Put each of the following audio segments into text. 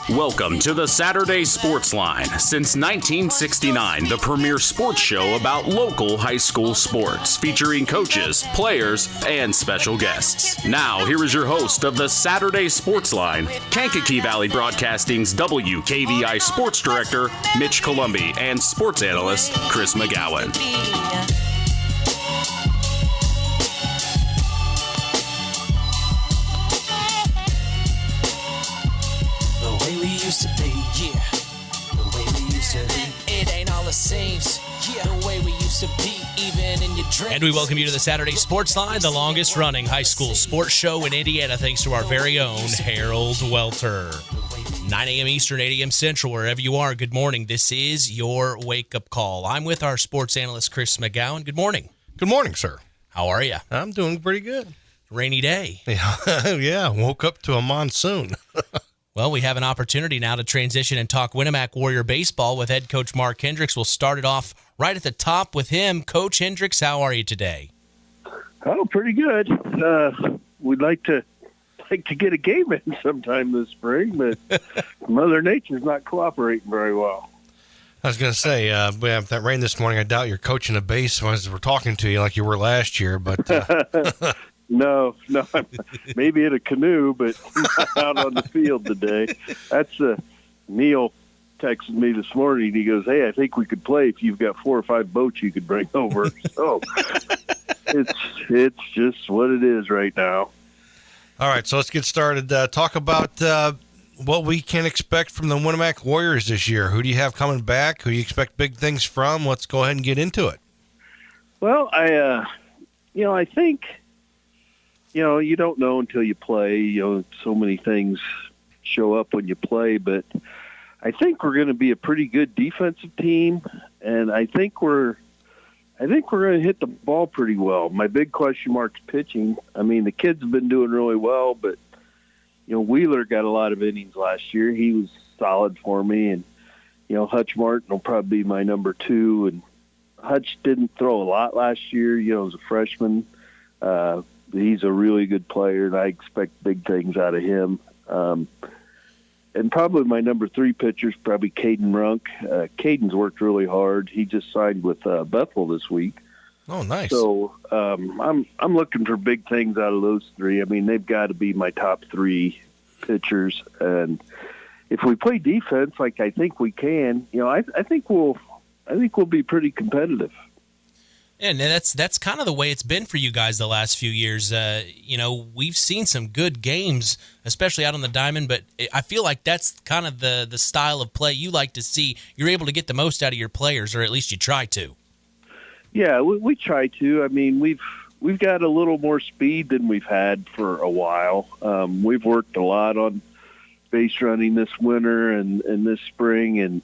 Welcome to the Saturday Sports Line. Since 1969, the premier sports show about local high school sports, featuring coaches, players, and special guests. Now, here is your host of the Saturday Sports Line, Kankakee Valley Broadcasting's WKVI Sports Director, Mitch Columbi, and sports analyst, Chris McGowan. Used to be, yeah. The way we used to be. It ain't all it seems. Yeah. The way we used to be, even in your dreams. And we welcome you to the Saturday Sports Line, the longest running high school sports show in Indiana, thanks to our very own Harold Welter. 9 a.m. Eastern, 8 a.m. Central, wherever you are. Good morning. This is your wake-up call. I'm with our sports analyst, Chris McGowan. Good morning. Good morning, sir. How are you? I'm doing pretty good. Rainy day. Yeah, woke up to a monsoon. Well, we have an opportunity now to transition and talk Winamac Warrior baseball with head coach Mark Hendryx. We'll start it off right at the top with him. Coach Hendryx, how are you today? Oh, pretty good. We'd like to get a game in sometime this spring, but Mother Nature's not cooperating very well. I was going to say, we have that rain this morning. I doubt you're coaching a base as we're talking to you like you were last year, but No, maybe in a canoe, but not out on the field today. That's Neil texted me this morning. He goes, "Hey, I think we could play if you've got 4 or 5 boats you could bring over." So it's just what it is right now. All right, so let's get started. Talk about what we can expect from the Winamac Warriors this year. Who do you have coming back? Who do you expect big things from? Let's go ahead and get into it. Well, I think. You don't know until you play. So many things show up when you play, but I think we're going to be a pretty good defensive team, and I think we're going to hit the ball pretty well. My big question mark's pitching. I mean, the kids have been doing really well, but Wheeler got a lot of innings last year. He was solid for me, and Hutch Martin will probably be my number 2. And Hutch didn't throw a lot last year. As a freshman. He's a really good player, and I expect big things out of him. And probably my number 3 pitcher is probably Caden Runk. Caden's worked really hard. He just signed with Bethel this week. Oh, nice. So I'm looking for big things out of those 3. I mean, they've got to be my top 3 pitchers. And if we play defense like I think we can, I think we'll be pretty competitive. And that's kind of the way it's been for you guys the last few years. We've seen some good games, especially out on the diamond, but I feel like that's kind of the style of play you like to see. You're able to get the most out of your players, or at least you try to. Yeah, we try to. I mean, we've got a little more speed than we've had for a while. We've worked a lot on base running this winter and this spring, and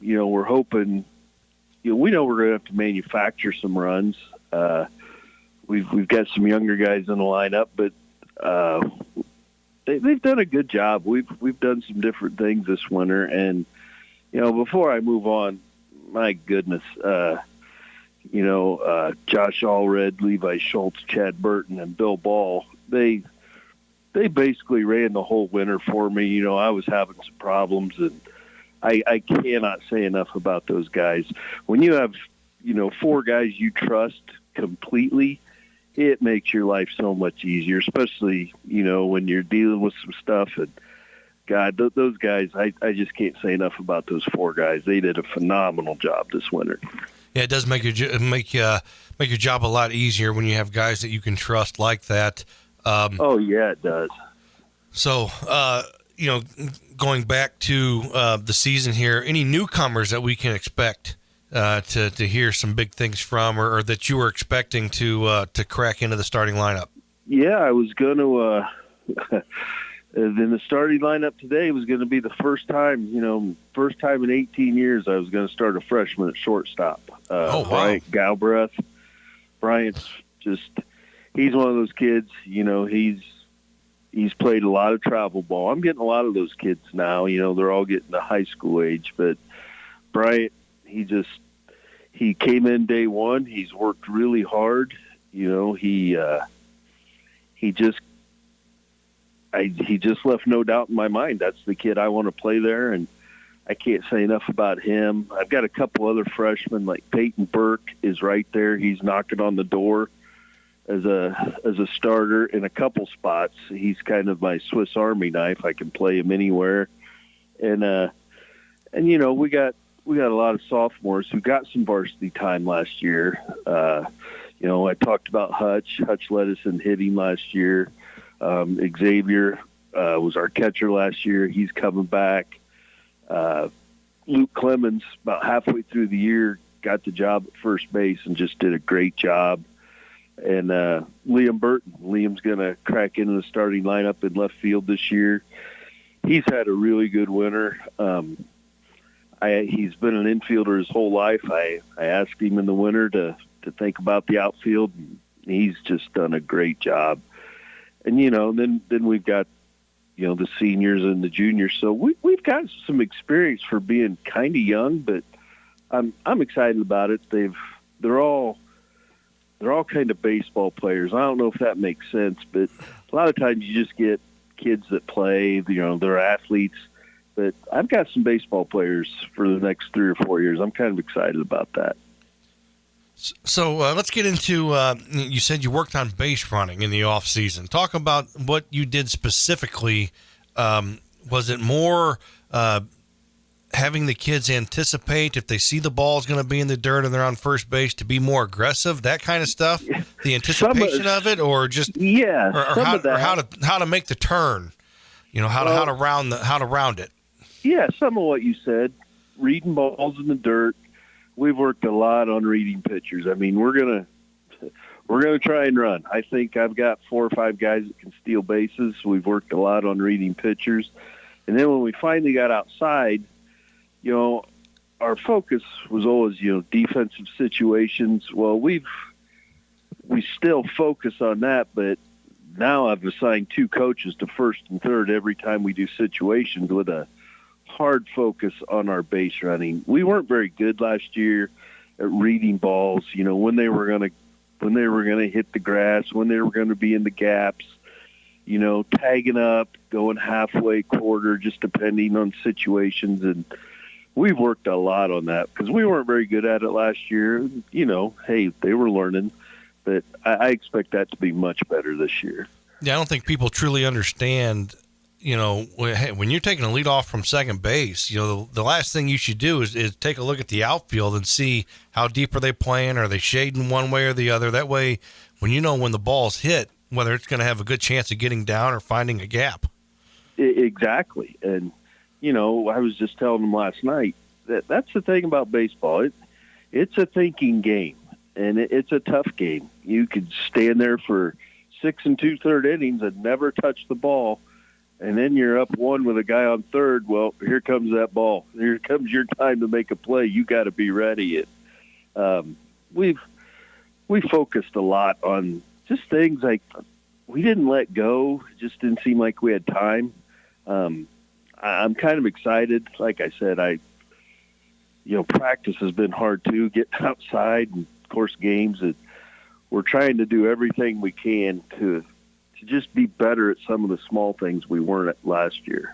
we're hoping. We know we're going to have to manufacture some runs. We've got some younger guys in the lineup, but they've done a good job. We've done some different things this winter, and before I move on, my goodness, Josh Allred, Levi Schultz, Chad Burton, and Bill Ball, they basically ran the whole winter for me. I was having some problems, and I cannot say enough about those guys. When you have, 4 guys you trust completely, it makes your life so much easier, especially, when you're dealing with some stuff. And, God, those guys, I just can't say enough about those 4 guys. They did a phenomenal job this winter. Yeah, it does make your job a lot easier when you have guys that you can trust like that. Oh, yeah, it does. So, going back to the season here, any newcomers that we can expect to hear some big things from, or that you were expecting to crack into the starting lineup? Yeah, I was going to. In the starting lineup today was going to be the first time in 18 years I was going to start a freshman at shortstop. Wow. Bryant Galbraith. Bryant's he's one of those kids. He's played a lot of travel ball. I'm getting a lot of those kids now. They're all getting to high school age. But Bryant, he came in day one. He's worked really hard. He just he just left no doubt in my mind. That's the kid I want to play there, and I can't say enough about him. I've got a couple other freshmen, like Peyton Burke is right there. He's knocking on the door as a starter in a couple spots. He's kind of my Swiss Army knife. I can play him anywhere. And we got a lot of sophomores who got some varsity time last year. I talked about Hutch. Hutch led us in hitting last year. Xavier was our catcher last year. He's coming back. Luke Clemens, about halfway through the year, got the job at first base and just did a great job. And Liam's going to crack into the starting lineup in left field this year. He's had a really good winter. He's been an infielder his whole life. I asked him in the winter to think about the outfield, and he's just done a great job. And, then we've got, the seniors and the juniors. So we've got some experience for being kind of young, but I'm excited about it. They're all kind of baseball players. I don't know if that makes sense, but a lot of times you just get kids that play, they're athletes. But I've got some baseball players for the next 3 or 4 years. I'm kind of excited about that. So let's get into, you said you worked on base running in the off season. Talk about what you did specifically. Was it more having the kids anticipate if they see the ball is going to be in the dirt and they're on first base to be more aggressive, that kind of stuff? The anticipation of it, or just how to make the turn, how to round it. Yeah, some of what you said, reading balls in the dirt. We've worked a lot on reading pitchers. I mean, we're gonna try and run. I think I've got 4 or 5 guys that can steal bases. We've worked a lot on reading pitchers, and then when we finally got outside, our focus was always defensive situations. Well, we still focus on that, but now I've assigned 2 coaches to first and third every time we do situations with a hard focus on our base running. We weren't very good last year at reading balls, when they were going to hit the grass, when they were going to be in the gaps, tagging up, going halfway, quarter, just depending on situations. And we've worked a lot on that because we weren't very good at it last year. Hey, they were learning, but I expect that to be much better this year. Yeah, I don't think people truly understand when you're taking a lead off from second base, the last thing you should do is take a look at the outfield and see how deep are they playing. Are they shading one way or the other? That way, when when the ball's hit, whether it's going to have a good chance of getting down or finding a gap. Exactly. And, I was just telling them last night that's the thing about baseball. It's a thinking game, and it's a tough game. You could stand there for 6 2/3 innings and never touch the ball. And then you're up 1 with a guy on third. Well, here comes that ball. Here comes your time to make a play. You got to be ready. We focused a lot on just things like we didn't let go. It just didn't seem like we had time. I'm kind of excited. Like I said, practice has been hard too. Getting outside and of course games. We're trying to do everything we can to just be better at some of the small things we weren't at last year.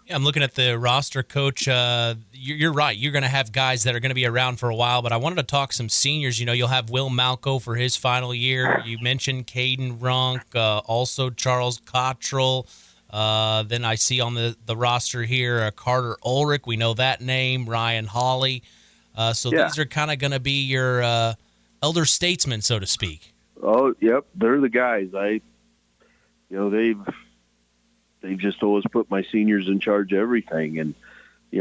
Yeah, I'm looking at the roster, Coach. You're right. You're going to have guys that are going to be around for a while, but I wanted to talk some seniors. You'll have Will Malco for his final year. You mentioned Caden Runk, also Charles Cottrell. Then I see on the roster here Carter Ulrich. We know that name. Ryan Hawley. These are kind of going to be your elder statesmen, so to speak. Oh, yep. They're the guys. They've just always put my seniors in charge of everything. And,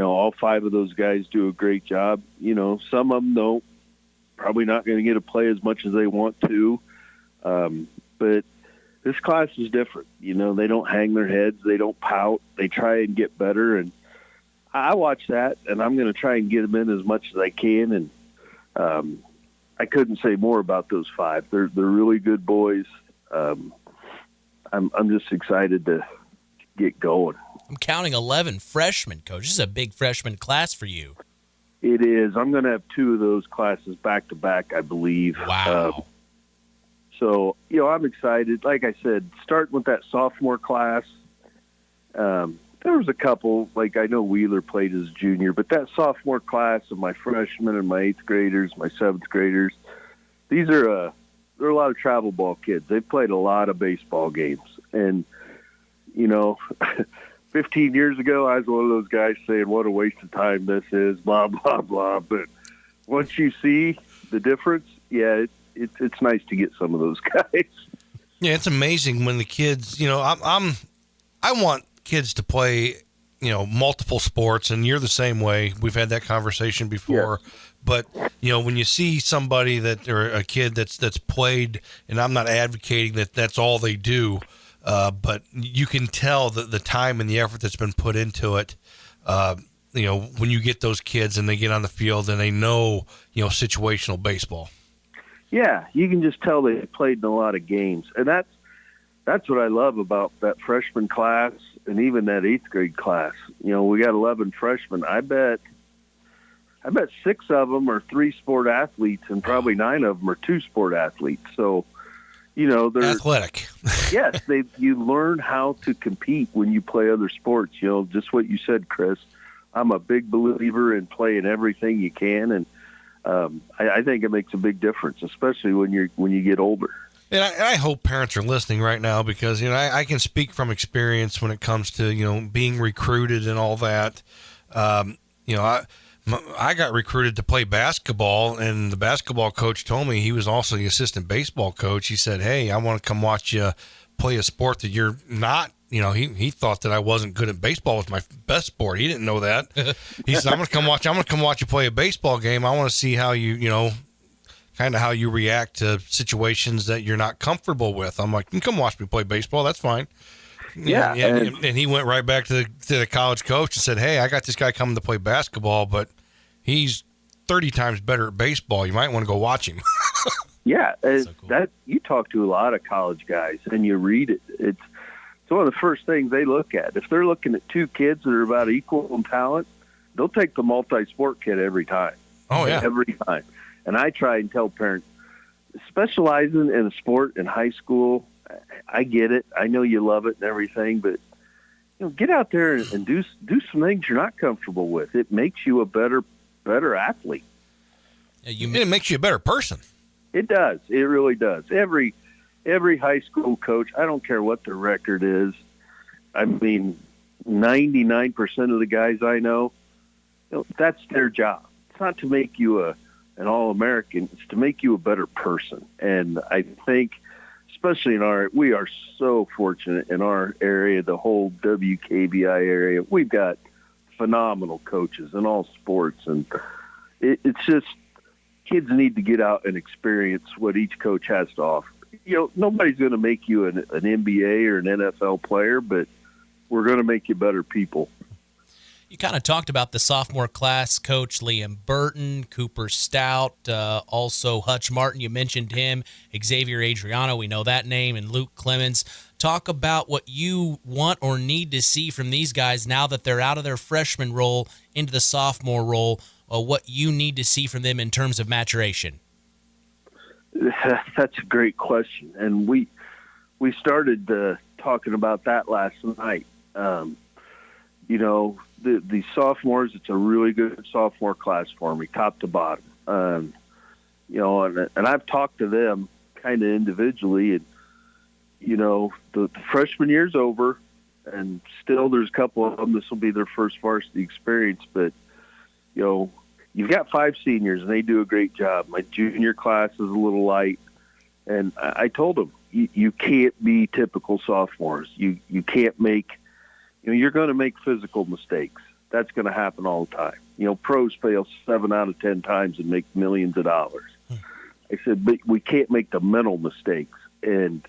all 5 of those guys do a great job. Some of them probably not going to get to play as much as they want to. But this class is different. They don't hang their heads. They don't pout. They try and get better. And I watch that, and I'm going to try and get them in as much as I can. And I couldn't say more about those 5. They're really good boys. I'm just excited to get going. I'm counting 11 freshmen, Coach. This is a big freshman class for you. It is. I'm going to have 2 of those classes back to back, I believe. Wow. So, I'm excited. Like I said, starting with that sophomore class, there was a couple, like I know Wheeler played as a junior, but that sophomore class of my freshmen and my 8th graders, my 7th graders, these are they're a lot of travel ball kids. They've played a lot of baseball games. And, 15 years ago, I was one of those guys saying, what a waste of time this is, blah, blah, blah. But once you see the difference, it's nice to get some of those guys. Yeah, it's amazing when the kids, I want kids to play, multiple sports, and you're the same way. We've had that conversation before. Yeah. But, when you see somebody or a kid that's played, and I'm not advocating that that's all they do, but you can tell the time and the effort that's been put into it. When you get those kids and they get on the field and they know, situational baseball. Yeah, you can just tell they played in a lot of games. And that's what I love about that freshman class and even that 8th grade class. We got 11 freshmen. I bet 6 of them are 3-sport athletes and probably 9 of them are 2-sport athletes. So, they're athletic. Yes, you learn how to compete when you play other sports. Just what you said, Chris. I'm a big believer in playing everything you can, and I think it makes a big difference, especially when you get older. And I hope parents are listening right now because I can speak from experience when it comes to being recruited and all that. I got recruited to play basketball, and the basketball coach told me, he was also the assistant baseball coach. He said, "Hey, I want to come watch you play a sport that you're not." He thought that I wasn't good at baseball. Was my best sport. He didn't know that. He said, I'm going to come watch you play a baseball game. I want to see how kind of how you react to situations that you're not comfortable with." I'm like, "You can come watch me play baseball. That's fine." Yeah. And he went right back to the college coach and said, "Hey, I got this guy coming to play basketball, but he's 30 times better at baseball. You might want to go watch him." Yeah. So cool. That you talk to a lot of college guys and you read it. It's one of the first things they look at. If they're looking at 2 kids that are about equal in talent, they'll take the multi-sport kid every time. Oh, yeah. Every time. And I try and tell parents, specializing in a sport in high school, I get it. I know you love it and everything, but get out there and do some things you're not comfortable with. It makes you a better athlete. It makes you a better person. It does. It really does. Every high school coach, I don't care what their record is. I mean, 99% of the guys I know, that's their job. It's not to make you an All-American. It's to make you a better person. And I think, especially we are so fortunate in our area, the whole WKBI area. We've got phenomenal coaches in all sports. And it's just kids need to get out and experience what each coach has to offer. Nobody's going to make you an NBA or an NFL player, but we're going to make you better people. You kind of talked about the sophomore class, Coach Liam Burton, Cooper Stout, also Hutch Martin. You mentioned him, Xavier Adriano. We know that name, and Luke Clemens. Talk about what you want or need to see from these guys now that they're out of their freshman role into the sophomore role, what you need to see from them in terms of maturation. That's a great question, and we started talking about that last night. The sophomores, it's a really good sophomore class for me, top to bottom. And I've talked to them kind of individually, and the freshman year's over, and still there's a couple of them. This will be their first varsity experience, but you've got 5 seniors, and they do a great job. My junior class is a little light, and I told them, you can't be typical sophomores. You can't make, you're going to make physical mistakes. That's going to happen all the time. Pros fail 7 out of 10 times and make millions of dollars. I said, but we can't make the mental mistakes. And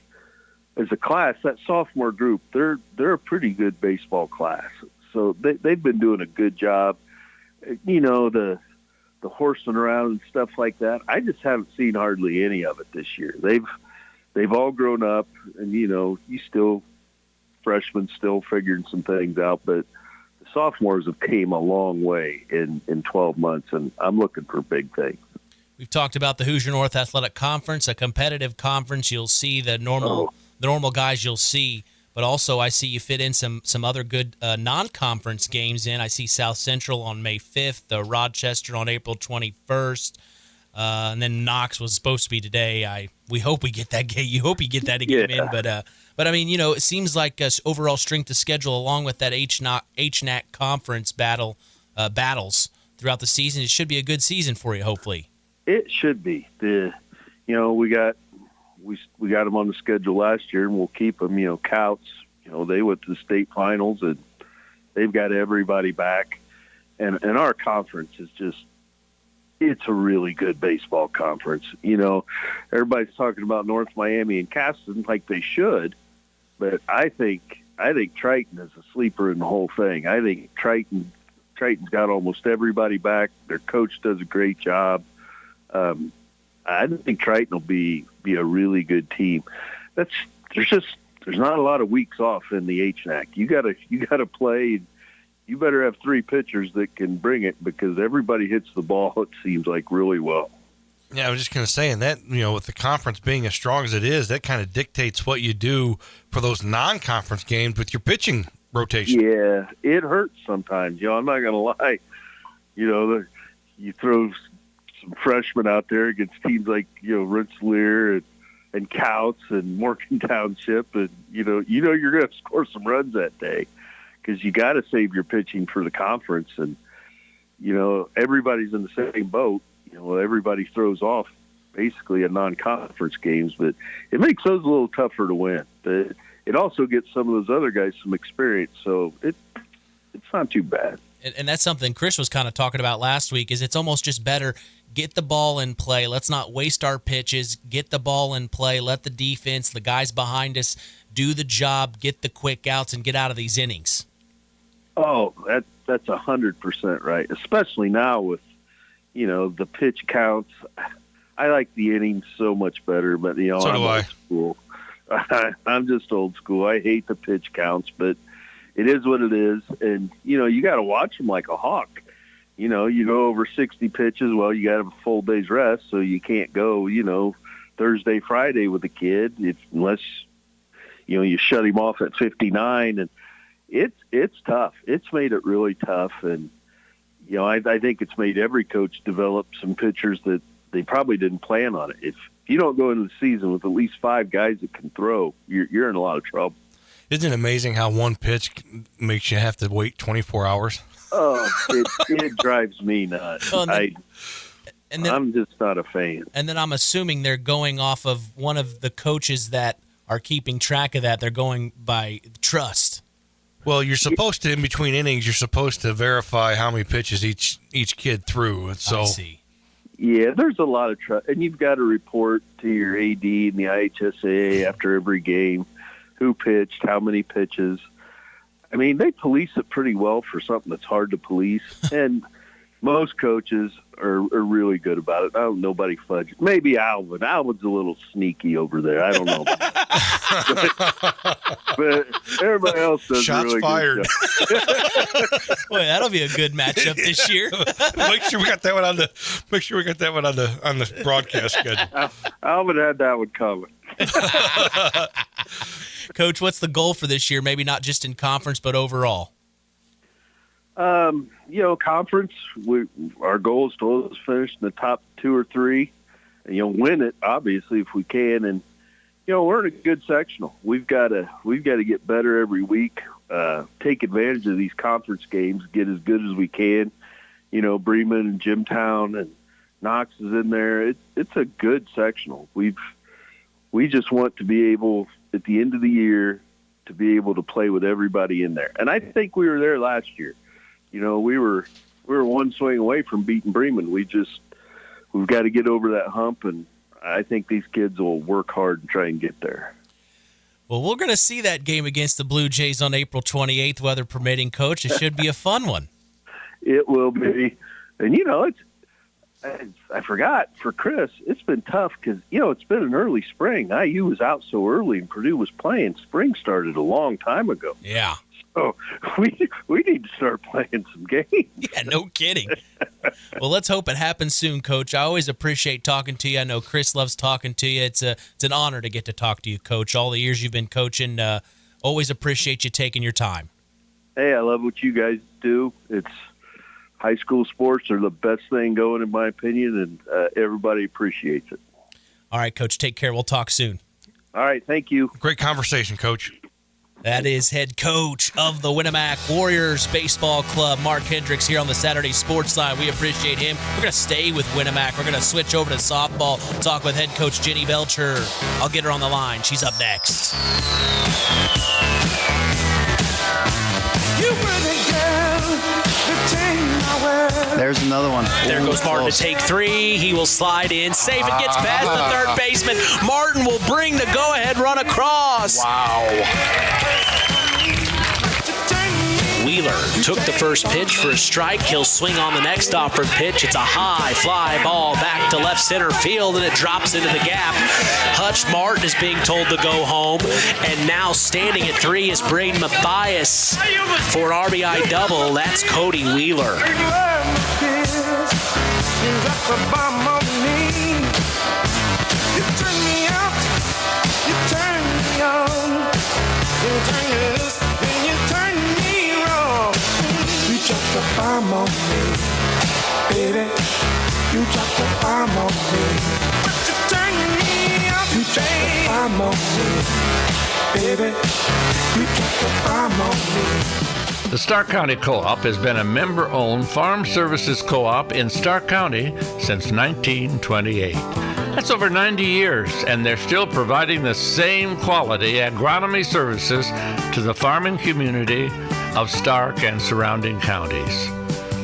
as a class, that sophomore group, they're a pretty good baseball class. So they've been doing a good job. The horsing around and stuff like that, I just haven't seen hardly any of it this year. They've all grown up, and you still freshmen still figuring some things out, but the sophomores have came a long way in 12 months, and I'm looking for big things. We've talked about the Hoosier North Athletic Conference, a competitive conference. You'll see the normal guys you'll see, but also I see you fit in some other good non-conference games in. I see South Central on May 5th, Rochester on April 21st, and then Knox was supposed to be today. We hope we get that game. You hope you get that game in, but I mean, it seems like overall strength of schedule along with that HNAC conference battles throughout the season. It should be a good season for you, hopefully. It should be. We got them on the schedule last year, and we'll keep them. Couts. They went to the state finals, and they've got everybody back. And our conference is it's a really good baseball conference. Everybody's talking about North Miami and Caston like they should, but I think Triton is a sleeper in the whole thing. I think Triton's got almost everybody back. Their coach does a great job. I think Triton will be a really good team. There's not a lot of weeks off in the HNAC. You gotta play. You better have 3 pitchers that can bring it because everybody hits the ball, it seems like, really well. Yeah, I was just going to say, and that, with the conference being as strong as it is, that kind of dictates what you do for those non-conference games with your pitching rotation. Yeah, it hurts sometimes. I'm not going to lie. You throw some freshmen out there against teams like, Rensselaer and Couts and Morgan Township, and, you're going to score some runs that day. Because you got to save your pitching for the conference, and everybody's in the same boat. Everybody throws off basically a non-conference games, but it makes those a little tougher to win. But it also gets some of those other guys some experience, so it's not too bad. And that's something Chris was kind of talking about last week. Is it's almost just better get the ball in play. Let's not waste our pitches. Get the ball in play. Let the defense, the guys behind us, do the job. Get the quick outs and get out of these innings. Oh, that's 100% right. Especially now with, the pitch counts. I like the innings so much better, but so I'm do I. old school. I'm just old school. I hate the pitch counts, but it is what it is. And you got to watch them like a hawk. You go over 60 pitches. Well, you got to have a full day's rest, so you can't go, Thursday, Friday with a kid unless you shut him off at 59 and. It's tough. It's made it really tough, and I think it's made every coach develop some pitchers that they probably didn't plan on it. If you don't go into the season with at least 5 guys that can throw, you're in a lot of trouble. Isn't it amazing how one pitch makes you have to wait 24 hours? Oh, it drives me nuts. I'm just not a fan. And then I'm assuming they're going off of one of the coaches that are keeping track of that. They're going by trust. Well, you're supposed to, in between innings, you're supposed to verify how many pitches each kid threw. So, I see. Yeah, there's a lot of trust. And you've got to report to your AD and the IHSA after every game who pitched, how many pitches. I mean, they police it pretty well for something that's hard to police. And most coaches are really good about it. Nobody fudges. Maybe Alvin. Alvin's a little sneaky over there. I don't know. but everybody else does shots really fired. Good job. Boy, that'll be a good matchup this year. Make sure we got that one on the broadcast schedule. Alvin had that one coming. Coach, what's the goal for this year? Maybe not just in conference, but overall. Conference, our goal is to always finish in the top 2 or 3 and, win it, obviously, if we can. And, we're in a good sectional. We've got to get better every week, take advantage of these conference games, get as good as we can. Bremen and Jimtown and Knox is in there. It's a good sectional. We just want to be able, at the end of the year, to be able to play with everybody in there. And I think we were there last year. We were one swing away from beating Bremen. We've got to get over that hump, and I think these kids will work hard and try and get there. Well, we're going to see that game against the Blue Jays on April 28th, weather permitting, Coach. It should be a fun one. It will be. And, I forgot, for Chris, it's been tough because, it's been an early spring. IU was out so early and Purdue was playing. Spring started a long time ago. Yeah. Oh, we need to start playing some games. Yeah, no kidding. Well, let's hope it happens soon, Coach. I always appreciate talking to you. I know Chris loves talking to you. It's an honor to get to talk to you, Coach. All the years you've been coaching, always appreciate you taking your time. Hey, I love what you guys do. It's high school sports are the best thing going, in my opinion, and everybody appreciates it. All right, Coach, take care. We'll talk soon. All right, thank you. Great conversation, Coach. That is head coach of the Winamac Warriors Baseball Club, Mark Hendryx, here on the Saturday Sports Line. We appreciate him. We're going to stay with Winamac. We're going to switch over to softball, talk with head coach Jenni Belcher. I'll get her on the line. She's up next. There's another one. There goes Martin to take three. He will slide in. Safe. It gets past the third baseman. Martin will bring the go-ahead run across. Wow. Wheeler took the first pitch for a strike. He'll swing on the next offered pitch. It's a high fly ball back to left center field, and it drops into the gap. Hutch Martin is being told to go home, and now standing at three is Braden Mathias for an RBI double. That's Cody Wheeler. Bomb on me, baby. You dropped the bomb on me. But you turn me up, you dropped the bomb on me, baby. You dropped the bomb on me. The Stark County Co-op has been a member-owned farm services co-op in Stark County since 1928. That's over 90 years, and they're still providing the same quality agronomy services to the farming community of Stark and surrounding counties.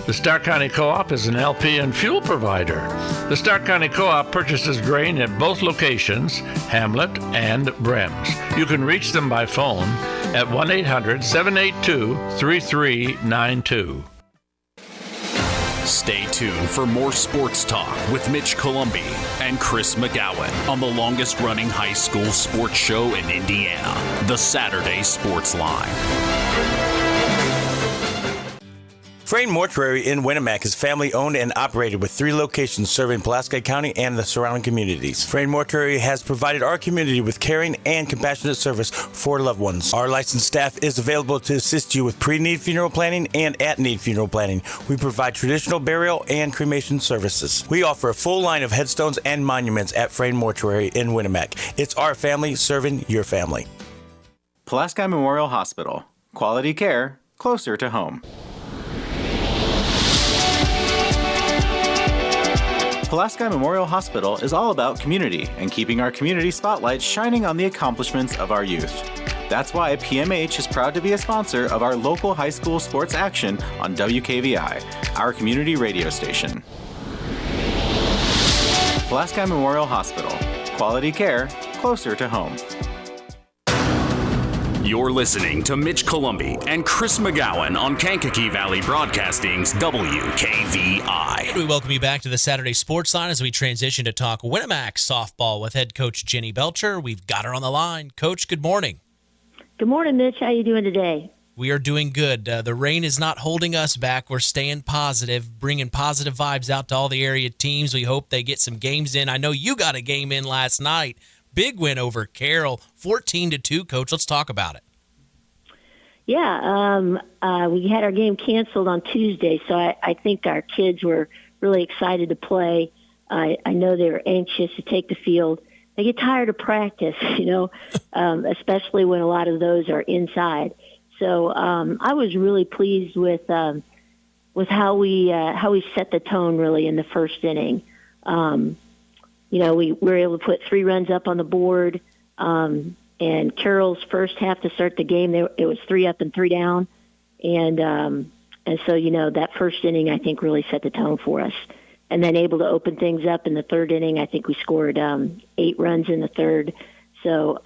The Stark County Co-op is an LP and fuel provider. The Stark County Co-op purchases grain at both locations, Hamlet and Brems. You can reach them by phone at 1-800-782-3392. Stay tuned for more sports talk with Mitch Columbi and Chris McGowan on the longest-running high school sports show in Indiana, the Saturday Sports Line. Frayne Mortuary in Winamac is family-owned and operated with 3 locations serving Pulaski County and the surrounding communities. Frayne Mortuary has provided our community with caring and compassionate service for loved ones. Our licensed staff is available to assist you with pre-need funeral planning and at-need funeral planning. We provide traditional burial and cremation services. We offer a full line of headstones and monuments at Frayne Mortuary in Winamac. It's our family serving your family. Pulaski Memorial Hospital. Quality care closer to home. Pulaski Memorial Hospital is all about community and keeping our community spotlight shining on the accomplishments of our youth. That's why PMH is proud to be a sponsor of our local high school sports action on WKVI, our community radio station. Pulaski Memorial Hospital. Quality care closer to home. You're listening to Mitch Columbi and Chris McGowan on Kankakee Valley Broadcasting's WKVI. We welcome you back to the Saturday Sports Line as we transition to talk Winamac softball with head coach Jenni Belcher. We've got her on the line. Coach, good morning. Good morning, Mitch. How you doing today? We are doing good. The rain is not holding us back. We're staying positive, bringing positive vibes out to all the area teams. We hope they get some games in. I know you got a game in last night. Big win over Carroll, 14-2. Coach, let's talk about it. Yeah, we had our game canceled on Tuesday, so I think our kids were really excited to play. I know they were anxious to take the field. They get tired of practice, especially when a lot of those are inside. So I was really pleased with how we set the tone really in the first inning. We were able to put 3 runs up on the board. And Carroll's first half to start the game, it was 3 up and 3 down. And so, that first inning, I think, really set the tone for us. And then able to open things up in the third inning. I think we scored 8 runs in the third. So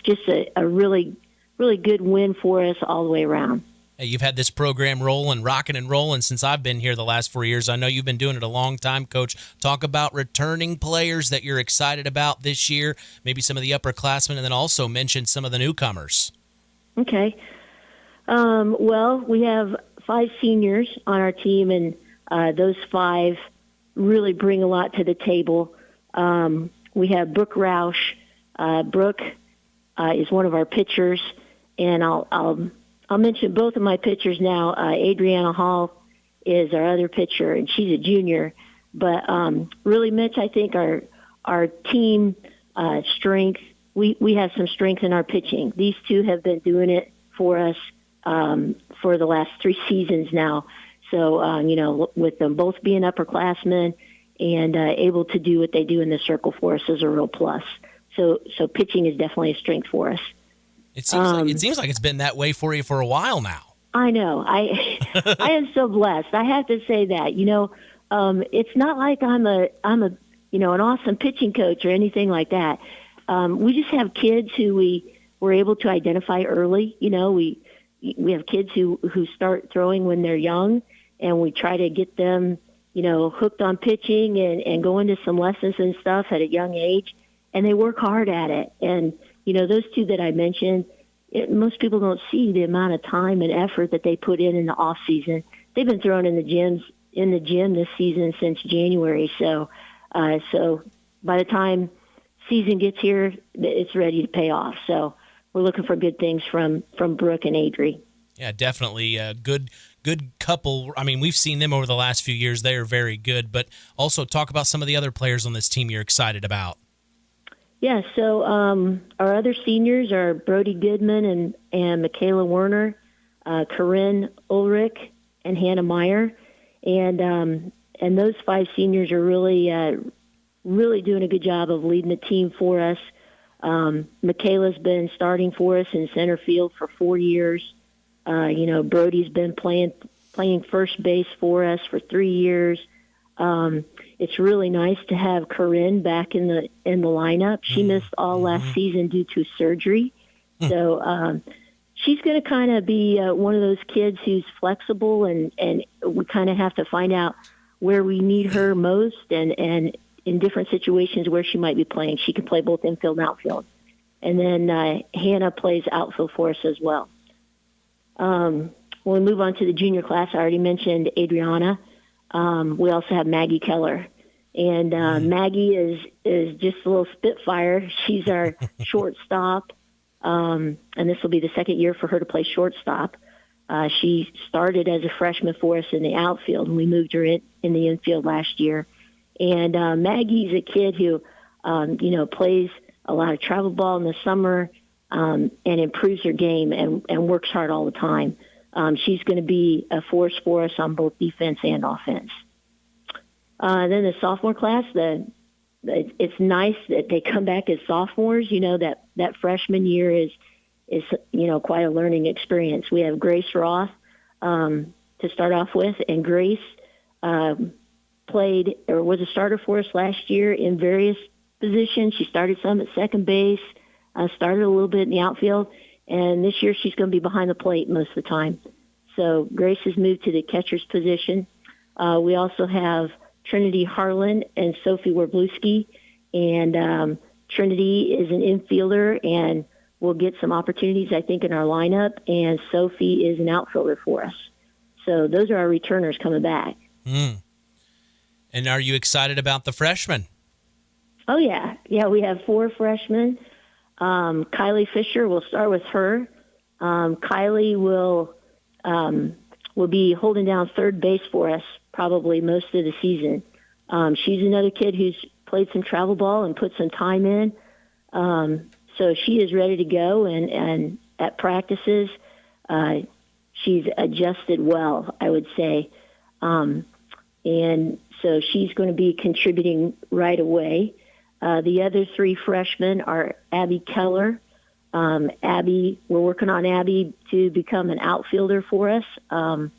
just a really, really good win for us all the way around. Hey, you've had this program rolling, rocking and rolling since I've been here the last 4 years. I know you've been doing it a long time, Coach. Talk about returning players that you're excited about this year, maybe some of the upperclassmen, and then also mention some of the newcomers. Okay. Well, we have 5 seniors on our team, and those 5 really bring a lot to the table. We have Brooke Roush. Brooke is one of our pitchers, and I'll mention both of my pitchers now. Adriana Hall is our other pitcher, and she's a junior. But really, Mitch, I think our team strength, we have some strength in our pitching. These 2 have been doing it for us for the last 3 seasons now. So, with them both being upperclassmen and able to do what they do in the circle for us is a real plus. So pitching is definitely a strength for us. It seems like it's been that way for you for a while now. I know. I am so blessed. I have to say that. It's not like I'm an awesome pitching coach or anything like that. We just have kids who we were able to identify early. We have kids who start throwing when they're young, and we try to get them, hooked on pitching and go into some lessons and stuff at a young age, and they work hard at it. And, those 2 that I mentioned, most people don't see the amount of time and effort that they put in the off season. They've been throwing in the gym this season since January. So by the time season gets here, it's ready to pay off. So we're looking for good things from Brooke and Adri. Yeah, definitely a good couple. I mean, we've seen them over the last few years. They are very good. But also talk about some of the other players on this team you're excited about. Yeah, so our other seniors are Brody Goodman and Michaela Werner, Corinne Ulrich, and Hannah Meyer. And those 5 seniors are really doing a good job of leading the team for us. Michaela's been starting for us in center field for 4 years. Brody's been playing first base for us for 3 years. It's really nice to have Corinne back in the lineup. She missed all last season due to surgery. So she's going to kind of be one of those kids who's flexible, and we kind of have to find out where we need her most and in different situations where she might be playing. She can play both infield and outfield. And then Hannah plays outfield for us as well. When we move on to the junior class, I already mentioned Adriana. We also have Maggie Keller. And Maggie is just a little spitfire. She's our shortstop, and this will be the second year for her to play shortstop. She started as a freshman for us in the outfield, and we moved her in the infield last year. And Maggie's a kid who, plays a lot of travel ball in the summer and improves her game and works hard all the time. She's going to be a force for us on both defense and offense. Then the sophomore class, it's nice that they come back as sophomores. That freshman year is quite a learning experience. We have Grace Roth to start off with, and Grace played or was a starter for us last year in various positions. She started some at second base, started a little bit in the outfield, and this year she's going to be behind the plate most of the time. So Grace has moved to the catcher's position. We also have Trinity Harlan and Sophie Werbluski, and Trinity is an infielder and will get some opportunities, I think, in our lineup, and Sophie is an outfielder for us. So those are our returners coming back. And are you excited about the freshmen? Oh, yeah. Yeah, we have 4 freshmen. Kylie Fisher, we'll start with her. Kylie will be holding down third base for us probably most of the season. She's another kid who's played some travel ball and put some time in. So she is ready to go, and at practices, she's adjusted well, I would say. And so she's going to be contributing right away. The other 3 freshmen are Abby Keller. Abby, we're working on Abby to become an outfielder for us. And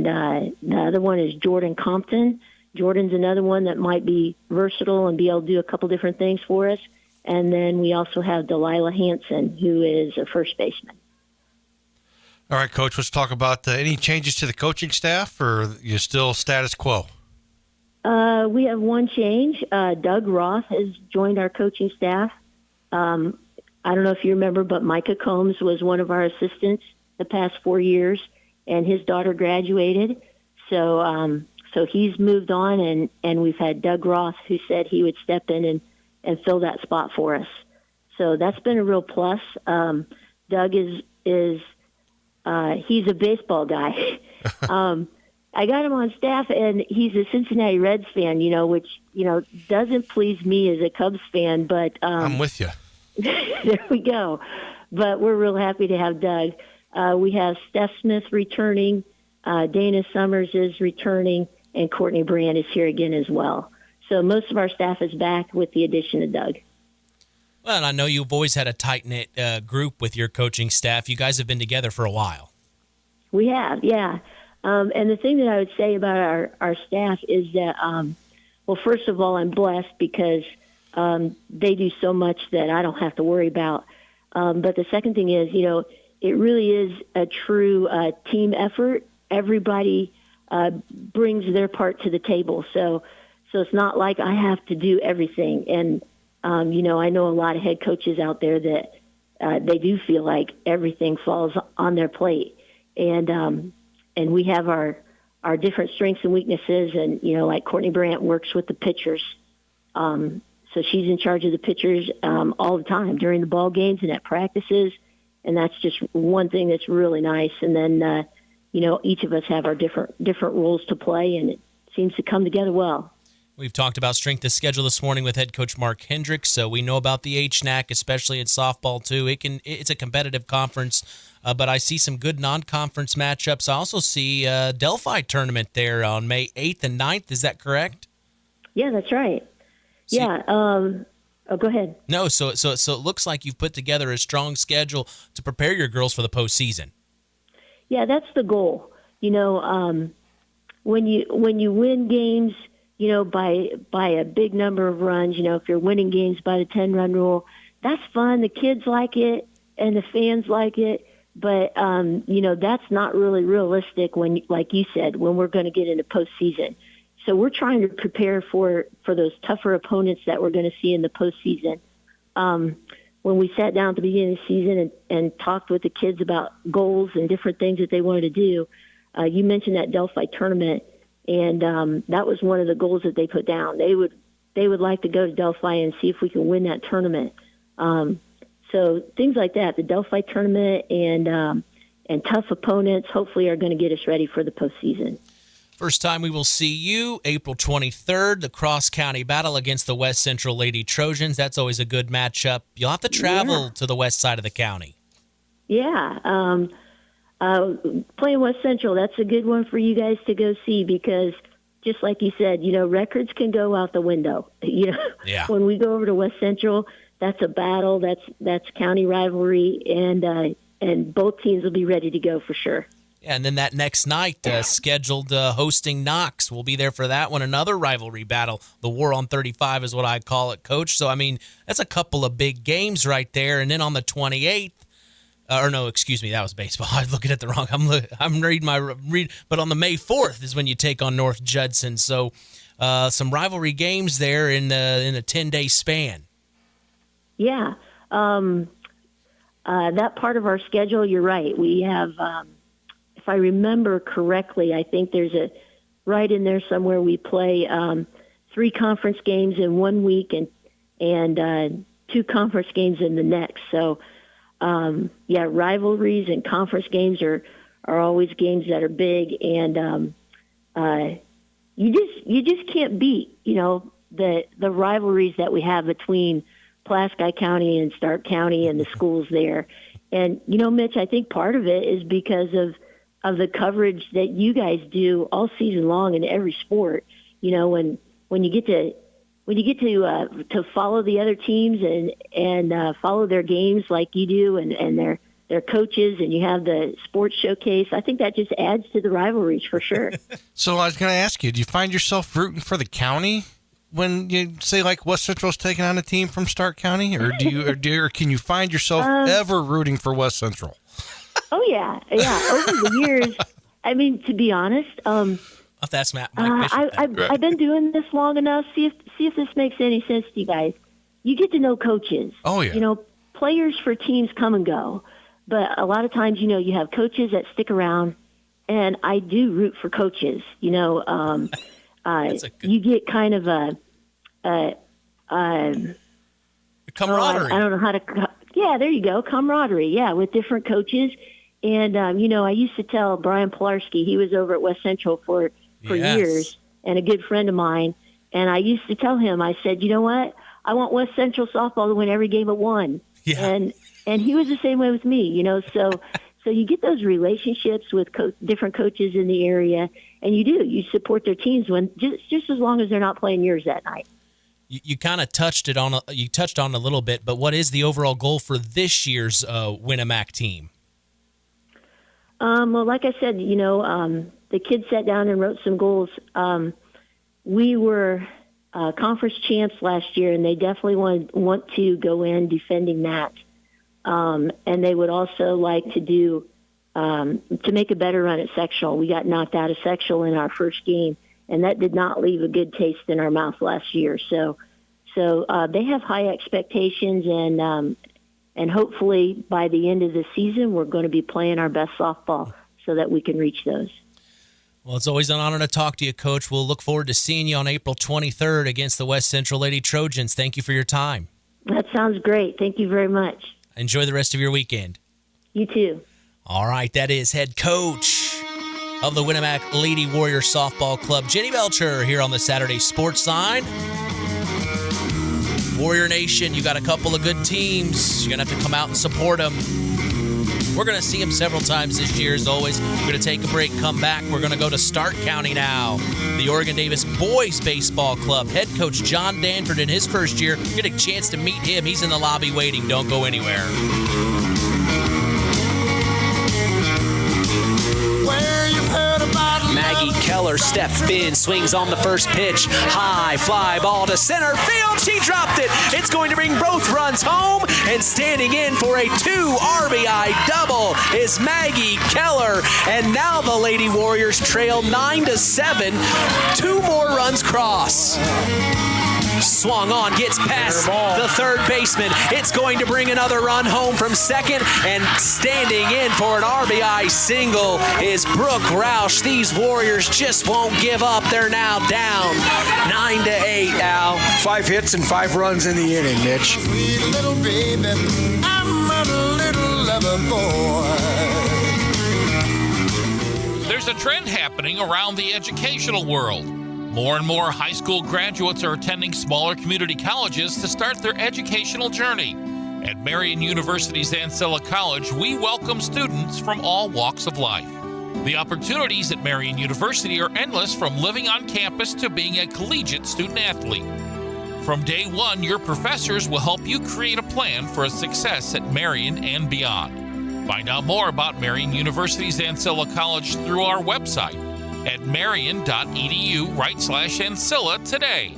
the other one is Jordan Compton. Jordan's another one that might be versatile and be able to do a couple different things for us. And then we also have Delilah Hanson, who is a first baseman. All right, Coach, let's talk about any changes to the coaching staff, or you still status quo? We have one change. Doug Roth has joined our coaching staff. I don't know if you remember, but Micah Combs was one of our assistants the past 4 years, and his daughter graduated. So he's moved on, and we've had Doug Roth, who said he would step in and fill that spot for us. So that's been a real plus. Doug is he's a baseball guy. I got him on staff, and he's a Cincinnati Reds fan, which, doesn't please me as a Cubs fan, but I'm with you. There we go. But we're real happy to have Doug. We have Steph Smith returning, Dana Summers is returning, and Courtney Brand is here again as well. So most of our staff is back with the addition of Doug. Well, and I know you've always had a tight-knit group with your coaching staff. You guys have been together for a while. We have, yeah. And the thing that I would say about our staff is that, well, first of all, I'm blessed because they do so much that I don't have to worry about. But the second thing is, it really is a true team effort. Everybody brings their part to the table. So it's not like I have to do everything. And, I know a lot of head coaches out there that they do feel like everything falls on their plate. And we have our different strengths and weaknesses. And, like Courtney Brandt works with the pitchers. So she's in charge of the pitchers all the time during the ball games and at practices. And that's just one thing that's really nice. And then, each of us have our different roles to play, and it seems to come together well. We've talked about strength of schedule this morning with head coach Mark Hendryx, so we know about the HNAC, especially in softball too. It's a competitive conference, but I see some good non-conference matchups. I also see a Delphi tournament there on May 8th and 9th. Is that correct? Yeah, that's right. Go ahead. No, so it looks like you've put together a strong schedule to prepare your girls for the postseason. Yeah, that's the goal. When you win games, by a big number of runs, if you're winning games by the 10-run rule, that's fun. The kids like it and the fans like it. But, that's not really realistic when, like you said, when we're going to get into postseason. So we're trying to prepare for those tougher opponents that we're going to see in the postseason. When we sat down at the beginning of the season and talked with the kids about goals and different things that they wanted to do, you mentioned that Delphi tournament, and that was one of the goals that they put down. They would like to go to Delphi and see if we can win that tournament. So things like that, the Delphi tournament and tough opponents, hopefully are going to get us ready for the postseason. First time we will see you, April 23rd, the cross-county battle against the West Central Lady Trojans. That's always a good matchup. You'll have to travel to the west side of the county. Yeah. Playing West Central, that's a good one for you guys to go see because just like you said, records can go out the window. Yeah. When we go over to West Central, that's a battle. That's county rivalry, and both teams will be ready to go for sure. Yeah, and then that next night, scheduled hosting Knox. We'll be there for that one. Another rivalry battle. The War on 35 is what I call it, Coach. So, that's a couple of big games right there. And then on the 28th, that was baseball. I was looking at the wrong. I'm reading but on the May 4th is when you take on North Judson. So, some rivalry games there in a 10-day span. Yeah, that part of our schedule, you're right. We have. If I remember correctly, I think there's right in there somewhere we play 3 conference games in 1 week and 2 conference games in the next. So, rivalries and conference games are always games that are big, and you just can't beat the rivalries that we have between Pulaski County and Stark County and the schools there. And Mitch, I think part of it is because of the coverage that you guys do all season long in every sport. When you get to follow the other teams and follow their games like you do and their coaches, and you have the sports showcase, I think that just adds to the rivalries for sure. So I was going to ask you, do you find yourself rooting for the county when you say like West Central's taking on a team from Stark County, or or can you find yourself ever rooting for West Central? Oh, yeah. Over the years, to be honest, I'll have to ask Mike Bishop. I've been doing this long enough. See if this makes any sense to you guys. You get to know coaches. Oh, yeah. Players for teams come and go. But a lot of times, you have coaches that stick around, and I do root for coaches. You get kind of a camaraderie. I don't know how to. Yeah, there you go, camaraderie. Yeah, with different coaches, and I used to tell Brian Pilarski, he was over at West Central for years, and a good friend of mine. And I used to tell him, I said, you know what? I want West Central softball to win every game at one. Yeah. And he was the same way with me, So you get those relationships with different coaches in the area, and you support their teams when just as long as they're not playing yours that night. You kind of touched on a little bit, but what is the overall goal for this year's Winamac team? Well, like I said, the kids sat down and wrote some goals. We were conference champs last year, and they definitely want to go in defending that. And they would also like to do to make a better run at sectional. We got knocked out of sectional in our first game, and that did not leave a good taste in our mouth last year. So they have high expectations, and hopefully by the end of the season, we're going to be playing our best softball so that we can reach those. Well, it's always an honor to talk to you, Coach. We'll look forward to seeing you on April 23rd against the West Central Lady Trojans. Thank you for your time. That sounds great. Thank you very much. Enjoy the rest of your weekend. You too. All right, that is head coach of the Winamac Lady Warrior Softball Club, Jenni Belcher, here on the Saturday Sports Line. Warrior Nation, you got a couple of good teams. You're going to have to come out and support them. We're going to see them several times this year, as always. We're going to take a break, come back. We're going to go to Stark County now. The Oregon Davis Boys Baseball Club. Head coach John Danford in his first year. You get a chance to meet him. He's in the lobby waiting. Don't go anywhere. Maggie Keller steps in, swings on the first pitch. High fly ball to center field. She dropped it. It's going to bring both runs home. And standing in for a 2 RBI double is Maggie Keller. And now the Lady Warriors trail 9-7. 2 more runs cross. Swung on, gets past the third baseman. It's going to bring another run home from second, and standing in for an RBI single is Brooke Roush. These Warriors just won't give up. They're now down 9-8, Al. 5 hits and 5 runs in the inning, Mitch. Sweet little baby, I'm a little lover boy. There's a trend happening around the educational world. More and more high school graduates are attending smaller community colleges to start their educational journey. At Marian University's Ancilla College, we welcome students from all walks of life. The opportunities at Marian University are endless, from living on campus to being a collegiate student athlete. From day one, your professors will help you create a plan for a success at Marian and beyond. Find out more about Marian University's Ancilla College through our website at marian.edu/Ancilla today.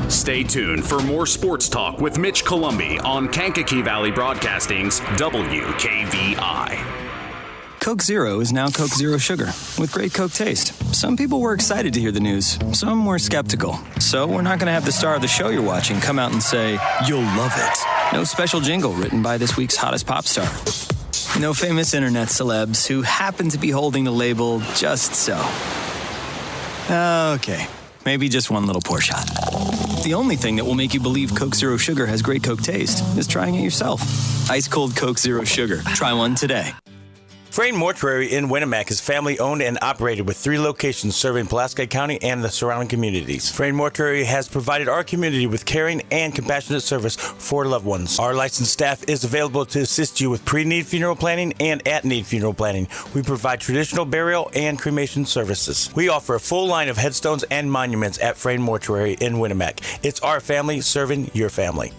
Stay tuned for more sports talk with Mitch Columbi on Kankakee Valley Broadcasting's WKVI. Coke Zero is now Coke Zero Sugar, with great Coke taste. Some people were excited to hear the news. Some were skeptical. So we're not going to have the star of the show you're watching come out and say, "You'll love it." No special jingle written by this week's hottest pop star. No famous internet celebs who happen to be holding the label just so. Okay, maybe just one little pour shot. The only thing that will make you believe Coke Zero Sugar has great Coke taste is trying it yourself. Ice cold Coke Zero Sugar. Try one today. Frayne Mortuary in Winamac is family-owned and operated with 3 locations serving Pulaski County and the surrounding communities. Frayne Mortuary has provided our community with caring and compassionate service for loved ones. Our licensed staff is available to assist you with pre-need funeral planning and at-need funeral planning. We provide traditional burial and cremation services. We offer a full line of headstones and monuments at Frayne Mortuary in Winamac. It's our family serving your family.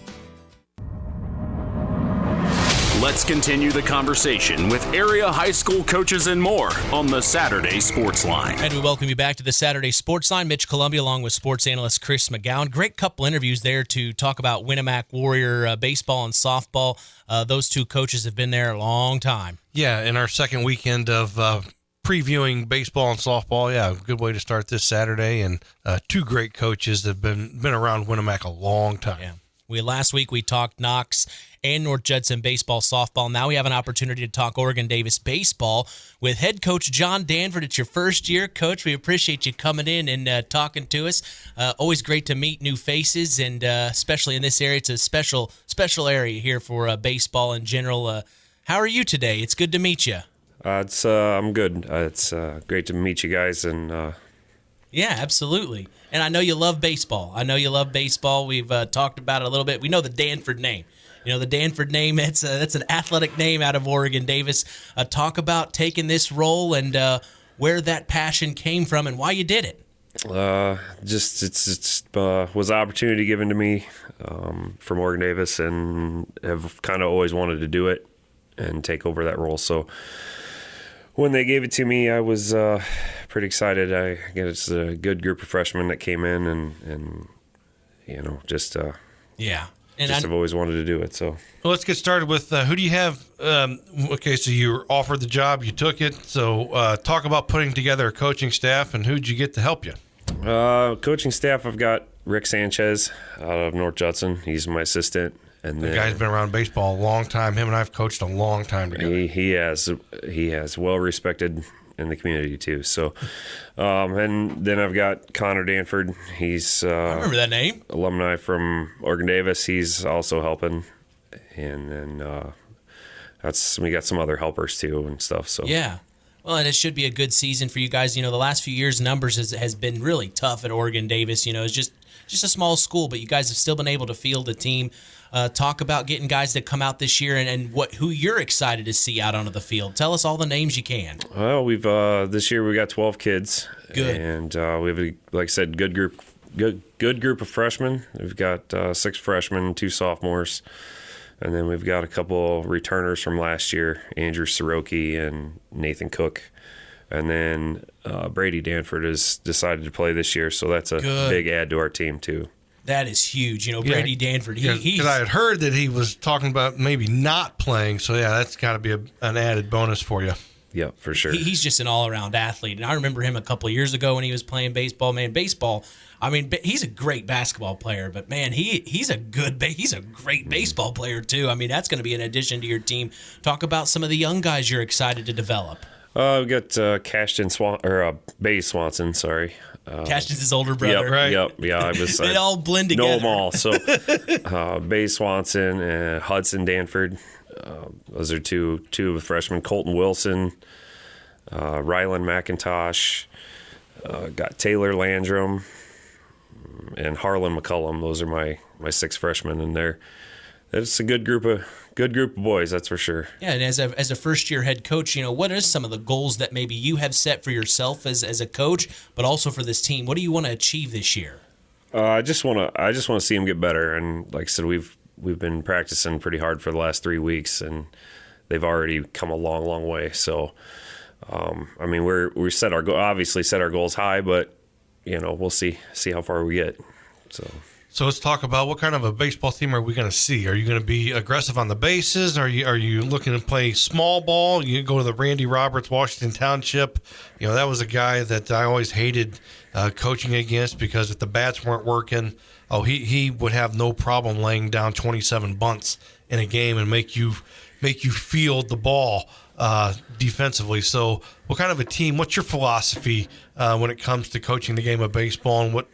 Let's continue the conversation with area high school coaches and more on the Saturday Sports Line. And we welcome you back to the Saturday Sports Line. Mitch Columbi along with sports analyst Chris McGowan. Great couple interviews there to talk about Winamac Warrior baseball and softball. Those 2 coaches have been there a long time. Yeah, in our second weekend of previewing baseball and softball, yeah, good way to start this Saturday. And 2 great coaches that have been around Winamac a long time. Yeah. Last week we talked Knox and North Judson baseball, softball. Now we have an opportunity to talk Oregon Davis baseball with head coach John Danford. It's your first year, Coach. We appreciate you coming in and talking to us. Always great to meet new faces, and especially in this area. It's a special area here for baseball in general. How are you today? It's good to meet you. I'm good. It's great to meet you guys, and yeah, absolutely. And I know you love baseball. We've talked about it a little bit. We know the Danford name. The Danford name, that's an athletic name out of Oregon Davis. Talk about taking this role and where that passion came from and why you did it. It's was an opportunity given to me from Oregon Davis, and have kind of always wanted to do it and take over that role. So when they gave it to me, I was pretty excited. It's a good group of freshmen that came in, and I've always wanted to do it. So well, let's get started with who do you have? Okay, so you were offered the job, you took it. So talk about putting together a coaching staff, and who'd you get to help you? Coaching staff, I've got Rick Sanchez out of North Judson. He's my assistant. And the guy's been around baseball a long time. Him and I've coached a long time together. He has well respected in the community too. So, and then I've got Connor Danford. He's I remember that name. Alumni from Oregon Davis. He's also helping, and then we got some other helpers too and stuff. So yeah. Well, and it should be a good season for you guys. The last few years, numbers has been really tough at Oregon Davis. It's just a small school, but you guys have still been able to field a team. Talk about getting guys that come out this year and who you're excited to see out onto the field. Tell us all the names you can. Well, we've this year we got 12 kids. Good. And we have, like I said, good group of freshmen. We've got 6 freshmen, 2 sophomores. And then we've got a couple returners from last year, Andrew Soroki and Nathan Cook. And then Brady Danford has decided to play this year, so that's a big add to our team too. That is huge. Brady Danford. Because I had heard that he was talking about maybe not playing, so yeah, that's got to be an added bonus for you. Yeah, for sure. He's just an all-around athlete, and I remember him a couple of years ago when he was playing baseball. Man, baseball. I mean, he's a great basketball player, but man, he's a great baseball player too. I mean, that's going to be an addition to your team. Talk about some of the young guys you're excited to develop. We got Bay Swanson. Sorry, Cashton's his older brother. Yep, right? Yep. Yeah, I was. They all blend together. Know them all. So, Bay Swanson and Hudson Danford. Those are two of the freshmen. Colton Wilson, Rylan McIntosh, got Taylor Landrum, and Harlan McCullum. Those are my 6 freshmen, and it's a good group of boys, that's for sure. Yeah, and as a first year head coach, what are some of the goals that maybe you have set for yourself as a coach, but also for this team? What do you want to achieve this year? I just want to see them get better, and like I said, we've been practicing pretty hard for the last 3 weeks, and they've already come a long way. So, I mean, we set our goals high, but we'll see how far we get. So let's talk about what kind of a baseball team are we going to see? Are you going to be aggressive on the bases? Are you looking to play small ball? You go to the Randy Roberts, Washington Township. That was a guy that I always hated coaching against, because if the bats weren't working, he would have no problem laying down 27 bunts in a game and make you field the ball defensively. So what kind of a team, what's your philosophy when it comes to coaching the game of baseball, and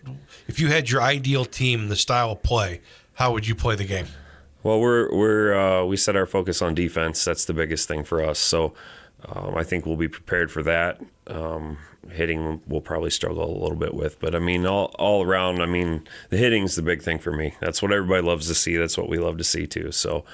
if you had your ideal team, the style of play, how would you play the game? Well, we set our focus on defense. That's the biggest thing for us. So I think we'll be prepared for that. Hitting we'll probably struggle a little bit with, but I mean, all around, I mean, the hitting's the big thing for me. That's what everybody loves to see. That's what we love to see too. So.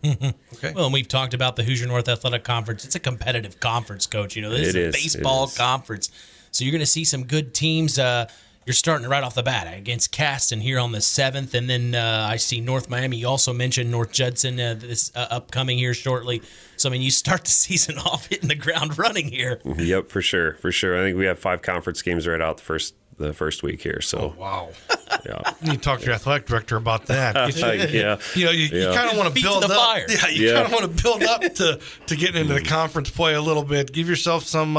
Okay. Well, and we've talked about the Hoosier North Athletic Conference. It's a competitive conference, Coach. This is a baseball conference. So you're going to see some good teams. You're starting right off the bat against Caston here on the 7th. And then I see North Miami. You also mentioned North Judson this upcoming here shortly. So, I mean, you start the season off hitting the ground running here. Yep, for sure. I think we have 5 conference games right out the first week here. So, wow. Yeah. You need to talk to your athletic director about that. Yeah. You kind of want to build up. Fire. Yeah, you kind of want to build up to getting into the conference play a little bit. Give yourself some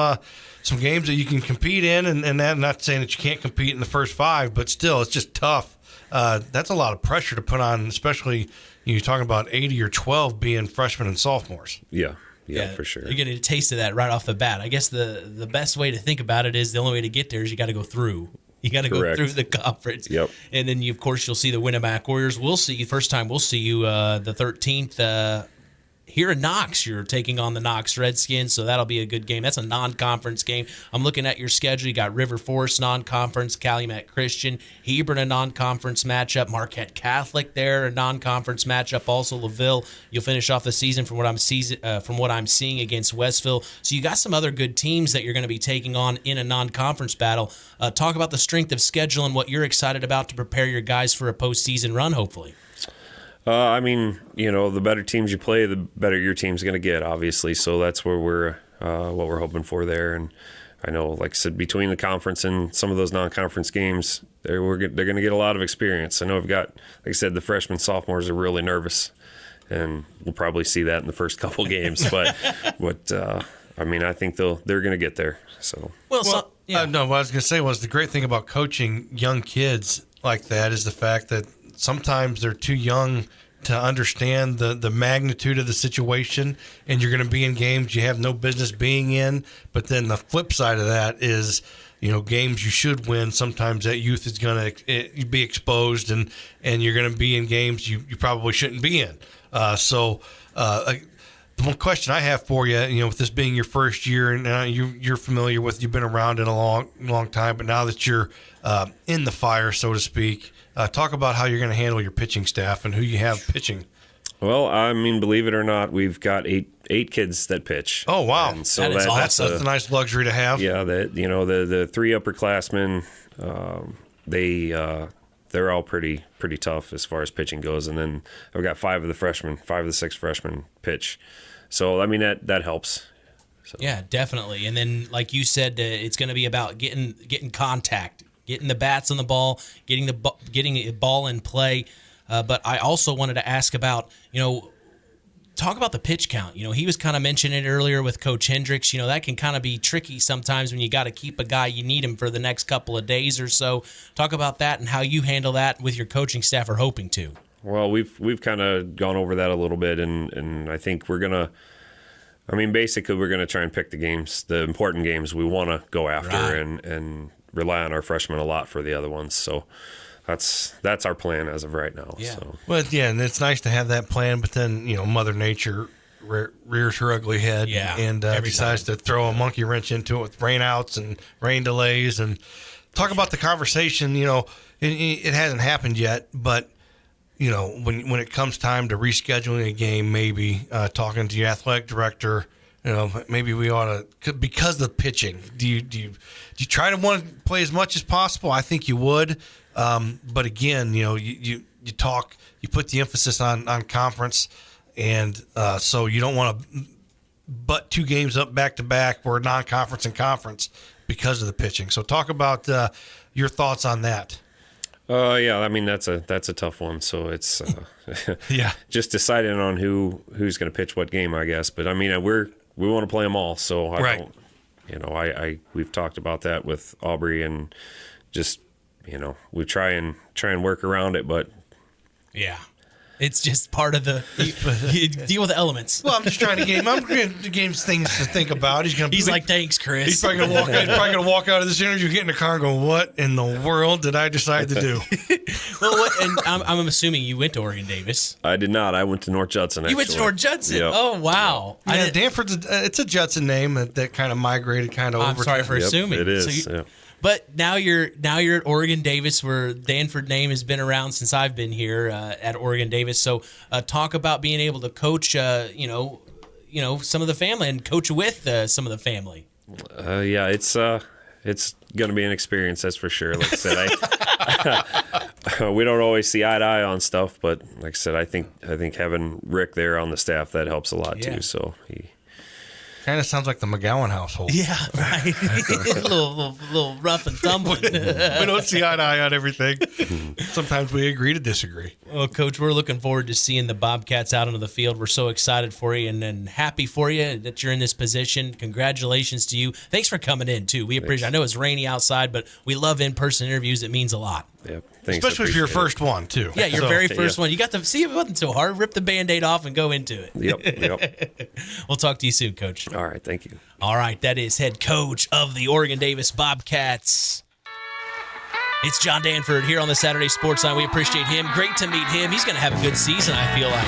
games that you can compete in, and that, not saying that you can't compete in the first 5, but still, it's just tough that's a lot of pressure to put on, especially you're talking about 80 or 12 being freshmen and sophomores. Yeah, for sure. You're getting a taste of that right off the bat. I guess the best way to think about it is the only way to get there is you got to go through. You got to go through the conference. Yep. And then, of course, you'll see the Winamac Warriors. We'll see you. First time we'll see you the 13th here in Knox. You're taking on the Knox Redskins, so that'll be a good game. That's a non-conference game. I'm looking at your schedule. You got River Forest non-conference, Calumet Christian, Hebron a non-conference matchup, Marquette Catholic there a non-conference matchup. Also LaVille. You'll finish off the season from what I'm seeing against Westville. So you got some other good teams that you're going to be taking on in a non-conference battle. Talk about the strength of schedule and what you're excited about to prepare your guys for a postseason run, hopefully. The better teams you play, the better your team's going to get, obviously. So that's where what we're hoping for there. And I know, like I said, between the conference and some of those non-conference games, they're going to get a lot of experience. I know we've got, like I said, the freshmen, sophomores are really nervous, and we'll probably see that in the first couple games. But I think they're going to get there. So what I was going to say was the great thing about coaching young kids like that is the fact that sometimes they're too young to understand the magnitude of the situation, and you're going to be in games you have no business being in. But then the flip side of that is, games you should win. Sometimes that youth is going to be exposed, and you're going to be in games you probably shouldn't be in. The one question I have for you, with this being your first year, and you're familiar with, you've been around in a long time, but now that you're in the fire, so to speak, talk about how you're going to handle your pitching staff and who you have pitching. Well, believe it or not, we've got eight kids that pitch. Oh, wow. And so that's a nice luxury to have. Yeah, the three upperclassmen, they're all pretty tough as far as pitching goes. And then I've got five of the six freshmen pitch. So, that helps. So. Yeah, definitely. And then, like you said, it's going to be about getting contact, getting the bats on the ball, getting a ball in play. But I also wanted to ask about, talk about the pitch count. He was kind of mentioning it earlier with Coach Hendryx. That can kind of be tricky sometimes when you got to keep a guy. You need him for the next couple of days or so. Talk about that and how you handle that with your coaching staff, or hoping to. Well, we've kind of gone over that a little bit, and I think we're gonna. Basically, we're gonna try and pick the important games we want to go after, right, and rely on our freshmen a lot for the other ones. So that's our plan as of right now. Yeah. So. Well, yeah, and it's nice to have that plan, but then Mother Nature rears her ugly head, and decides to throw a monkey wrench into it with rainouts and rain delays. And talk about the conversation. It hasn't happened yet, but when it comes time to rescheduling a game, maybe talking to the athletic director. Maybe we ought to, because of the pitching. Do you try to want to play as much as possible? I think you would, but again, you talk, you put the emphasis on conference, and so you don't want to butt two games up back to back, where non-conference and conference, because of the pitching. So talk about your thoughts on that. That's a tough one. So it's just deciding on who's going to pitch what game, I guess. But we want to play them all, so we've talked about that with Aubrey, and just we try and work around it, but yeah, it's just part of you deal with the elements. Well, I'm just trying to give him things to think about. He's like, thanks, Chris. He's probably gonna walk out of this interview, get in the car, and go, "What in the world did I decide to do?" Well, and I'm assuming you went to Oregon Davis. I did not. I went to North Judson. Actually. You went to North Judson? Yep. Oh, wow. Yeah, Danford's it's a Judson name that kind of migrated over. I'm sorry for assuming. It is. But now you're at Oregon Davis, where Danford name has been around since I've been here at Oregon Davis. So talk about being able to coach, some of the family, and coach with some of the family. It's going to be an experience, that's for sure. Like I said, we don't always see eye to eye on stuff, but like I said, I think having Rick there on the staff, that helps a lot too. So he kind of sounds like the McGowan household. Yeah, right. a little rough and tumbling. We don't see eye to eye on everything. Sometimes we agree to disagree. Well, Coach, we're looking forward to seeing the Bobcats out onto the field. We're so excited for you and happy for you that you're in this position. Congratulations to you. Thanks for coming in, too. We appreciate it. I know it's rainy outside, but we love in-person interviews. It means a lot. Yep. Thanks, Especially if you're your first one, too. Yeah, your very first one. You got to see it wasn't so hard. Rip the Band-Aid off and go into it. Yep. We'll talk to you soon, Coach. All right, thank you. All right, that is head coach of the Oregon Davis Bobcats. It's John Danford here on the Saturday Sports Line. We appreciate him. Great to meet him. He's going to have a good season, I feel like.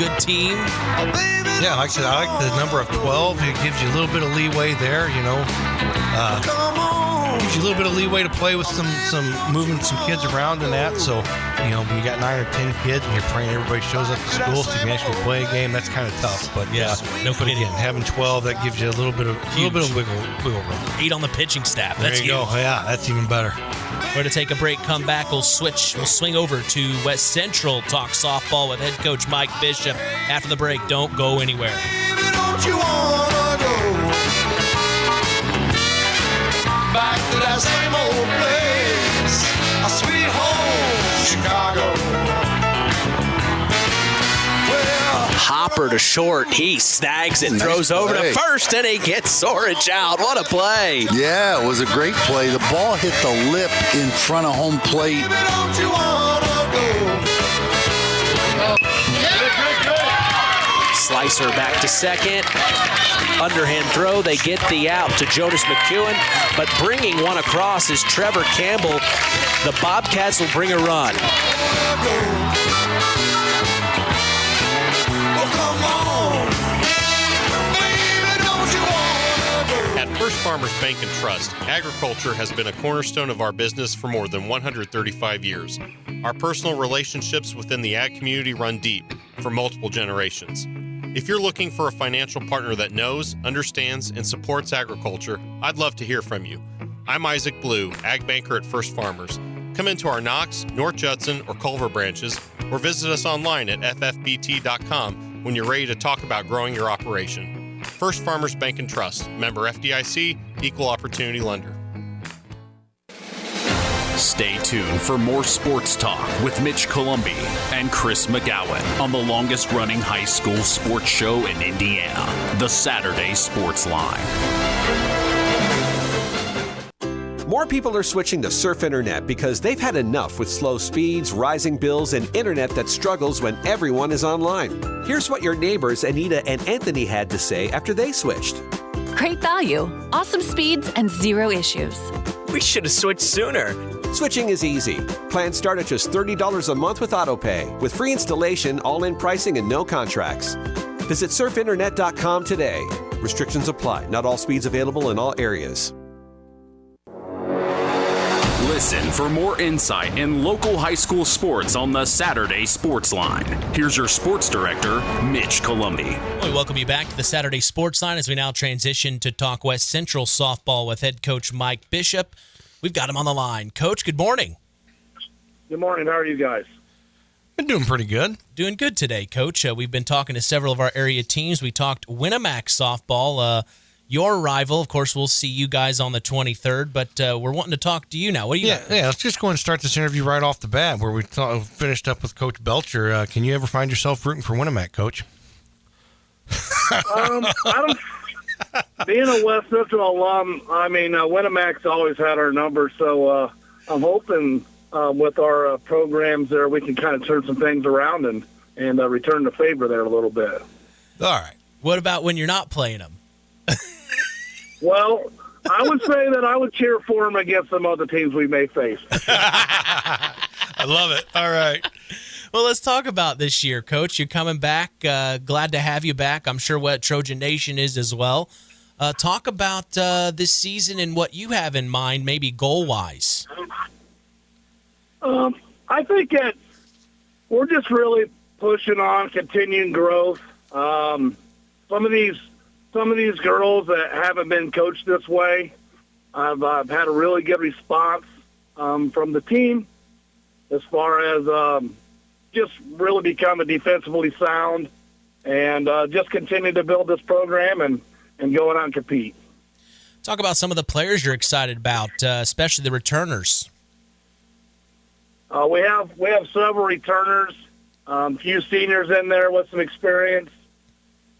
Good team. Yeah, like I said, I like the number of 12. It gives you a little bit of leeway there, you know. Gives you a little bit of leeway to play with some moving some kids around and that. So, you know, when you got 9 or 10 kids and you're praying everybody shows up to school so you can actually play a game, that's kind of tough. But yeah, no but again, having 12, that gives you a little bit of wiggle room. 8 on the pitching staff. There That's you go. Yeah, that's even better. We're going to take a break, come back, we'll swing over to West Central, talk softball with head coach Mike Bishop. After the break, don't go anywhere. Don't you wanna go back to that same old place, a sweet home, Chicago? Hopper to short. He snags it, throws over to first, and he gets Sorich out. What a play. Yeah, it was a great play. The ball hit the lip in front of home plate. Slicer back to second. Underhand throw. They get the out to Jonas McEwen, but bringing one across is Trevor Campbell. The Bobcats will bring a run. At First Farmers Bank and Trust, agriculture has been a cornerstone of our business for more than 135 years. Our personal relationships within the ag community run deep for multiple generations. If you're looking for a financial partner that knows, understands, and supports agriculture, I'd love to hear from you. I'm Isaac Blue, Ag Banker at First Farmers. Come into our Knox, North Judson, or Culver branches, or visit us online at ffbt.com when you're ready to talk about growing your operation. First Farmers Bank and Trust, member FDIC, equal opportunity lender. Stay tuned for more sports talk with Mitch Columbi and Chris McGowan on the longest running high school sports show in Indiana, the Saturday Sports Line. More people are switching to Surf Internet because they've had enough with slow speeds, rising bills, and internet that struggles when everyone is online. Here's what your neighbors Anita and Anthony had to say after they switched. Great value, awesome speeds, and zero issues. We should have switched sooner. Switching is easy. Plans start at just $30 a month with AutoPay, with free installation, all-in pricing, and no contracts. Visit surfinternet.com today. Restrictions apply. Not all speeds available in all areas. Listen for more insight in local high school sports on the Saturday Sports Line. Here's your sports director, Mitch Columbi. We welcome you back to the Saturday Sports Line as we now transition to talk West Central softball with head coach Mike Bishop. We've got him on the line. Coach, good morning. Good morning. How are you guys? Been doing pretty good. Doing good today, Coach. We've been talking to several of our area teams. We talked Winamac softball. Your rival, of course, we'll see you guys on the 23rd, but we're wanting to talk to you now. What do you got? Yeah, let's just go and start this interview right off the bat where we finished up with Coach Belcher. Can you ever find yourself rooting for Winamac, Coach? I don't. Being a West Central alum, I mean, Winamac's always had our number, so I'm hoping with our programs there we can kind of turn some things around and return the favor there a little bit. All right. What about when you're not playing them? Well, I would say that I would cheer for them against some other teams we may face. I love it. All right. Well, let's talk about this year, Coach. You're coming back. Glad to have you back. I'm sure what Trojan Nation is as well. Talk about this season and what you have in mind, maybe goal-wise. I think that we're just really pushing on, continuing growth. Some of these girls that haven't been coached this way, I've had a really good response from the team as far as just really become a defensively sound and just continue to build this program and go out and compete. Talk about some of the players you're excited about, especially the returners. We have several returners, a few seniors in there with some experience.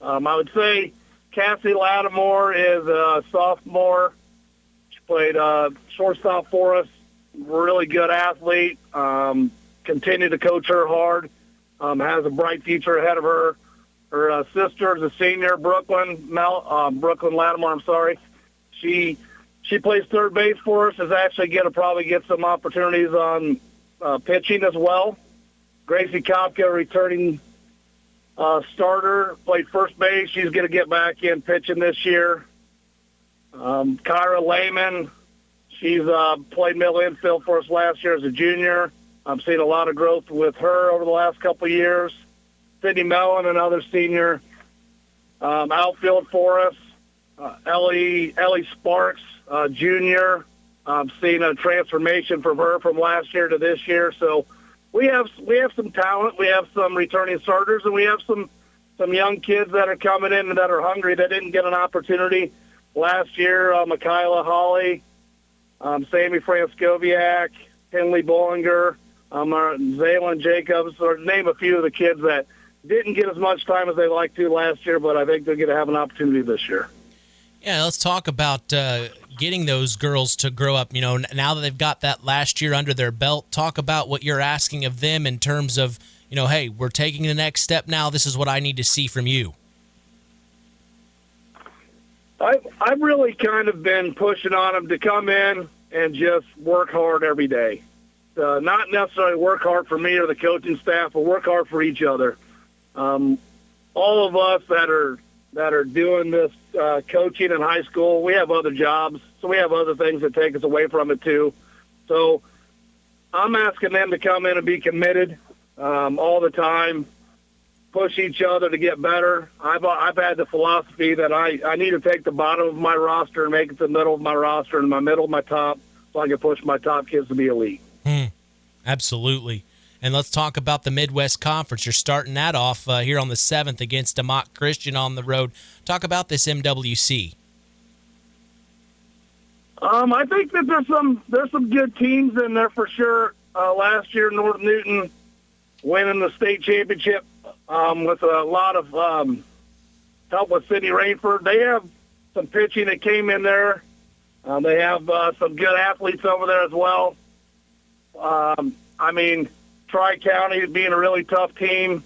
I would say Cassie Lattimore is a sophomore. She played shortstop for us really good athlete. Continue to coach her hard. Has a bright future ahead of her. Her sister is a senior, Brooklyn Lattimore. I'm sorry. She plays third base for us. Is actually going to probably get some opportunities on pitching as well. Gracie Kopka, returning starter, played first base. She's going to get back in pitching this year. Kyra Lehman, she's played middle infield for us last year as a junior. I've seen a lot of growth with her over the last couple of years. Sydney Mellon, another senior, outfield for us. Ellie Sparks, junior. I've seen a transformation from her from last year to this year. So we have some talent. We have some returning starters, and we have some young kids that are coming in that are hungry that didn't get an opportunity last year. Michaela Hawley, Sammy Franskowiak, Henley Bollinger, Zaylin Jacobs, or name a few of the kids that didn't get as much time as they like to last year, but I think they're going to have an opportunity this year. Yeah, let's talk about getting those girls to grow up. You know, now that they've got that last year under their belt, talk about what you're asking of them in terms of, you know, hey, we're taking the next step now. This is what I need to see from you. I've really kind of been pushing on them to come in and just work hard every day. Not necessarily work hard for me or the coaching staff, but work hard for each other. All of us that are doing this coaching in high school, we have other jobs, so we have other things that take us away from it too. So I'm asking them to come in and be committed all the time, push each other to get better. I've had the philosophy that I need to take the bottom of my roster and make it the middle of my roster and my middle of my top so I can push my top kids to be elite. Absolutely. And let's talk about the Midwest Conference. You're starting that off here on the 7th against DeMock Christian on the road. Talk about this MWC. I think that there's some good teams in there for sure. Last year, North Newton winning the state championship with a lot of help with Sidney Rainford. They have some pitching that came in there. They have some good athletes over there as well. Tri-County being a really tough team.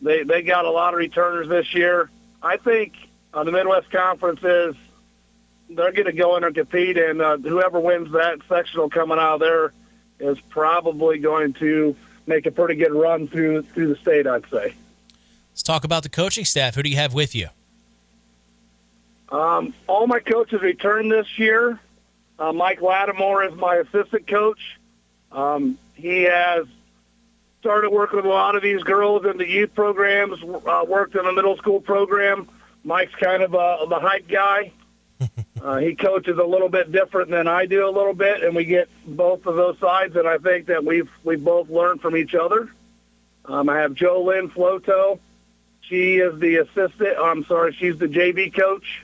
They got a lot of returners this year. I think the Midwest Conference they're going to go in and compete, and whoever wins that sectional coming out of there is probably going to make a pretty good run through the state, I'd say. Let's talk about the coaching staff. Who do you have with you? All my coaches returned this year. Mike Lattimore is my assistant coach. He has started working with a lot of these girls in the youth programs, worked in the middle school program. Mike's kind of the hype guy. He coaches a little bit different than I do a little bit, and we get both of those sides, and I think that we've both learned from each other. I have JoLynn Floto. She is the she's the JV coach.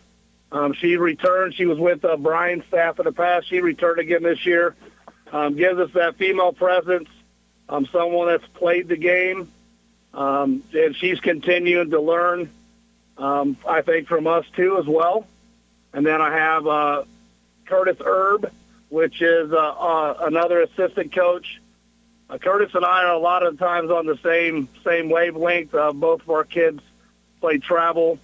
She returned. She was with Brian's staff in the past. She returned again this year. Gives us that female presence, someone that's played the game, and she's continuing to learn, I think, from us too as well. And then I have Curtis Erb, which is another assistant coach. Curtis and I are a lot of times on the same wavelength. Both of our kids play travel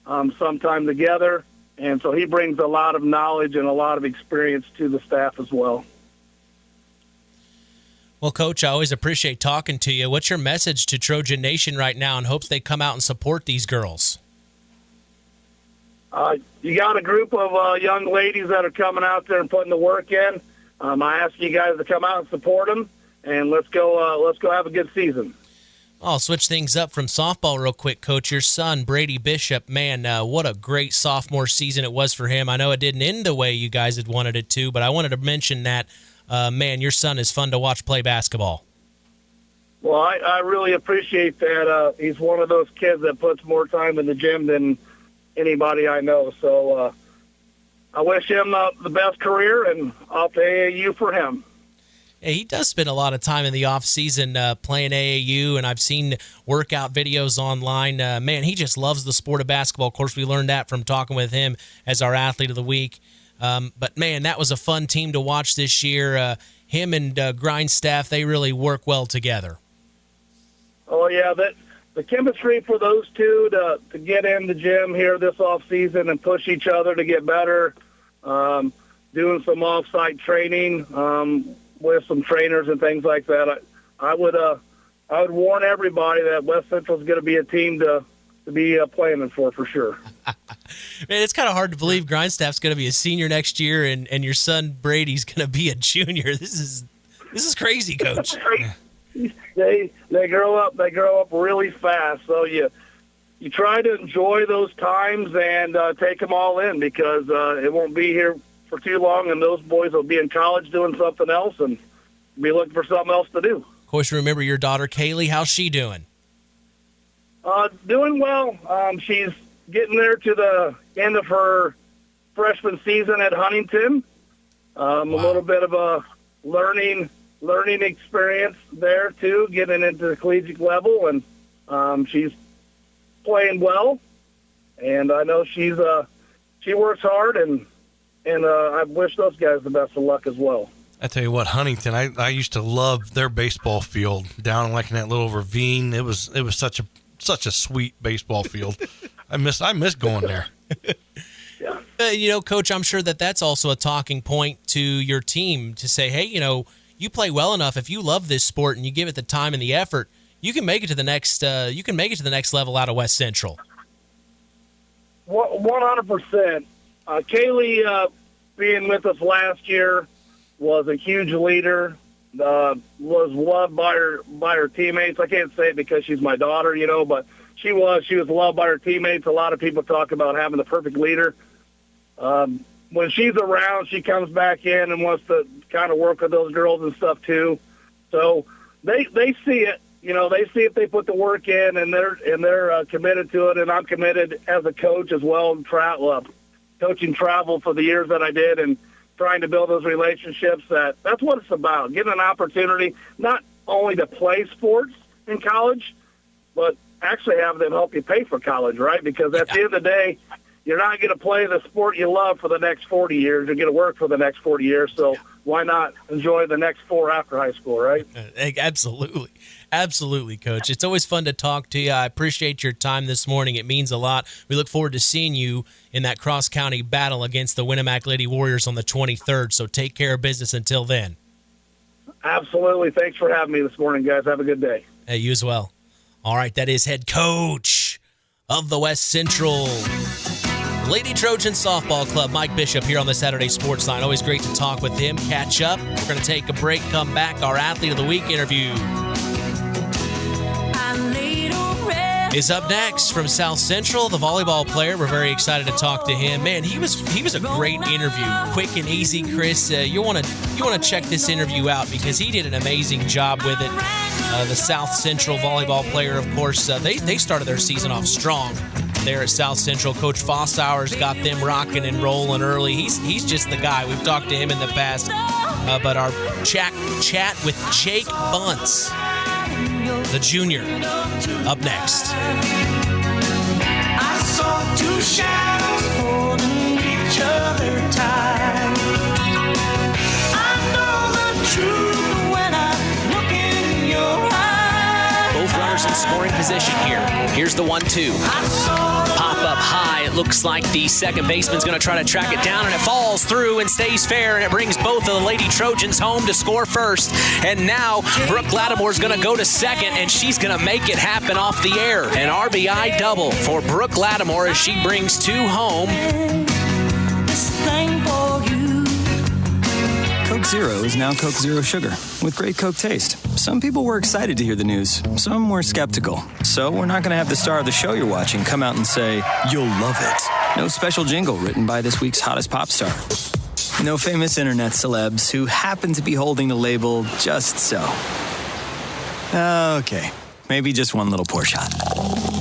sometime together, and so he brings a lot of knowledge and a lot of experience to the staff as well. Well, Coach, I always appreciate talking to you. What's your message to Trojan Nation right now in hopes they come out and support these girls? You got a group of young ladies that are coming out there and putting the work in. I ask you guys to come out and support them, and let's go have a good season. I'll switch things up from softball real quick, Coach. Your son, Brady Bishop, man, what a great sophomore season it was for him. I know it didn't end the way you guys had wanted it to, but I wanted to mention that, man, your son is fun to watch play basketball. Well, I really appreciate that. He's one of those kids that puts more time in the gym than anybody I know. So I wish him the best career, and I'll pay AAU for him. Yeah, he does spend a lot of time in the off season playing AAU, and I've seen workout videos online. Man, he just loves the sport of basketball. Of course, we learned that from talking with him as our athlete of the week. But, man, that was a fun team to watch this year. Him and Grindstaff, they really work well together. Oh, yeah, the chemistry for those two to get in the gym here this offseason and push each other to get better, doing some off-site training with some trainers and things like that. I would warn everybody that West Central is going to be a team to be planning for sure. Man, it's kind of hard to believe Grindstaff's going to be a senior next year and your son Brady's going to be a junior. This is crazy, Coach. They grow up really fast. So you try to enjoy those times and take them all in, because it won't be here for too long, and those boys will be in college doing something else and be looking for something else to do. Of course, remember your daughter Kaylee. How's she doing? Doing well. She's getting there to the end of her freshman season at Huntington. A little bit of a learning experience there too, getting into the collegiate level, and she's playing well. And I know she works hard, and I wish those guys the best of luck as well. I tell you what, Huntington, I used to love their baseball field down like in that little ravine. It was such a sweet baseball field. I miss going there. Yeah. Coach, I'm sure that's also a talking point to your team to say, hey, you play well enough. If you love this sport and you give it the time and the effort, you can make it to the next. You can make it to the next level out of West Central. 100%. Kaylee being with us last year was a huge leader. Was loved by her teammates. I can't say it because she's my daughter, but she was loved by her teammates. A lot of people talk about having the perfect leader. When she's around, she comes back in and wants to kind of work with those girls and stuff too. So they see it. They see if they put the work in, and they're committed to it. And I'm committed as a coach as well, coaching travel for the years that I did, and trying to build those relationships. That's what it's about. Getting an opportunity not only to play sports in college, but actually have them help you pay for college, right? Because at the end of the day, you're not going to play the sport you love for the next 40 years. You're going to work for the next 40 years. So why not enjoy the next 4 after high school, right? Absolutely. Absolutely, Coach. It's always fun to talk to you. I appreciate your time this morning. It means a lot. We look forward to seeing you in that cross-county battle against the Winamac Lady Warriors on the 23rd. So take care of business until then. Absolutely. Thanks for having me this morning, guys. Have a good day. Hey, you as well. All right, that is head coach of the West Central Lady Trojan Softball Club, Mike Bishop, here on the Saturday Sports Line. Always great to talk with him, catch up. We're going to take a break, come back. Our Athlete of the Week interview is up next from South Central, the volleyball player. We're very excited to talk to him. Man, he was a great interview, quick and easy. Chris, you want to check this interview out because he did an amazing job with it. The South Central volleyball player, of course, they started their season off strong there at South Central. Coach Fossauer's got them rocking and rolling early. He's just the guy. We've talked to him in the past, but our chat with Jake Bunce, the junior, up next. I saw two shadows holding each other tight. I know the truth when I look in your eyes. Both runners in scoring position here. Here's the 1-2. Pop up high. It looks like the second baseman's going to try to track it down, and it falls through and stays fair, and it brings both of the Lady Trojans home to score first. And now Brooke Lattimore's going to go to second, and she's going to make it happen off the air. An RBI double for Brooke Lattimore as she brings 2 home. This thing for you. Coke Zero is now Coke Zero Sugar with great Coke taste. Some people were excited to hear the news. Some were skeptical. So we're not going to have the star of the show you're watching come out and say, "You'll love it." No special jingle written by this week's hottest pop star. No famous internet celebs who happen to be holding the label just so. Okay, maybe just one little pour shot.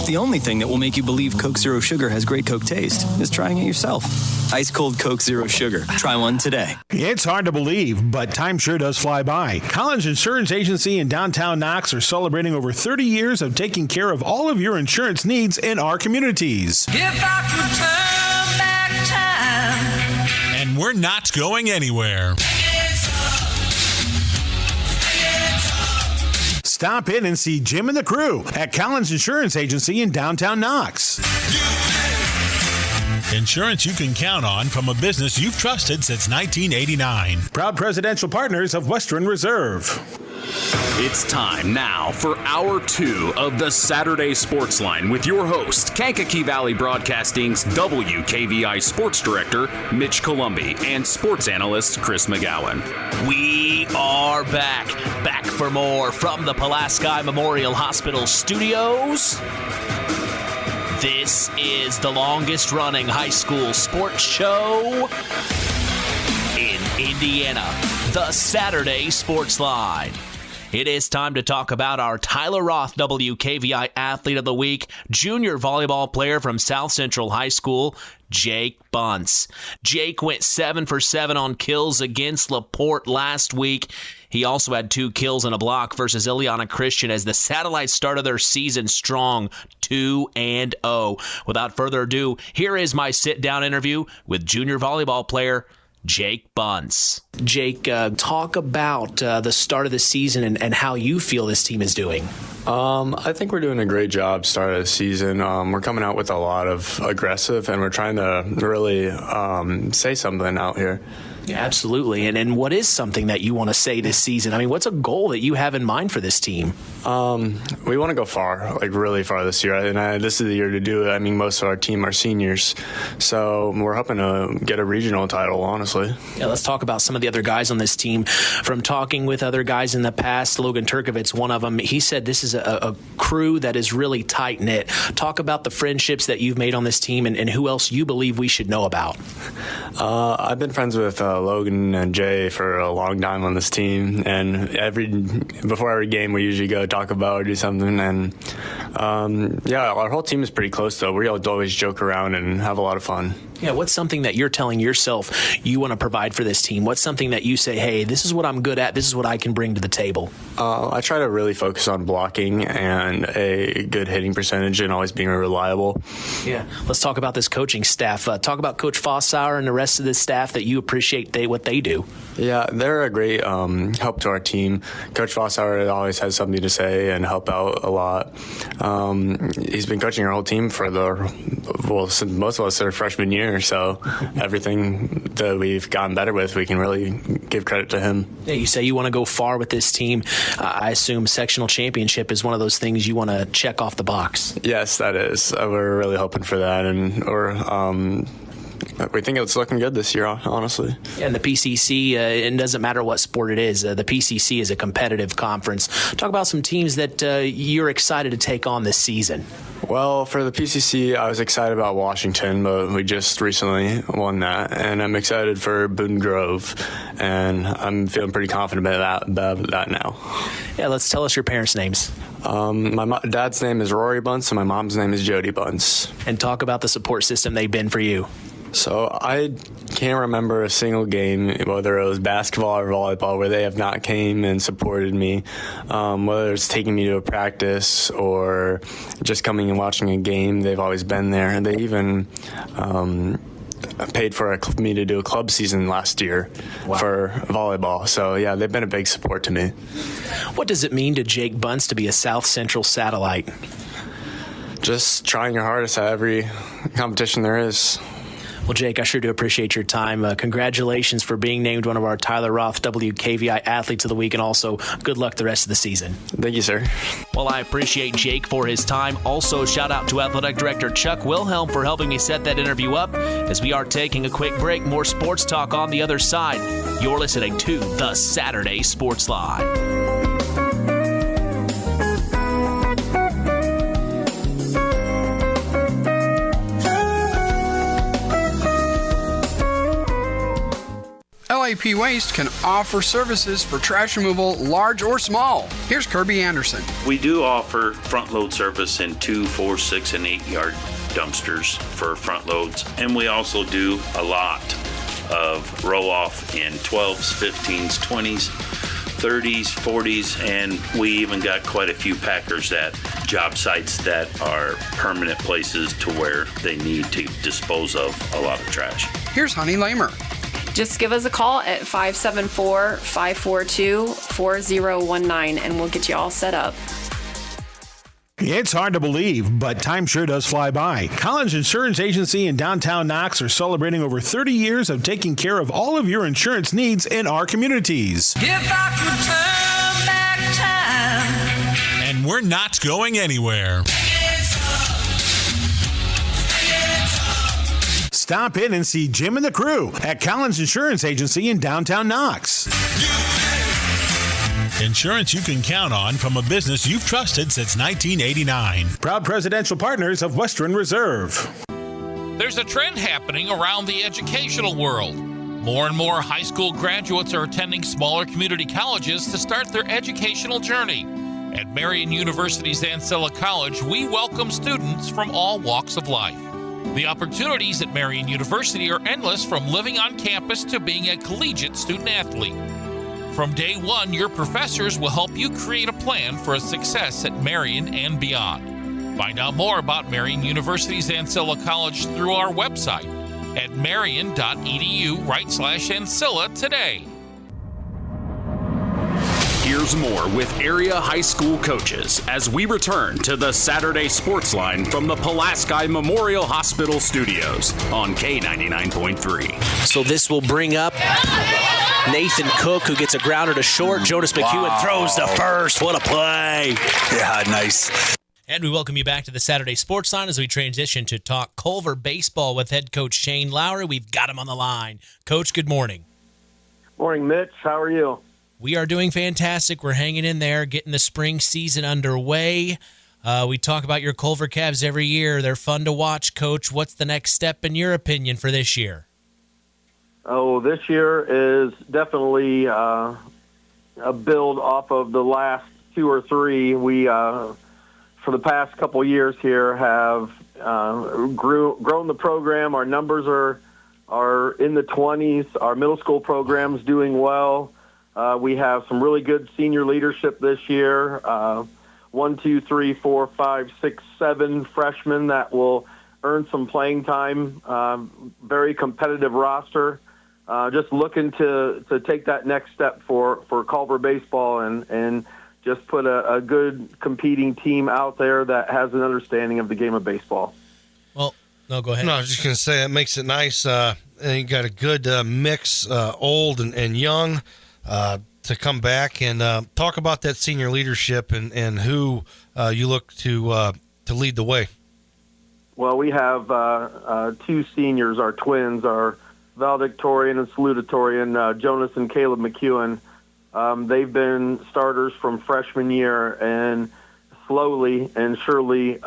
The only thing that will make you believe Coke Zero Sugar has great Coke taste is trying it yourself. Ice cold Coke Zero Sugar. Try one today. It's hard to believe, but time sure does fly by. Collins Insurance Agency in downtown Knox are celebrating over 30 years of taking care of all of your insurance needs in our communities. If I could turn back time. And we're not going anywhere. Stop in and see Jim and the crew at Collins Insurance Agency in downtown Knox. Insurance you can count on from a business you've trusted since 1989. Proud presidential partners of Western Reserve. It's time now for Hour 2 of the Saturday Sports Line with your host, Kankakee Valley Broadcasting's WKVI Sports Director, Mitch Columbi, and sports analyst, Chris McGowan. We are back for more from the Pulaski Memorial Hospital studios. This is the longest-running high school sports show in Indiana, the Saturday Sports Line. It is time to talk about our Tyler Roth WKVI Athlete of the Week, junior volleyball player from South Central High School, Jake Bunce. Jake went 7 for 7 on kills against LaPorte last week. He also had 2 kills and a block versus Ileana Christian as the Satellites started their season strong, 2-0. Without further ado, here is my sit-down interview with junior volleyball player Jake Bunce. Jake, talk about the start of the season and how you feel this team is doing. I think we're doing a great job start of the season. We're coming out with a lot of aggressive, and we're trying to really say something out here. Yeah, absolutely. And what is something that you want to say this season? I mean, what's a goal that you have in mind for this team? We want to go far, like really far this year. And this is the year to do it. I mean, most of our team are seniors. So we're hoping to get a regional title, honestly. Yeah, let's talk about some of the other guys on this team. From talking with other guys in the past, Logan Turkovitz, one of them, he said this is a crew that is really tight-knit. Talk about the friendships that you've made on this team and who else you believe we should know about. I've been friends with Logan and Jay for a long time on this team, and before every game we usually go talk about or do something, and our whole team is pretty close though. We always joke around and have a lot of fun. Yeah, what's something that you're telling yourself you want to provide for this team? What's something that you say, hey, this is what I'm good at, this is what I can bring to the table? I try to really focus on blocking and a good hitting percentage and always being reliable. Yeah, let's talk about this coaching staff. Talk about Coach Fossauer and the rest of the staff that you appreciate what they do. Yeah, they're a great help to our team. Coach Fossauer always has something to say and help out a lot. He's been coaching our whole team for since most of us are freshman year. So everything that we've gotten better with, we can really give credit to him. Yeah, you say you want to go far with this team. I assume sectional championship is one of those things you want to check off the box. Yes, that is. We're really hoping for that, we think it's looking good this year, honestly. And the PCC, it doesn't matter what sport it is. The PCC is a competitive conference. Talk about some teams that you're excited to take on this season. Well, for the PCC, I was excited about Washington, but we just recently won that. And I'm excited for Boone Grove, and I'm feeling pretty confident about that now. Yeah, let's tell us your parents' names. My dad's name is Rory Bunce, and my mom's name is Jody Bunce. And talk about the support system they've been for you. So I can't remember a single game, whether it was basketball or volleyball, where they have not came and supported me, whether it's taking me to a practice or just coming and watching a game. They've always been there. They even paid for me to do a club season last year for volleyball. So, yeah, they've been a big support to me. What does it mean to Jake Bunce to be a South Central Satellite? Just trying your hardest at every competition there is. Well, Jake, I sure do appreciate your time. Congratulations for being named one of our Tyler Roth WKVI Athletes of the Week, and also good luck the rest of the season. Thank you, sir. Well, I appreciate Jake for his time. Also, shout out to Athletic Director Chuck Wilhelm for helping me set that interview up. As we are taking a quick break, more sports talk on the other side. You're listening to the Saturday Sports Line. LAP Waste can offer services for trash removal, large or small. Here's Kirby Anderson. We do offer front load service in 2, 4, 6, and 8 yard dumpsters for front loads. And we also do a lot of roll off in 12s, 15s, 20s, 30s, 40s, and we even got quite a few packers at job sites that are permanent places to where they need to dispose of a lot of trash. Here's Honey Lamer. Just give us a call at 574-542-4019, and we'll get you all set up. It's hard to believe, but time sure does fly by. Collins Insurance Agency in downtown Knox are celebrating over 30 years of taking care of all of your insurance needs in our communities. If I could turn back time. And we're not going anywhere. Stop in and see Jim and the crew at Collins Insurance Agency in downtown Knox. Insurance you can count on from a business you've trusted since 1989. Proud presidential partners of Western Reserve. There's a trend happening around the educational world. More and more high school graduates are attending smaller community colleges to start their educational journey. At Marian University's Ancilla College, we welcome students from all walks of life. The opportunities at Marian University are endless, from living on campus to being a collegiate student-athlete. From day one, your professors will help you create a plan for a success at Marian and beyond. Find out more about Marian University's Ancilla College through our website at marian.edu/Ancilla today. Here's more with area high school coaches as we return to the Saturday Sports Line from the Pulaski Memorial Hospital Studios on K99.3. So this will bring up Nathan Cook, who gets a grounder to short. Jonas McEwen throws to first. What a play. Yeah, nice. And we welcome you back to the Saturday Sports Line as we transition to talk Culver baseball with head coach Shane Lowery. We've got him on the line. Coach, good morning. Morning, Mitch. How are you? We are doing fantastic. We're hanging in there, getting the spring season underway. We talk about your Culver Cavs every year. They're fun to watch, Coach. What's the next step, in your opinion, for this year? Oh, this year is definitely a build off of the last two or three. We, for the past couple years here, have grown the program. Our numbers are in the 20s. Our middle school program's doing well. We have some really good senior leadership this year. 1, 2, 3, 4, 5, 6, 7 freshmen that will earn some playing time. Very competitive roster. Just looking to take that next step for Culver baseball and just put a good competing team out there that has an understanding of the game of baseball. Well, no, go ahead. No, I was just going to say it makes it nice. And you got a good mix, old and young, to come back and talk about that senior leadership and who you look to lead the way. Well, we have two seniors, our twins, our valedictorian and salutatorian, Jonas and Caleb McEwen. They've been starters from freshman year, and slowly and surely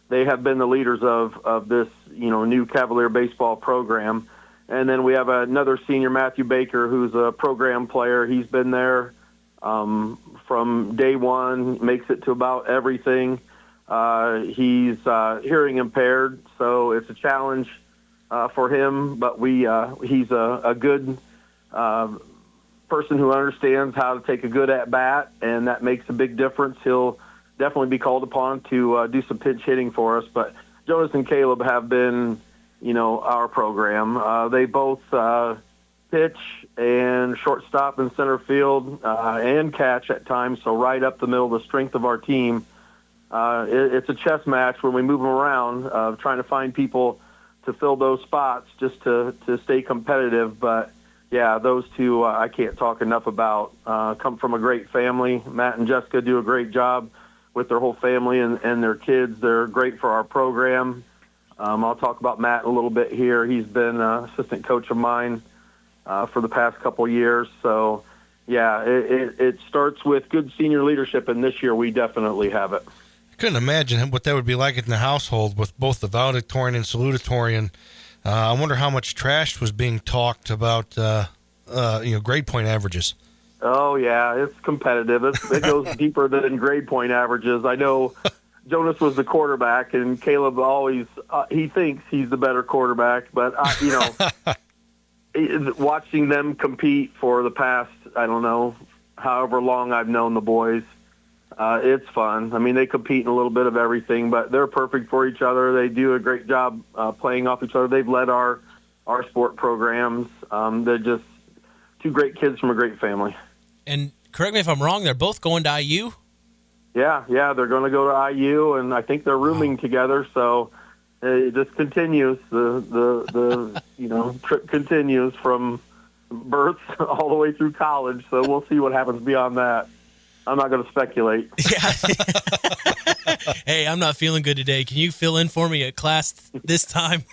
they have been the leaders of this new Cavalier baseball program. And then we have another senior, Matthew Baker, who's a program player. He's been there from day one, makes it to about everything. He's hearing impaired, so it's a challenge for him. But he's a good person who understands how to take a good at-bat, and that makes a big difference. He'll definitely be called upon to do some pinch hitting for us. But Jonas and Caleb have been our program. They both pitch and shortstop and center field and catch at times, so right up the middle, the strength of our team. It's a chess match when we move them around, trying to find people to fill those spots just to stay competitive. But, yeah, those two I can't talk enough about. Come from a great family. Matt and Jessica do a great job with their whole family and their kids. They're great for our program. I'll talk about Matt a little bit here. He's been an assistant coach of mine for the past couple years. So, yeah, it starts with good senior leadership, and this year we definitely have it. I couldn't imagine what that would be like in the household with both the valedictorian and salutatorian. I wonder how much trash was being talked about, grade point averages. Oh, yeah, it's competitive. It goes deeper than grade point averages. I know Jonas was the quarterback, and Caleb always he thinks he's the better quarterback. But watching them compete for the past, I don't know, however long I've known the boys, it's fun. I mean, they compete in a little bit of everything, but they're perfect for each other. They do a great job playing off each other. They've led our our sport programs. They're just two great kids from a great family. And correct me if I'm wrong, they're both going to IU? Yeah, they're going to go to IU, and I think they're rooming together, so it just continues. The trip continues from birth all the way through college, so we'll see what happens beyond that. I'm not going to speculate. Hey, I'm not feeling good today. Can you fill in for me at class this time?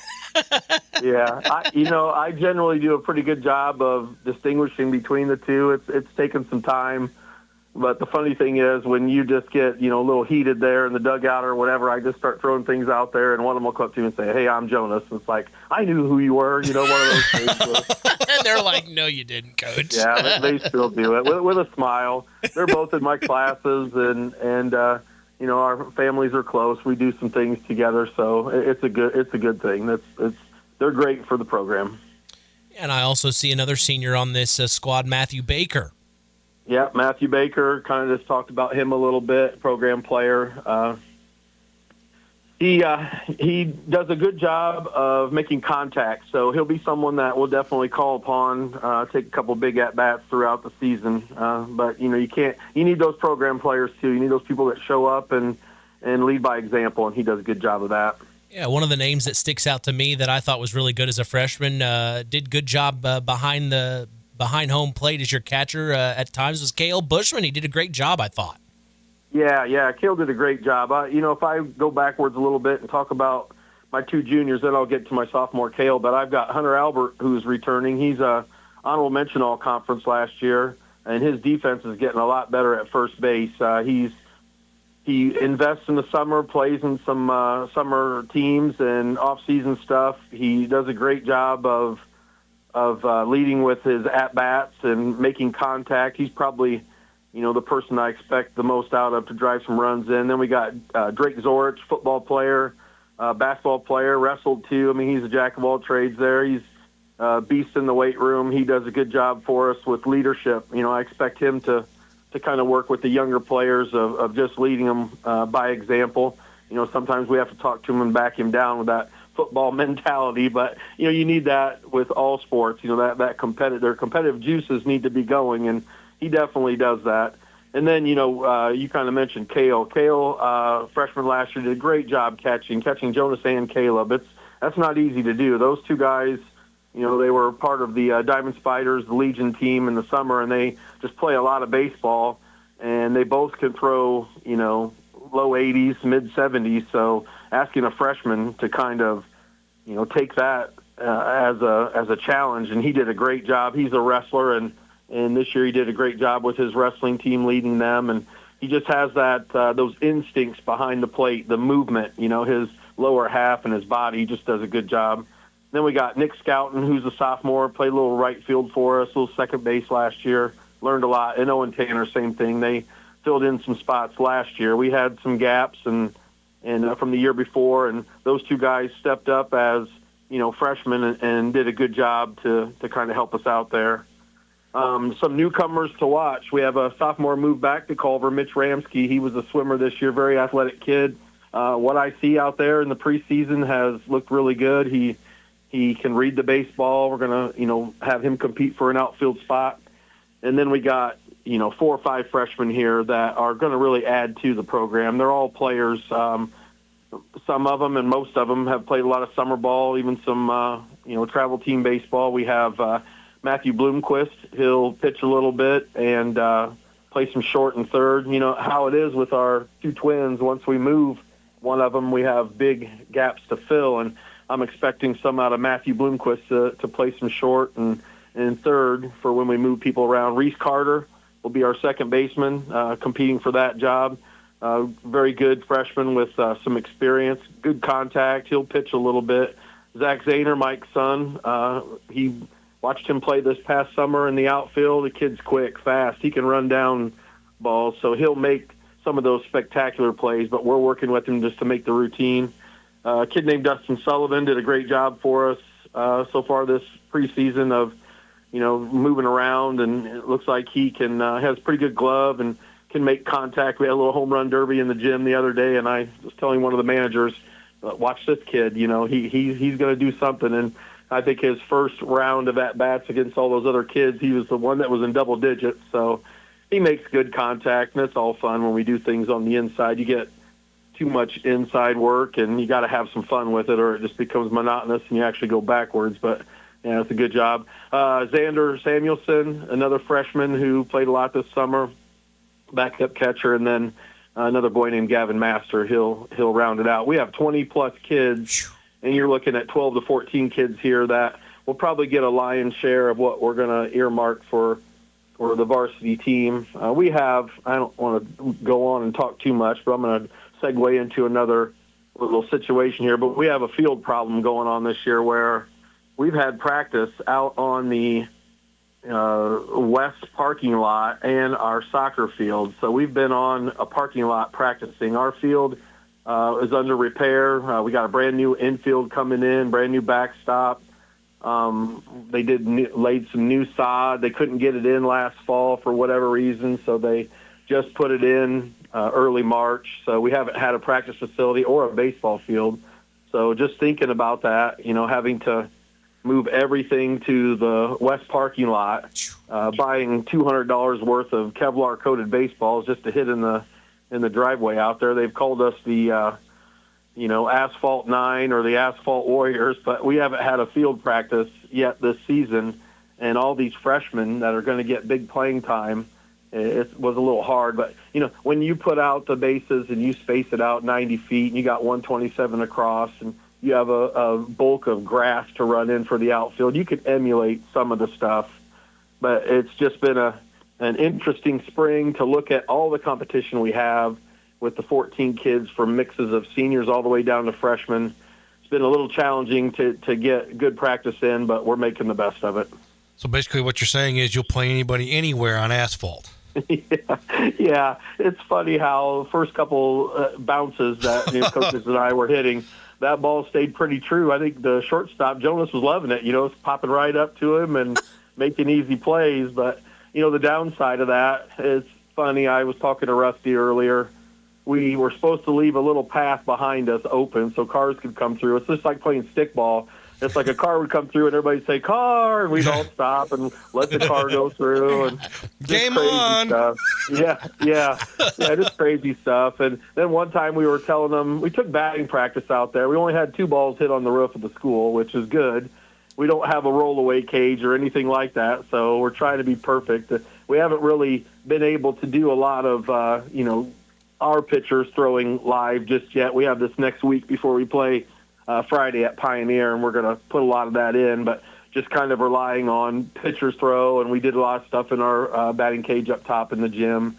Yeah, I generally do a pretty good job of distinguishing between the two. It's taken some time, but the funny thing is when you just get a little heated there in the dugout or whatever, I just start throwing things out there, and one of them will come up to me and say, "Hey, I'm Jonas." And it's like, I knew who you were, one of those things. And they're like, "No, you didn't, Coach." Yeah, they still do it with a smile. They're both in my classes, and our families are close. We do some things together, so it's a good thing. They're great for the program. And I also see another senior on this squad, Matthew Baker. Yeah, Matthew Baker, kind of just talked about him a little bit, program player. He does a good job of making contact, so he'll be someone that we'll definitely call upon, take a couple big at-bats throughout the season. But, you need those program players, too. You need those people that show up and lead by example, and he does a good job of that. Yeah, one of the names that sticks out to me that I thought was really good as a freshman, did good job behind home plate as your catcher at times, was Cale Bushman. He did a great job, I thought. Yeah, Cale did a great job. If I go backwards a little bit and talk about my two juniors, then I'll get to my sophomore Cale. But I've got Hunter Albert, who's returning. He's a honorable mention all-conference last year, and his defense is getting a lot better at first base. He invests in the summer, plays in some summer teams and off-season stuff. He does a great job of leading with his at-bats and making contact. He's probably the person I expect the most out of to drive some runs in. Then we got Drake Zorich, football player, basketball player, wrestled too. I mean, he's a jack of all trades there. He's a beast in the weight room. He does a good job for us with leadership. I expect him to kind of work with the younger players of just leading them by example. Sometimes we have to talk to him and back him down with that football mentality, but you need that with all sports. That competitive juices need to be going, and he definitely does that. And then, you kind of mentioned Cale. Cale, freshman last year, did a great job catching Jonas and Caleb. That's not easy to do. Those two guys, they were part of the Diamond Spiders, the Legion team in the summer, and they just play a lot of baseball, and they both can throw, low 80s, mid 70s. So asking a freshman to kind of, take that as a challenge, and he did a great job. He's a wrestler, and this year he did a great job with his wrestling team leading them, and he just has that those instincts behind the plate, the movement, his lower half and his body. He just does a good job. Then we got Nick Scouten, who's a sophomore, played a little right field for us, a little second base last year, learned a lot. And Owen Tanner, same thing. They filled in some spots last year. We had some gaps and from the year before, and those two guys stepped up as, freshmen and did a good job to kind of help us out there. Some newcomers to watch. We have a sophomore move back to Culver, Mitch Ramsky. He was a swimmer this year, very athletic kid. What I see out there in the preseason has looked really good. He can read the baseball. We're going to, have him compete for an outfield spot. And then we got, 4 or 5 freshmen here that are going to really add to the program. They're all players. Some of them and most of them have played a lot of summer ball, even some, travel team baseball. We have Matthew Bloomquist. He'll pitch a little bit and play some short and third. How it is with our two twins. Once we move one of them, we have big gaps to fill, and I'm expecting some out of Matthew Bloomquist to play some short and third for when we move people around. Reese Carter will be our second baseman, competing for that job. Very good freshman with some experience, good contact. He'll pitch a little bit. Zach Zahner, Mike's son, he watched him play this past summer in the outfield. The kid's quick, fast. He can run down balls, so he'll make some of those spectacular plays, but we're working with him just to make the routine. A kid named Dustin Sullivan did a great job for us so far this preseason of, moving around, and it looks like he can has a pretty good glove and can make contact. We had a little home run derby in the gym the other day, and I was telling one of the managers, watch this kid, he's going to do something. And I think his first round of at-bats against all those other kids, he was the one that was in double digits. So he makes good contact, and it's all fun when we do things on the inside. You get too much inside work, and you got to have some fun with it, or it just becomes monotonous and you actually go backwards. But yeah, it's a good job. Xander Samuelson, another freshman who played a lot this summer, backup catcher, and then another boy named Gavin Master. He'll round it out. We have 20-plus kids, and you're looking at 12 to 14 kids here that will probably get a lion's share of what we're going to earmark for the varsity team. We have, I don't want to go on and talk too much, but I'm going to segue into another little situation here. But we have a field problem going on this year where we've had practice out on the west parking lot and our soccer field. So we've been on a parking lot practicing. Our field is under repair. We got a brand new infield coming in, brand new backstop. They laid some new sod. They couldn't get it in last fall for whatever reason, so they just put it in early March. So we haven't had a practice facility or a baseball field. So just thinking about that, having to move everything to the west parking lot, buying $200 worth of Kevlar-coated baseballs just to hit in the driveway out there. They've called us the Asphalt 9 or the Asphalt Warriors, but we haven't had a field practice yet this season, and all these freshmen that are going to get big playing time, it was a little hard. But, when you put out the bases and you space it out 90 feet and you got 127 across and you have a bulk of grass to run in for the outfield, you could emulate some of the stuff. But it's just been an interesting spring to look at all the competition we have with the 14 kids from mixes of seniors all the way down to freshmen. It's been a little challenging to get good practice in, but we're making the best of it. So basically what you're saying is you'll play anybody anywhere on asphalt. Yeah. It's funny how the first couple bounces that coaches and I were hitting, that ball stayed pretty true. I think the shortstop, Jonas, was loving it. It's popping right up to him and making easy plays. But, the downside of that, it's funny. I was talking to Rusty earlier. We were supposed to leave a little path behind us open so cars could come through. It's just like playing stickball. It's like a car would come through and everybody'd say, car, and we'd all stop and let the car go through. And game on. Stuff. Yeah, just crazy stuff. And then one time we were telling them, we took batting practice out there. We only had 2 balls hit on the roof of the school, which is good. We don't have a roll-away cage or anything like that, so we're trying to be perfect. We haven't really been able to do a lot of, our pitchers throwing live just yet. We have this next week before we play Friday at Pioneer, and we're going to put a lot of that in, but just kind of relying on pitchers throw, and we did a lot of stuff in our batting cage up top in the gym.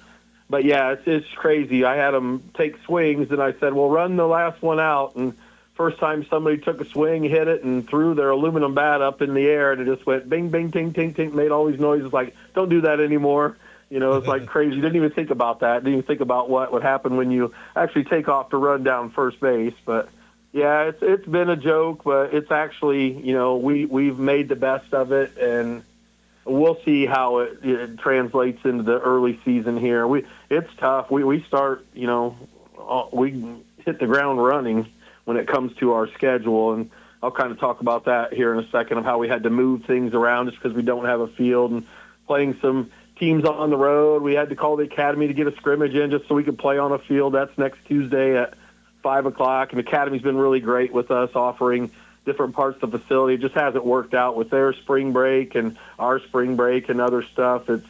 But, yeah, it's crazy. I had them take swings, and I said, well, run the last one out. And first time somebody took a swing, hit it, and threw their aluminum bat up in the air, and it just went bing, bing, ting, ting, ting, made all these noises like, don't do that anymore. It's like crazy. Didn't even think about that. Didn't even think about what would happen when you actually take off to run down first base. But, yeah, it's been a joke, but it's actually, we've made the best of it, and we'll see how it translates into the early season here. It's tough. We start, we hit the ground running when it comes to our schedule, and I'll kind of talk about that here in a second of how we had to move things around just because we don't have a field and playing some teams on the road. We had to call the academy to get a scrimmage in just so we could play on a field. That's next Tuesday at 5 o'clock. And the academy's been really great with us offering different parts of the facility. It just hasn't worked out with their spring break and our spring break and other stuff. It's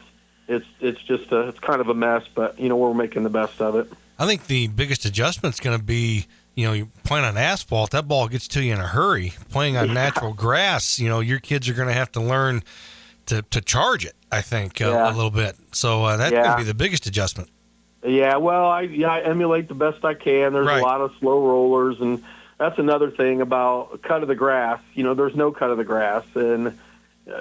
just it's kind of a mess, but we're making the best of it. I think the biggest adjustment's going to be, you're playing on asphalt, that ball gets to you in a hurry. Playing on natural grass, your kids are going to have to learn to charge it, I think, a little bit. So that's going to be the biggest adjustment. Yeah, well, I emulate the best I can. There's a lot of slow rollers, and that's another thing about cut of the grass. There's no cut of the grass, and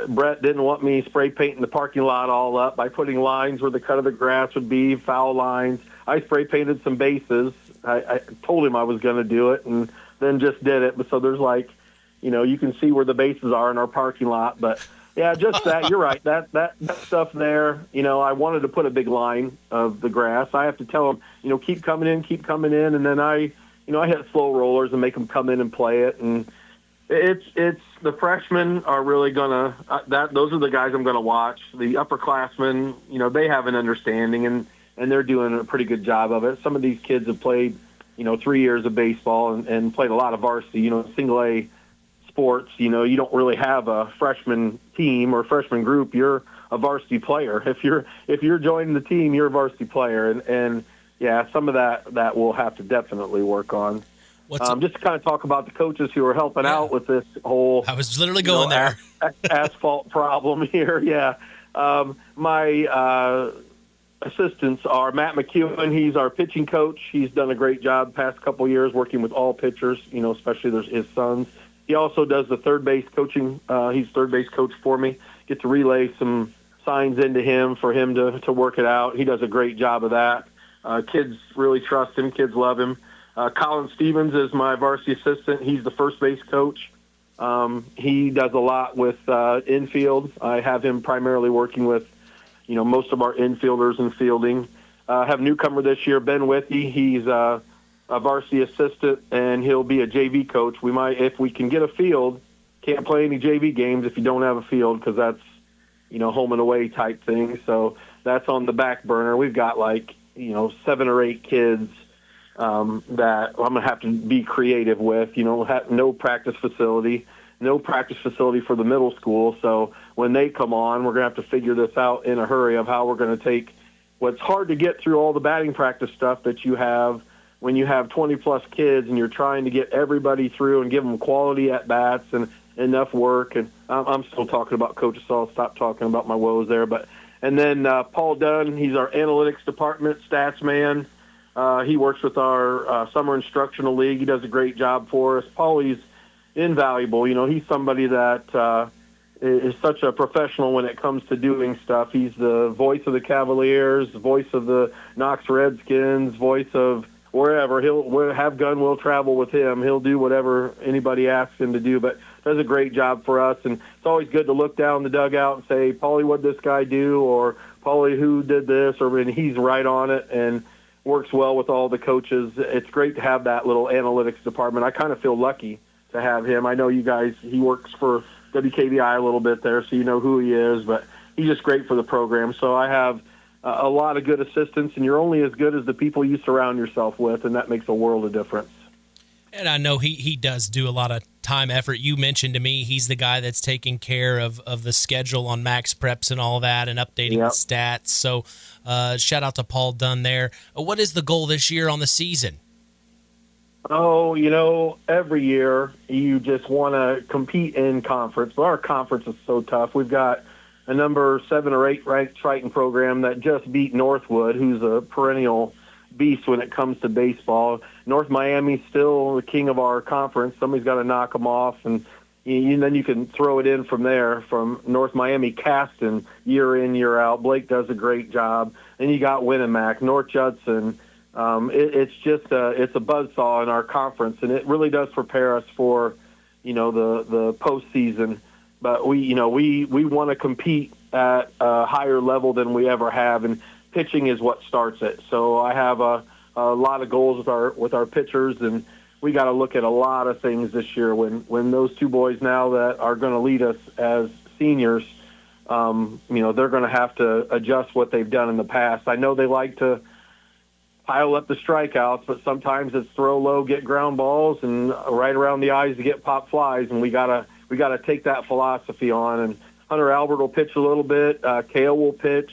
Brett didn't want me spray painting the parking lot all up by putting lines where the cut of the grass would be, foul lines. I spray painted some bases. I told him I was going to do it, and then just did it. But so there's you can see where the bases are in our parking lot, but. Yeah, just that. You're right. That stuff there, I wanted to put a big line of the grass. I have to tell them, keep coming in. And then I hit slow rollers and make them come in and play it. And It's the freshmen are really gonna those are the guys I'm gonna watch. The upperclassmen, they have an understanding and they're doing a pretty good job of it. Some of these kids have played, 3 years of baseball and played a lot of varsity, single A sports. You don't really have a freshman team or freshman group. You're a varsity player. If you're joining the team, you're a varsity player. And yeah, some of that we'll have to definitely work on. Just to kind of talk about the coaches who are helping out with this whole. I was literally going there. Asphalt problem here. Yeah. My assistants are Matt McEwen. He's our pitching coach. He's done a great job the past couple of years working with all pitchers, especially his sons. He also does the third base coaching. He's third base coach for me. Get to relay some signs into him for him to work it out. He does a great job of that. Kids really trust him. Kids love him. Colin Stevens is my varsity assistant. He's the first base coach. He does a lot with infield. I have him primarily working with, most of our infielders and fielding. I have a newcomer this year, Ben Withy. He's a varsity assistant, and he'll be a JV coach. We might, if we can get a field, can't play any JV games if you don't have a field because that's, home and away type thing. So that's on the back burner. We've got 7 or 8 kids that I'm going to have to be creative with, no practice facility for the middle school. So when they come on, we're going to have to figure this out in a hurry of how we're going to take what's hard to get through all the batting practice stuff that you have when you have 20-plus kids and you're trying to get everybody through and give them quality at-bats and enough work. And I'm still talking about coaches, so I'll stop talking about my woes there. And then Paul Dunn, he's our analytics department stats man. He works with our summer instructional league. He does a great job for us. Paulie's invaluable. He's somebody that is such a professional when it comes to doing stuff. He's the voice of the Cavaliers, the voice of the Knox Redskins, voice of wherever. He'll have gun, we'll travel with him. He'll do whatever anybody asks him to do, but does a great job for us. And it's always good to look down the dugout and say, Paulie, what'd this guy do? Or Paulie, who did this? And he's right on it and works well with all the coaches. It's great to have that little analytics department. I kind of feel lucky to have him. I know you guys, he works for WKBI a little bit there, so you know who he is, but he's just great for the program. So I have a lot of good assistants, and you're only as good as the people you surround yourself with, and that makes a world of difference. And I know he does do a lot of time effort. You mentioned to me he's the guy that's taking care of the schedule on Max Preps and all that and updating the stats. So shout out to Paul Dunn there. What is the goal this year on the season? Oh, every year you just want to compete in conference. But our conference is so tough. We've got a number 7 or 8 ranked Triton program that just beat Northwood, who's a perennial beast when it comes to baseball. North Miami's still the king of our conference. Somebody's got to knock them off, and then you can throw it in from there, from North Miami Caston, year in, year out. Blake does a great job. And you got Winamac, North Judson. It's just it's a buzzsaw in our conference, and it really does prepare us for, the postseason. But we want to compete at a higher level than we ever have, and pitching is what starts it. So I have a lot of goals with our pitchers, and we got to look at a lot of things this year. When those 2 boys now that are going to lead us as seniors, they're going to have to adjust what they've done in the past. I know they like to pile up the strikeouts, but sometimes it's throw low, get ground balls, and right around the eyes to get pop flies. And we gotta take that philosophy on. And Hunter Albert will pitch a little bit. Kale will pitch.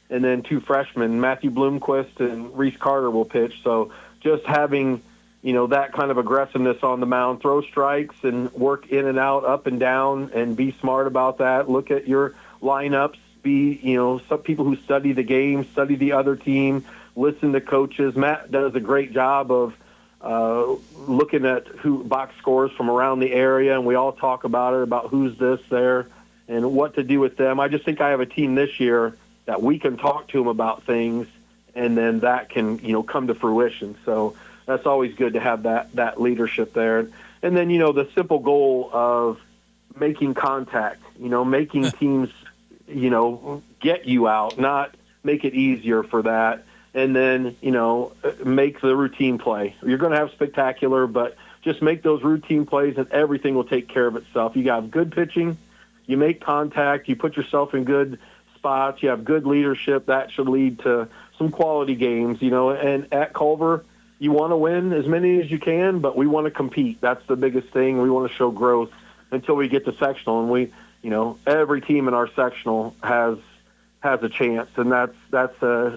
And then 2 freshmen, Matthew Bloomquist and Reese Carter, will pitch. So just having, that kind of aggressiveness on the mound, throw strikes and work in and out, up and down, and be smart about that. Look at your lineups. Be, some people who study the game, study the other team, listen to coaches. Matt does a great job of looking at who box scores from around the area, and we all talk about it, about who's this, there, and what to do with them. I just think I have a team this year that we can talk to them about things, and then that can, come to fruition. So that's always good to have that leadership there. And then, the simple goal of making contact, making teams, get you out, not make it easier for that. And then, make the routine play. You're going to have spectacular, but just make those routine plays, and everything will take care of itself. You got good pitching, you make contact, you put yourself in good spots, you have good leadership. That should lead to some quality games, And at Culver, you want to win as many as you can, but we want to compete. That's the biggest thing. We want to show growth until we get to sectional, and every team in our sectional has a chance, and that's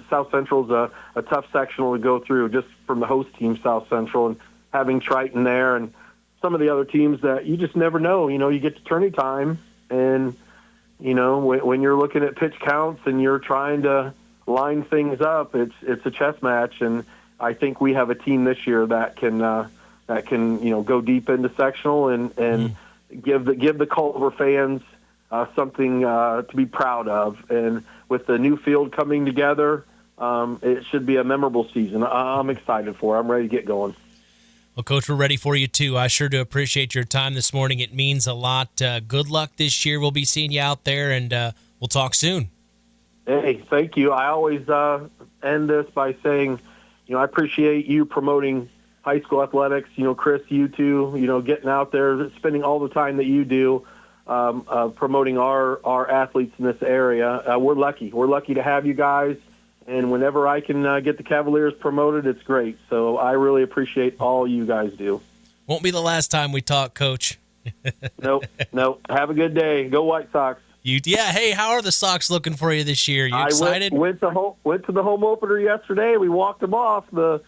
South Central's a tough sectional to go through, just from the host team, South Central, and having Triton there and some of the other teams that you just never know. You get to tourney time, and when you're looking at pitch counts and you're trying to line things up, it's a chess match, and I think we have a team this year that can go deep into sectional and give the Culver fans something to be proud of. And with the new field coming together, it should be a memorable season. I'm excited for it. I'm ready to get going. Well, Coach, we're ready for you, too. I sure do appreciate your time this morning. It means a lot. Good luck this year. We'll be seeing you out there, and we'll talk soon. Hey, thank you. I always end this by saying, I appreciate you promoting high school athletics. Chris, you too, getting out there, spending all the time that you do, promoting our athletes in this area. We're lucky. We're lucky to have you guys. And whenever I can get the Cavaliers promoted, it's great. So I really appreciate all you guys do. Won't be the last time we talk, Coach. Nope. Have a good day. Go White Sox. Yeah. Hey, how are the Sox looking for you this year? You excited? I went to the home opener yesterday. We walked them off. The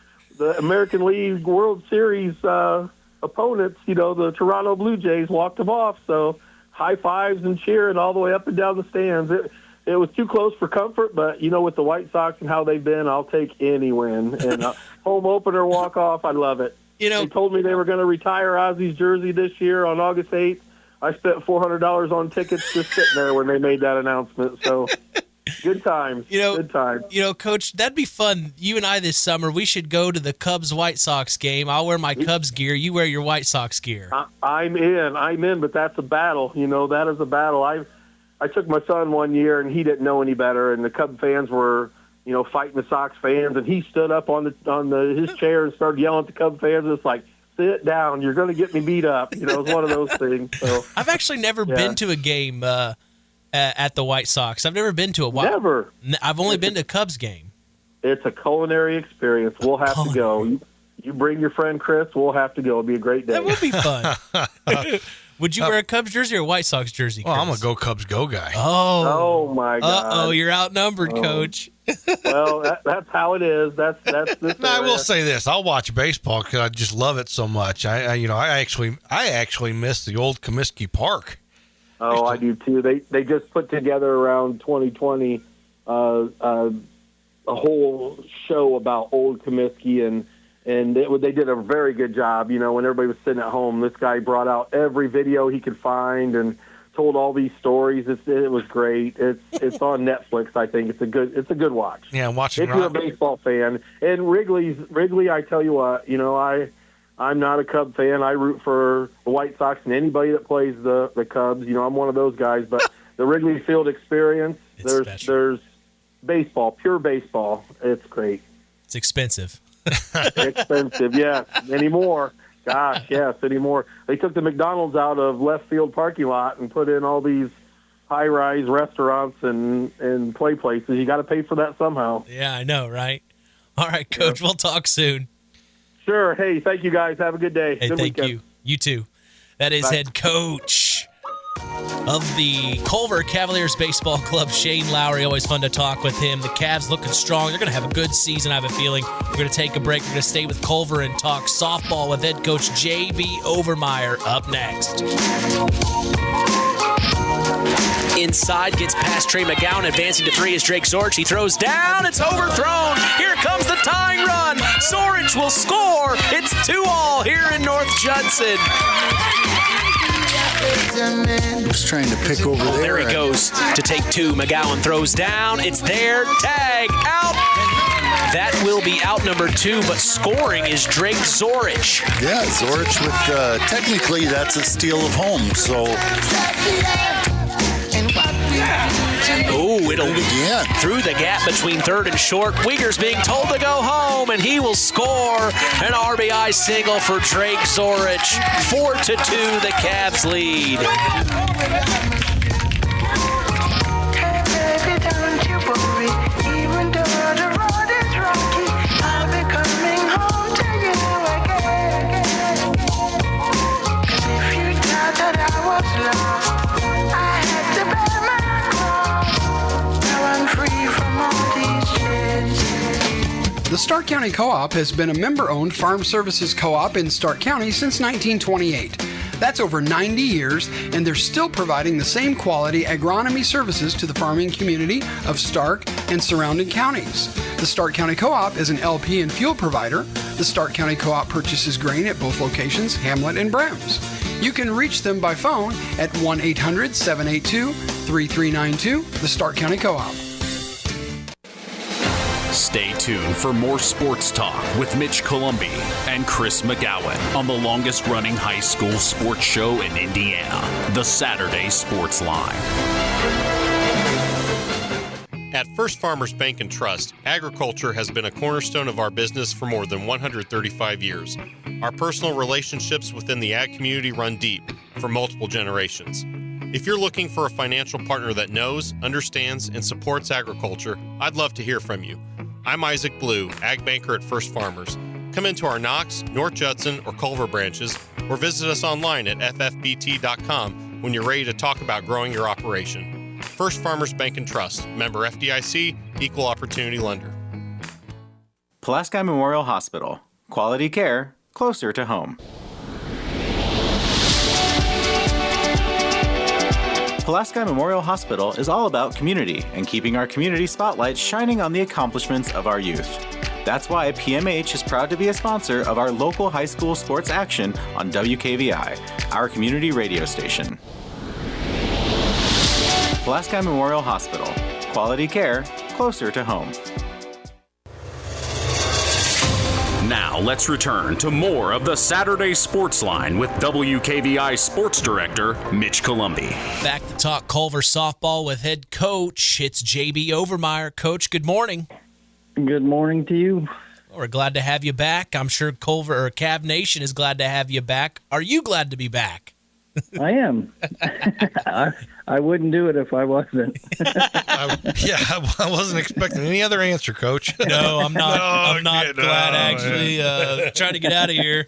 American League World Series opponents, the Toronto Blue Jays, walked them off. So high fives and cheering all the way up and down the stands. It was too close for comfort, but, with the White Sox and how they've been, I'll take any win. And home opener walk-off, I love it. They told me they were going to retire Ozzy's jersey this year on August 8th. I spent $400 on tickets just sitting there when they made that announcement. So good times. Good times. Coach, that'd be fun. You and I this summer, we should go to the Cubs-White Sox game. I'll wear my Cubs gear. You wear your White Sox gear. I'm in, but that's a battle. That is a battle. I took my son one year, and he didn't know any better, and the Cub fans were, fighting the Sox fans, and he stood up on his chair and started yelling at the Cub fans. It's like, sit down, you're going to get me beat up. It was one of those things. So I've actually never been to a game at the White Sox. I've never been to a Never. I've only been to a Cubs game. It's a culinary experience. We'll have to go. You bring your friend Chris. We'll have to go. It'll be a great day. That would be fun. Would you wear a Cubs jersey or a White Sox jersey, Chris? Well, I'm a Go Cubs Go guy. Oh my God. Uh-oh, you're outnumbered, Coach. Well, that's how it is. That's this. I will say this: I'll watch baseball because I just love it so much. I actually miss the old Comiskey Park. Oh, I do too. They just put together around 2020 a whole show about old Comiskey, and they did a very good job. When everybody was sitting at home, this guy brought out every video he could find and told all these stories. It was great. It's on Netflix. I think it's a good watch. Yeah, I'm watching. If you're a baseball fan, and Wrigley, I tell you what, I'm not a Cub fan. I root for the White Sox and anybody that plays the Cubs. I'm one of those guys. But the Wrigley Field experience, there's baseball, pure baseball. It's great. It's expensive. Expensive, yes. Anymore. Gosh, yes, anymore. They took the McDonald's out of left field parking lot and put in all these high-rise restaurants and play places. You got to pay for that somehow. Yeah, I know, right? All right, Coach, We'll talk soon. Sure. Hey, thank you, guys. Have a good day. Hey, good thank weekend. you. You too. That is head coach of the Culver Cavaliers Baseball Club, Shane Lowery. Always fun to talk with him. The Cavs looking strong. They're going to have a good season, I have a feeling. We're going to take a break. We're going to stay with Culver and talk softball with head coach J.B. Overmyer up next. Inside, gets past Trey McGowan, advancing to three is Drake Zorich. He throws down, it's overthrown. Here comes the tying run. Zorich will score. It's 2-2 here in North Judson. Was trying to pick over there. There he goes to take two. McGowan throws down. It's there. Tag out. That will be out number 2, but scoring is Drake Zorich. Yeah, Zorich with, technically that's a steal of home, so. Oh, It'll through the gap between third and short. Uyghur's being told to go home, and he will score an RBI single for Drake Zorich. 4-2, the Cavs lead. The Stark County Co-op has been a member-owned farm services co-op in Stark County since 1928. That's over 90 years, and they're still providing the same quality agronomy services to the farming community of Stark and surrounding counties. The Stark County Co-op is an LP and fuel provider. The Stark County Co-op purchases grain at both locations, Hamlet and Brems. You can reach them by phone at 1-800-782-3392, the Stark County Co-op. Stay tuned for more sports talk with Mitch Columbi and Chris McGowan on the longest-running high school sports show in Indiana, the Saturday Sports Line. At First Farmers Bank and Trust, agriculture has been a cornerstone of our business for more than 135 years. Our personal relationships within the ag community run deep for multiple generations. If you're looking for a financial partner that knows, understands, and supports agriculture, I'd love to hear from you. I'm Isaac Blue, Ag Banker at First Farmers. Come into our Knox, North Judson, or Culver branches, or visit us online at ffbt.com when you're ready to talk about growing your operation. First Farmers Bank and Trust, member FDIC, equal opportunity lender. Pulaski Memorial Hospital. Quality care, closer to home. Pulaski Memorial Hospital is all about community and keeping our community spotlight shining on the accomplishments of our youth. That's why PMH is proud to be a sponsor of our local high school sports action on WKVI, our community radio station. Pulaski Memorial Hospital. Quality care, closer to home. Now let's return to more of the Saturday Sports Line with WKVI Sports Director Mitch Columbi. Back to talk Culver softball with head coach. It's JB Overmyer. Coach, good morning. Good morning to you. We're glad to have you back. I'm sure Culver or Cav Nation is glad to have you back. Are you glad to be back? I am. I wouldn't do it if I wasn't. I wasn't expecting any other answer, Coach. No, I'm not. I'm not glad, actually. Trying to get out of here.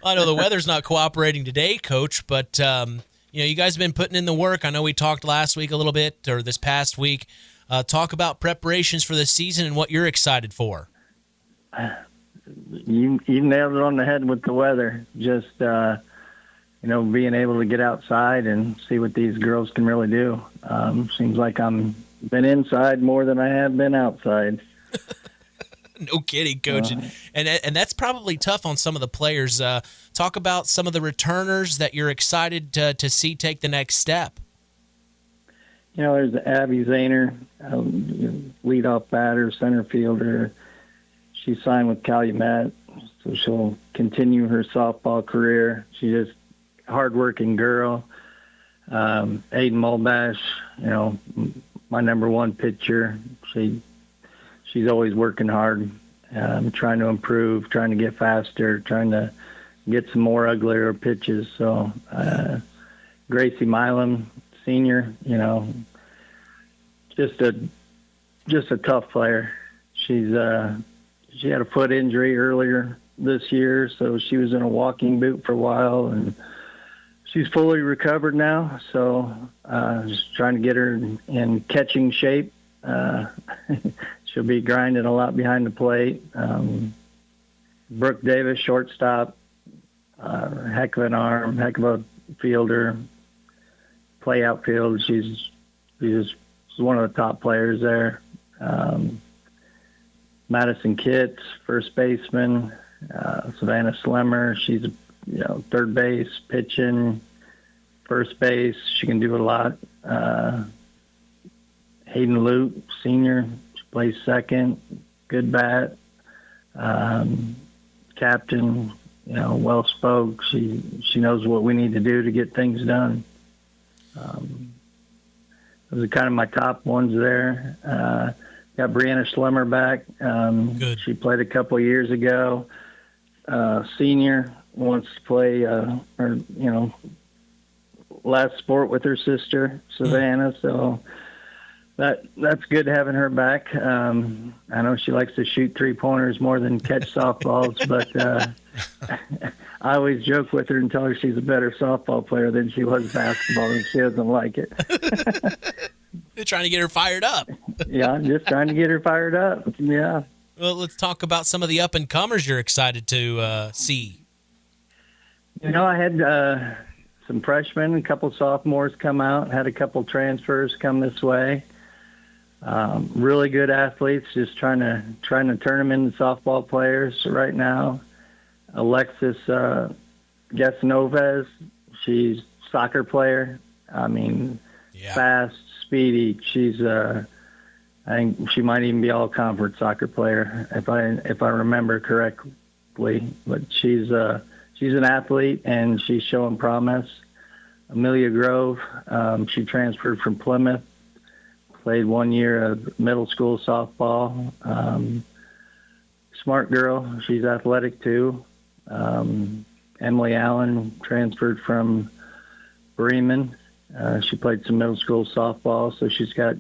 I know the weather's not cooperating today, Coach, but you guys have been putting in the work. I know we talked last week a little bit, or this past week. Talk about preparations for the season and what you're excited for. You nailed it on the head with the weather. Just being able to get outside and see what these girls can really do. Seems like I'm been inside more than I have been outside. No kidding, Coach. And that's probably tough on some of the players. Talk about some of the returners that you're excited to see take the next step. There's Abby Zahner, leadoff batter, center fielder. She signed with Calumet, so she'll continue her softball career. She's just a hard-working girl. Aiden Mulbash, my number one pitcher. She's always working hard, trying to improve, trying to get faster, trying to get some more uglier pitches. So Gracie Milam, senior, just a tough player. She had a foot injury earlier this year, so she was in a walking boot for a while, and she's fully recovered now. So just trying to get her in catching shape. She'll be grinding a lot behind the plate. Brooke Davis, shortstop, heck of an arm, heck of a fielder, play outfield. She's one of the top players there. Madison Kitts, first baseman. Savannah Slemmer, she's third base, pitching, first base. She can do a lot. Hayden Lute, senior, she plays second, good bat. Captain, well spoke. She knows what we need to do to get things done. Those are kind of my top ones there. Got Brianna Schlemmer back. Good. She played a couple years ago. Senior wants to play, last sport with her sister, Savannah. So that's good having her back. I know she likes to shoot 3-pointers more than catch softballs, but I always joke with her and tell her she's a better softball player than she was basketball, and she doesn't like it. You're trying to get her fired up. Yeah, I'm just trying to get her fired up. Yeah. Well, let's talk about some of the up-and-comers you're excited to see. I had some freshmen, a couple sophomores come out, had a couple transfers come this way. Really good athletes, just trying to turn them into softball players right now. Alexis Gasnovez, she's a soccer player. I mean, fast, speedy. She's I think she might even be all-conference soccer player if I remember correctly. But she's an athlete and she's showing promise. Amelia Grove, she transferred from Plymouth, played 1 year of middle school softball. Smart girl, she's athletic too. Emily Allen transferred from Bremen. She played some middle school softball, so she's got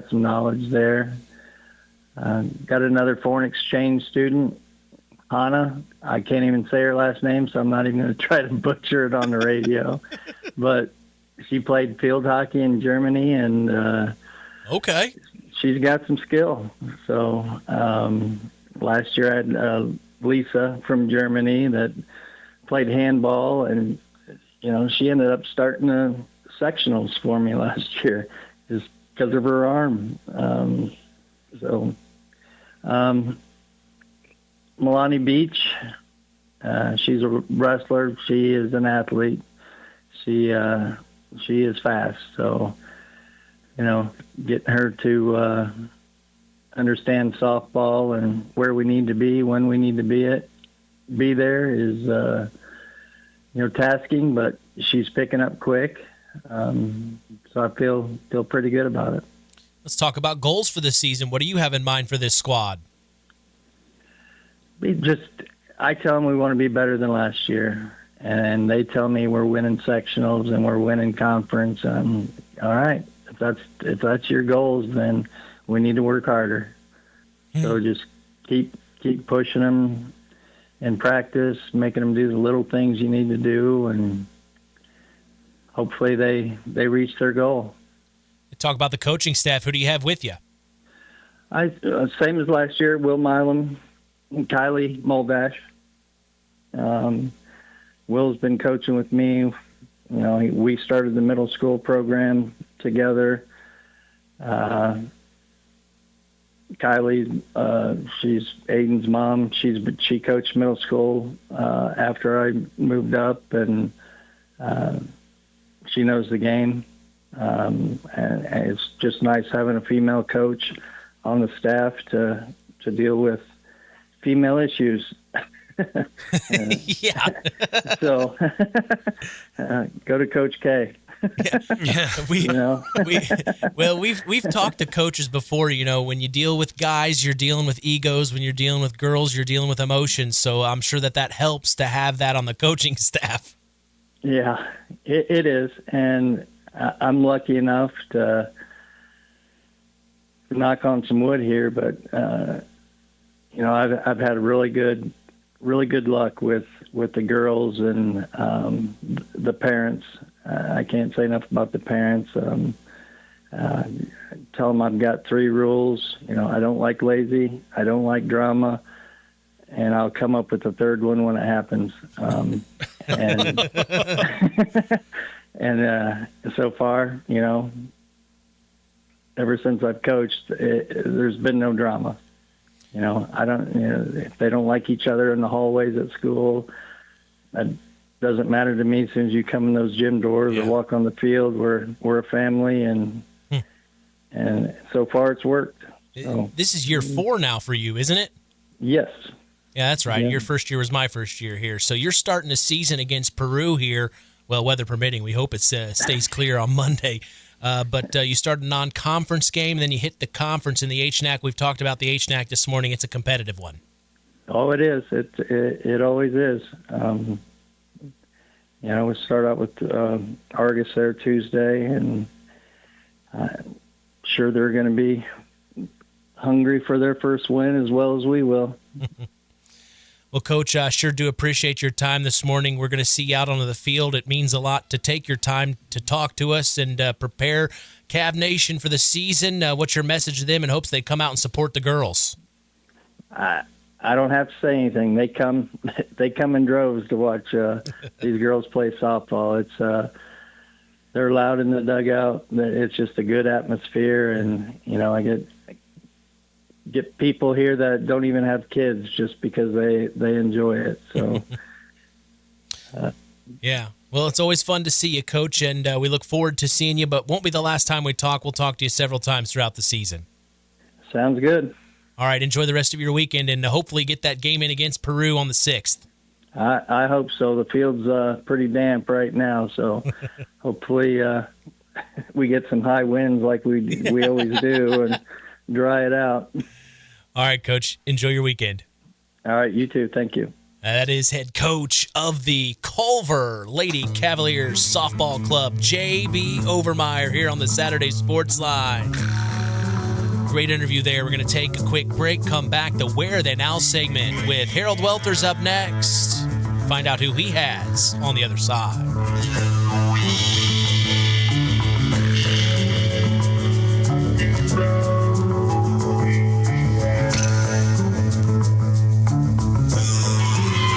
some knowledge there. Got another foreign exchange student, Hannah. I can't even say her last name, so I'm not even going to try to butcher it on the radio. But she played field hockey in Germany, and okay, she's got some skill. So last year I had Lisa from Germany that played handball, and she ended up starting the sectionals for me last year just because of her arm. Milani Beach, she's a wrestler. She is an athlete. She is fast. So, getting her to understand softball and where we need to be, when we need to be there is, tasking, but she's picking up quick. So I feel pretty good about it. Let's talk about goals for this season. What do you have in mind for this squad? I tell them we want to be better than last year, and they tell me we're winning sectionals and we're winning conference. All right, if that's your goals, then we need to work harder. So just keep pushing them in practice, making them do the little things you need to do, and hopefully they reach their goal. Talk about the coaching staff. Who do you have with you? Same as last year, Will Milam, Kylie Moldash. Will's been coaching with me. We started the middle school program together. Kylie, she's Aiden's mom. She coached middle school after I moved up, and she knows the game. And it's just nice having a female coach on the staff to deal with female issues. Yeah. So go to Coach K. We've talked to coaches before. When you deal with guys, you're dealing with egos. When you're dealing with girls, you're dealing with emotions. So I'm sure that helps to have that on the coaching staff. Yeah, it is, and I'm lucky enough to knock on some wood here, but I've had really good luck with the girls and the parents. I can't say enough about the parents. Tell them I've got 3 rules. I don't like lazy. I don't like drama. And I'll come up with the 3rd one when it happens. And so far, ever since I've coached, there's been no drama. If they don't like each other in the hallways at school, that doesn't matter to me. As soon as you come in those gym doors or walk on the field, we're a family, and so far it's worked. So, this is year 4 now for you, isn't it? Yes. Yeah, that's right. Yeah. Your first year was my first year here. So you're starting a season against Peru here. Well, weather permitting, we hope it stays clear on Monday. But you start a non-conference game, and then you hit the conference in the HNAC. We've talked about the HNAC this morning. It's a competitive one. Oh, it is. It always is. We start out with Argus there Tuesday, and sure they're going to be hungry for their first win as well as we will. Well, Coach, I sure do appreciate your time this morning. We're going to see you out onto the field. It means a lot to take your time to talk to us and prepare Cav Nation for the season. What's your message to them in hopes they come out and support the girls? I don't have to say anything. They come in droves to watch these girls play softball. It's they're loud in the dugout. It's just a good atmosphere, and I get people here that don't even have kids just because they enjoy it. So, yeah. Well, it's always fun to see you, Coach, and we look forward to seeing you. But won't be the last time we talk. We'll talk to you several times throughout the season. Sounds good. All right, enjoy the rest of your weekend, and hopefully get that game in against Peru on the 6th. I hope so. The field's pretty damp right now, so hopefully we get some high winds like we always do and dry it out. All right, Coach. Enjoy your weekend. All right, you too. Thank you. That is head coach of the Culver Lady Cavaliers Softball Club, J.B. Overmyer, here on the Saturday Sports Line. Great interview there. We're going to take a quick break, come back, the Where Are They Now segment with Harold Welter's up next. Find out who he has on the other side.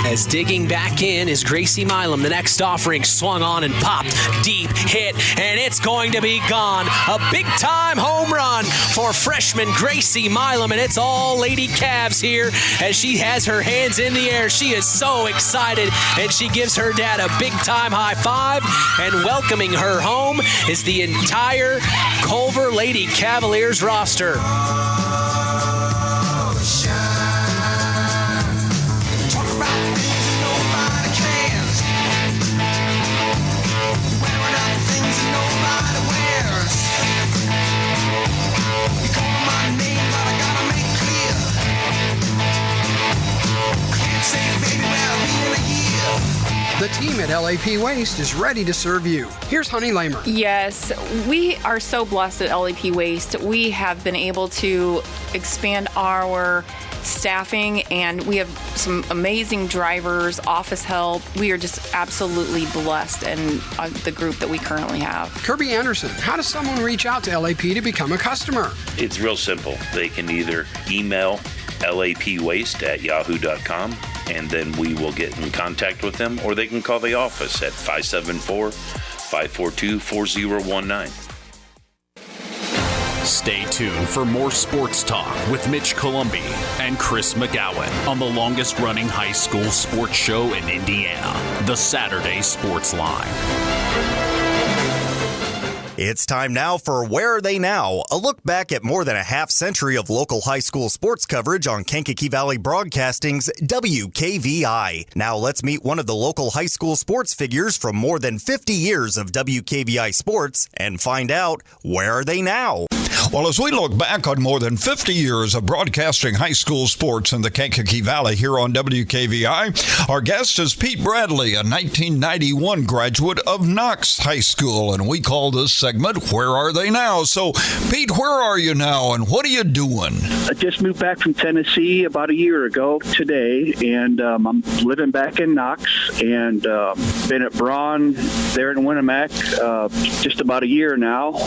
As digging back in is Gracie Milam. The next offering swung on and popped. Deep hit, and it's going to be gone. A big-time home run for freshman Gracie Milam, and it's all Lady Cavs here as she has her hands in the air. She is so excited, and she gives her dad a big-time high five, and welcoming her home is the entire Culver Lady Cavaliers roster. The team at LAP Waste is ready to serve you. Here's Honey Lamer. Yes, we are so blessed at LAP Waste. We have been able to expand our staffing, and we have some amazing drivers, office help. We are just absolutely blessed in the group that we currently have. Kirby Anderson, how does someone reach out to LAP to become a customer? It's real simple. They can either email lapwaste@yahoo.com, and then we will get in contact with them, or they can call the office at 574-542-4019. Stay tuned for more sports talk with Mitch Columbi and Chris McGowan on the longest running high school sports show in Indiana, the Saturday Sports Line. It's time now for Where Are They Now? A look back at more than a half century of local high school sports coverage on Kankakee Valley Broadcasting's WKVI. Now let's meet one of the local high school sports figures from more than 50 years of WKVI sports and find out where are they now? Well, as we look back on more than 50 years of broadcasting high school sports in the Kankakee Valley here on WKVI, our guest is Pete Bradley, a 1991 graduate of Knox High School, and we call this segment, Where Are They Now? So, Pete, where are you now, and what are you doing? I just moved back from Tennessee about a year ago today, and I'm living back in Knox, and been at Braun there in Winamac just about a year now.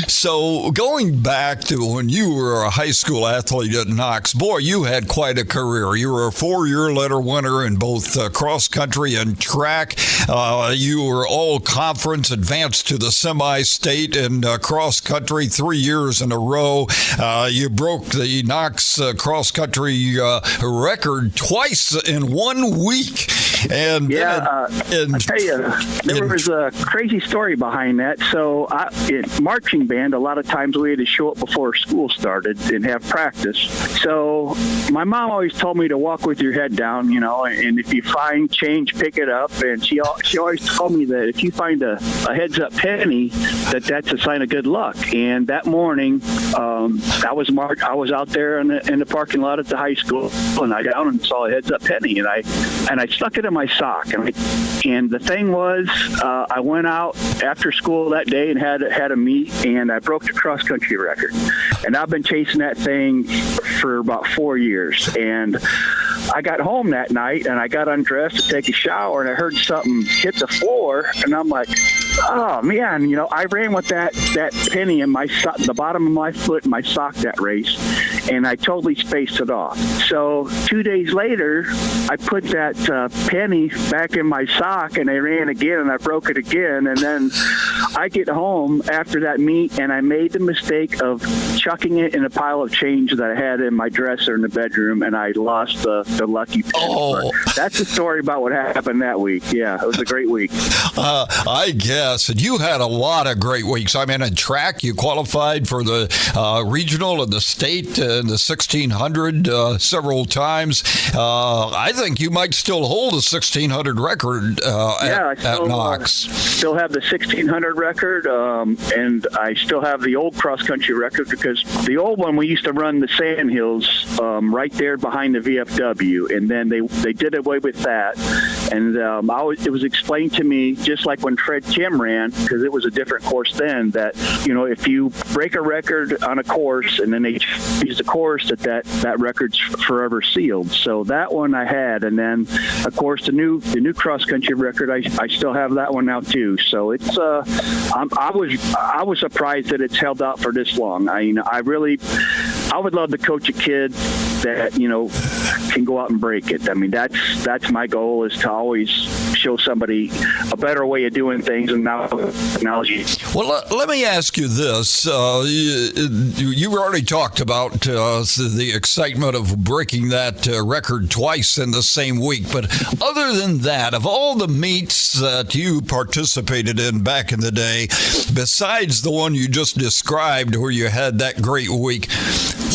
So, going back to when you were a high school athlete at Knox, boy, you had quite a career. You were a 4-year letter winner in both cross country and track. You were all conference, advanced to the semi-state in cross country 3 years in a row. You broke the Knox cross country record twice in 1 week. And I tell you, there was a crazy story behind that. So in marching marching band, a lot of times we had to show up before school started and have practice. So my mom always told me to walk with your head down, and if you find change, pick it up. And she always told me that if you find a heads-up penny, that's a sign of good luck. And that morning, I was out there in the parking lot at the high school, and I down and saw a heads-up penny, and I stuck it in my sock. And the thing was, I went out after school that day and had a meet, and I broke the cross-country record. And I've been chasing that thing for about 4 years. And I got home that night, and I got undressed to take a shower, and I heard something hit the floor, and I'm like, oh, man, I ran with that penny in my sock, the bottom of my foot in my sock that race, and I totally spaced it off. So 2 days later, I put that penny back in my sock, and I ran again, and I broke it again. And then I get home after that meet, and I made the mistake of chucking it in a pile of change that I had in my dresser in the bedroom, and I lost the lucky penny. Oh. That's the story about what happened that week. Yeah, it was a great week. I guess. And you had a lot of great weeks. I mean, in track, you qualified for the regional and the state and the 1600 several times. I think you might still hold a 1600 record at Knox. Still have the 1600 record, and I still have the old cross-country record, because the old one, we used to run the sand hills right there behind the VFW, and then they did away with that. And it was explained to me, just like when Fred Kim ran, because it was a different course then, that if you break a record on a course and then they use the course, that record's forever sealed. So that one I had, and then of course the new cross country record, I still have that one now too. So it's I was surprised that it's held out for this long. I would love to coach a kid that can go out and break it. I mean, that's my goal, is to always show somebody a better way of doing things, and now technology. Well, let me ask you this. You already talked about the excitement of breaking that record twice in the same week, but other than that, of all the meets that you participated in back in the day, besides the one you just described where you had that great week,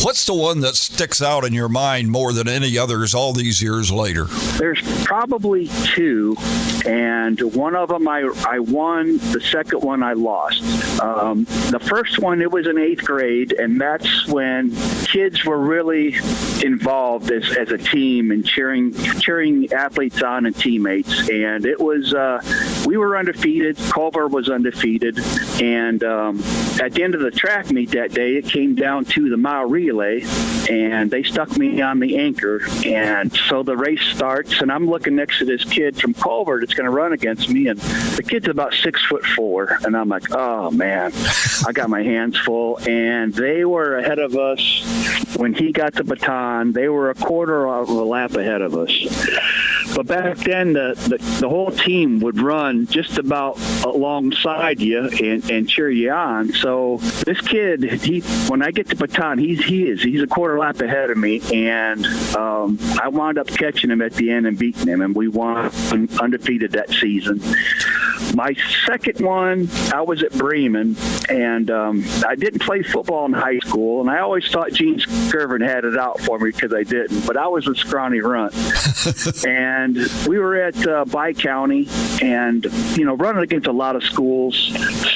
what's the one that sticks out in your mind more than any others all these years later? There's probably two, and one of them I won. The second one I lost. The first one, it was in 8th grade, and that's when kids were really involved as a team and cheering athletes on and teammates. And it was we were undefeated. Culver was undefeated, and at the end of the track meet that day, it came down to the mile relay, and they stuck me on the anchor. And so the race starts, and I'm looking next to this kid from Culver that's going to run against me, and the kid's about 6'4", and I'm like, oh man, I got my hands full. And they were ahead of us when he got the baton. They were a quarter of a lap ahead of us. But back then, the whole team would run just about alongside you and cheer you on. So this kid, when I get the baton, he's a quarter lap ahead of me, and I wound up catching him at the end and beating him, and we won undefeated that season. My second one, I was at Bremen, and I didn't play football in high school, and I always thought Gene Skirvin had it out for me because I didn't, but I was a scrawny runt. And we were at Bi-County and, running against a lot of schools.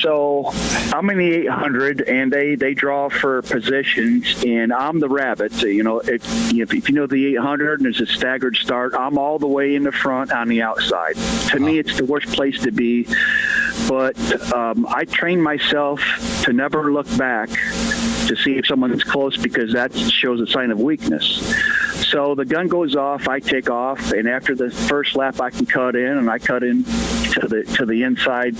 So I'm in the 800, and they draw for positions, and I'm the rabbit. So, if you know the 800 and it's a staggered start, I'm all the way in the front on the outside. To me, it's the worst place to be. But I trained myself to never look back to see if someone's close, because that shows a sign of weakness. So the gun goes off, I take off, and after the first lap, I can cut in, and I cut in to the inside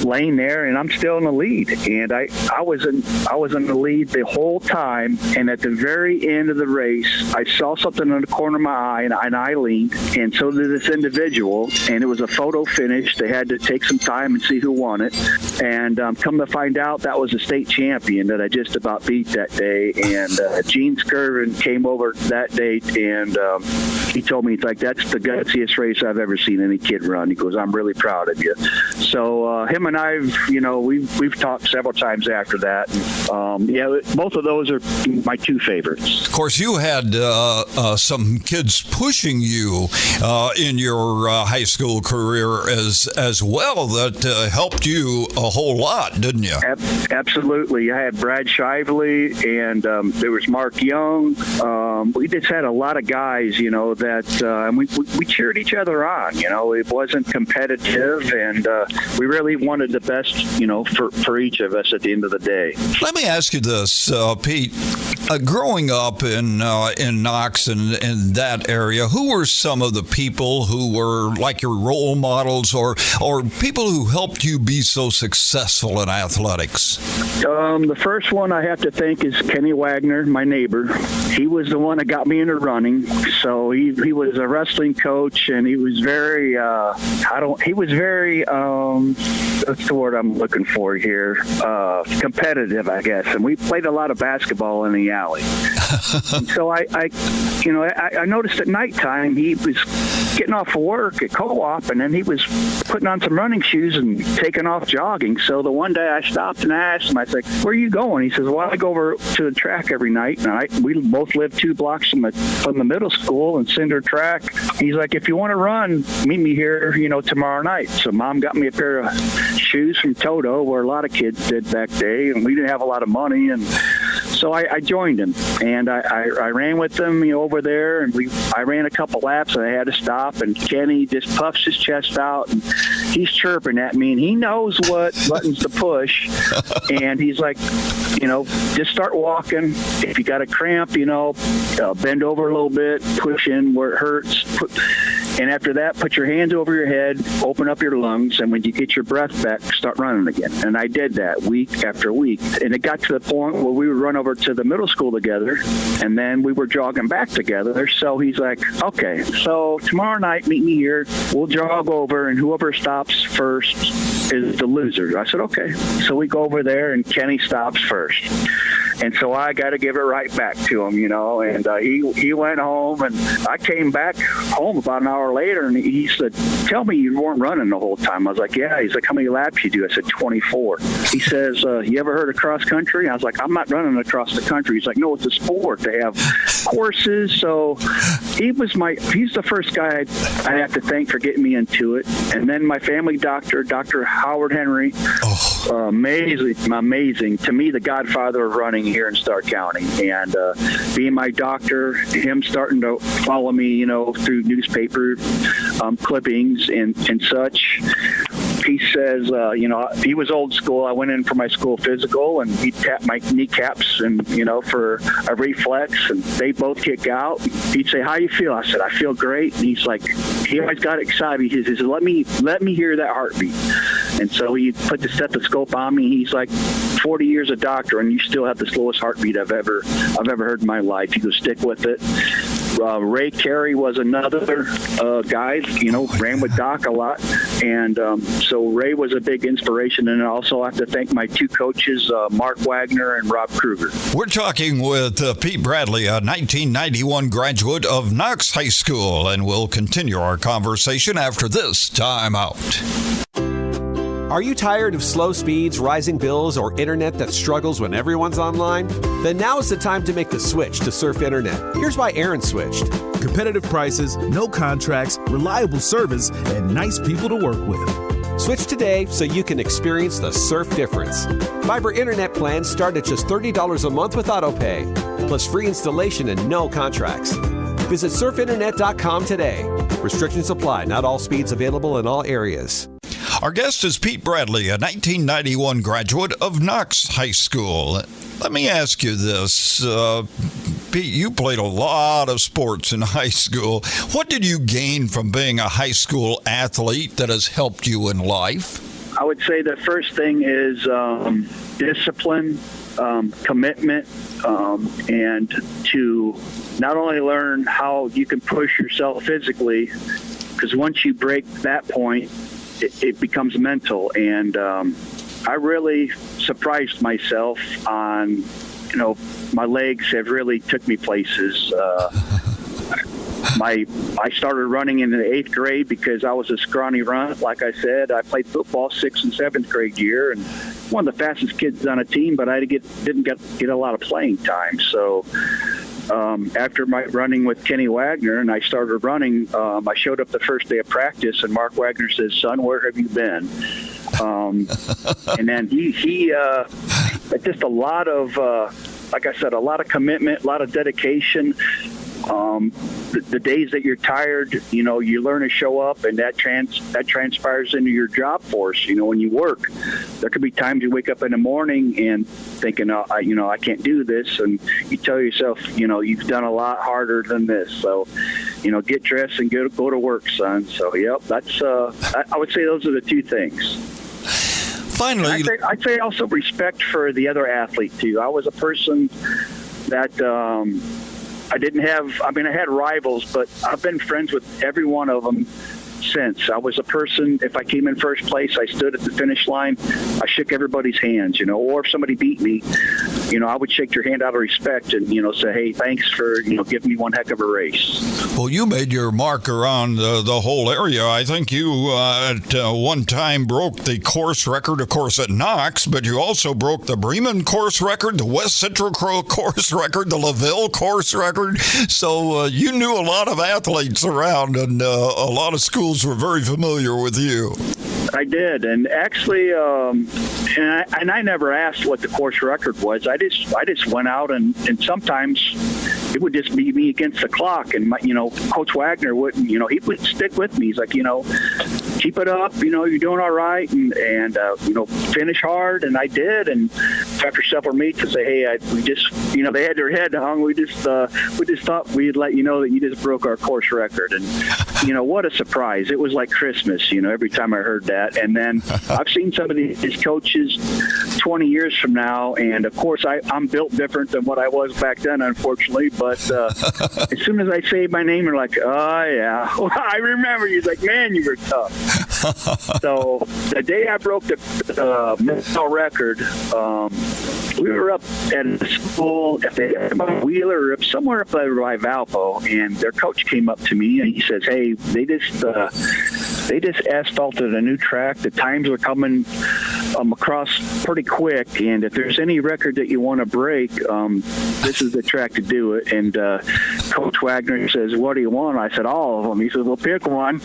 lane there, and I'm still in the lead. And I was in the lead the whole time. And at the very end of the race, I saw something in the corner of my eye, and I leaned, and so did this individual. And it was a photo finish. They had to take some time and see who won it. And come to find out, that was a state champion that I just about beat that day. And Gene Skirvin came over that date and he told me, he's like, that's the gutsiest race I've ever seen any kid run. He goes, I'm really proud of you. So him and I've, we've talked several times after that. Both of those are my two favorites. Of course, you had some kids pushing you in your high school career as well that helped you a whole lot, didn't you? Absolutely. I had Brad Shively, and there was Mark Young. We just had a lot of guys, that we cheered each other on. It wasn't competitive, and we really wanted the best, for each of us at the end of the day. Let me ask you this, Pete. Growing up in Knox and in that area, who were some of the people who were like your role models or people who helped you be so successful in athletics? The first one I have to thank is Kenny Wagner, my neighbor. He was the one that got me into running. So he was a wrestling coach, and he was very what's the word I'm looking for here? Competitive, I guess. And we played a lot of basketball in the alley. And so I noticed at nighttime he was getting off of work at co-op, and then he was putting on some running shoes and taking off jogging. So the one day I stopped and I asked him, I said, where are you going? He says, well, I go over to the track every night. And we both live 2 blocks from the middle school and Cinder Track. He's like, if you want to run, meet me here, tomorrow night. So Mom got me a pair of shoes from Toto, where a lot of kids did back day, and we didn't have a lot of money. And so I joined him, and I ran with him, over there, and I ran a couple laps, and I had to stop, and Kenny just puffs his chest out, and he's chirping at me, and he knows what buttons to push, and he's like, just start walking. If you got a cramp, bend over a little bit, push in where it hurts, and after that, put your hands over your head, open up your lungs, and when you get your breath back, start running again. And I did that week after week. And it got to the point where we would run over to the middle school together, and then we were jogging back together. So he's like, okay, so tomorrow night, meet me here. We'll jog over, and whoever stops first is the loser. I said, okay. So we go over there, and Kenny stops first. And so I got to give it right back to him, and he went home, and I came back home about an hour later, and he said, tell me you weren't running the whole time. I was like, yeah. He's like, how many laps you do? I said, 24. He says, you ever heard of cross country? I was like, I'm not running across the country. He's like, no, it's a sport. They have courses. So he's the first guy I have to thank for getting me into it. And then my family doctor, Dr. Howard Henry, amazing. To me, the godfather of running here in Stark County, and being my doctor, him starting to follow me, through newspaper clippings and such. He says, he was old school. I went in for my school physical, and he tapped my kneecaps, and for a reflex, and they both kick out. He'd say, "How you feel?" I said, "I feel great." And he's like, he always got excited. He says, "Let me hear that heartbeat." And so he put the stethoscope on me. He's like, 40 years a doctor, and you still have the slowest heartbeat I've ever heard in my life. He goes, stick with it. Ray Carey was another guy, ran with Doc a lot. And so Ray was a big inspiration. And I also have to thank my 2 coaches, Mark Wagner and Rob Kruger. We're talking with Pete Bradley, a 1991 graduate of Knox High School, and we'll continue our conversation after this timeout. Are you tired of slow speeds, rising bills, or internet that struggles when everyone's online? Then now is the time to make the switch to Surf Internet. Here's why Aaron switched. Competitive prices, no contracts, reliable service, and nice people to work with. Switch today so you can experience the Surf difference. Fiber internet plans start at just $30 a month with AutoPay, plus free installation and no contracts. Visit surfinternet.com today. Restrictions apply. Not all speeds available in all areas. Our guest is Pete Bradley, a 1991 graduate of Knox High School. Let me ask you this. Pete, you played a lot of sports in high school. What did you gain from being a high school athlete that has helped you in life? I would say the first thing is discipline, commitment, and to not only learn how you can push yourself physically, because once you break that point, it becomes mental. And I really surprised myself on, my legs have really took me places. I started running in the 8th grade because I was a scrawny runt. Like I said, I played football 6th and 7th grade year, and one of the fastest kids on a team, but I didn't get a lot of playing time. So after my running with Kenny Wagner and I started running, I showed up the first day of practice, and Mark Wagner says, "Son, where have you been?" And then he just a lot of, like I said, a lot of commitment, a lot of dedication. The days that you're tired, you learn to show up, and that transpires into your job force. When you work, there could be times you wake up in the morning and thinking, I can't do this, and you tell yourself, you've done a lot harder than this. So, get dressed and go to work, son. So, yep, that's I would say those are the two things. Finally, I'd say also respect for the other athlete too. I was a person that I had rivals, but I've been friends with every one of them since. I was a person, if I came in first place, I stood at the finish line, I shook everybody's hands, or if somebody beat me, I would shake your hand out of respect and, say, hey, thanks for, giving me one heck of a race. Well, you made your mark around the whole area. I think you at one time broke the course record, of course, at Knox, but you also broke the Bremen course record, the West Central course record, the LaVille course record. So you knew a lot of athletes around, and a lot of schools were very familiar with you. I did, and actually, and I never asked what the course record was. I just went out, and sometimes it would just be me against the clock, and Coach Wagner wouldn't, he would stick with me. He's like, keep it up, you're doing all right, and finish hard, and I did. And after several meets, to say, hey, we just, they had their head hung. We just thought we'd let you know that you just broke our course record, and what a surprise! It was like Christmas, every time I heard that. And then I've seen some of these coaches 20 years from now, and of course I'm built different than what I was back then, unfortunately. But as soon as I say my name, they're like, oh yeah, I remember. He's like, man, you were tough. So the day I broke the mental record, we were up at a school at the Wheeler, or somewhere up there by Valpo, and their coach came up to me and he says, hey, they just asphalted a new track. The times are coming across pretty quick, and if there's any record that you want to break, this is the track to do it. And Coach Wagner says, what do you want? I said, all of them. He said, well, pick one.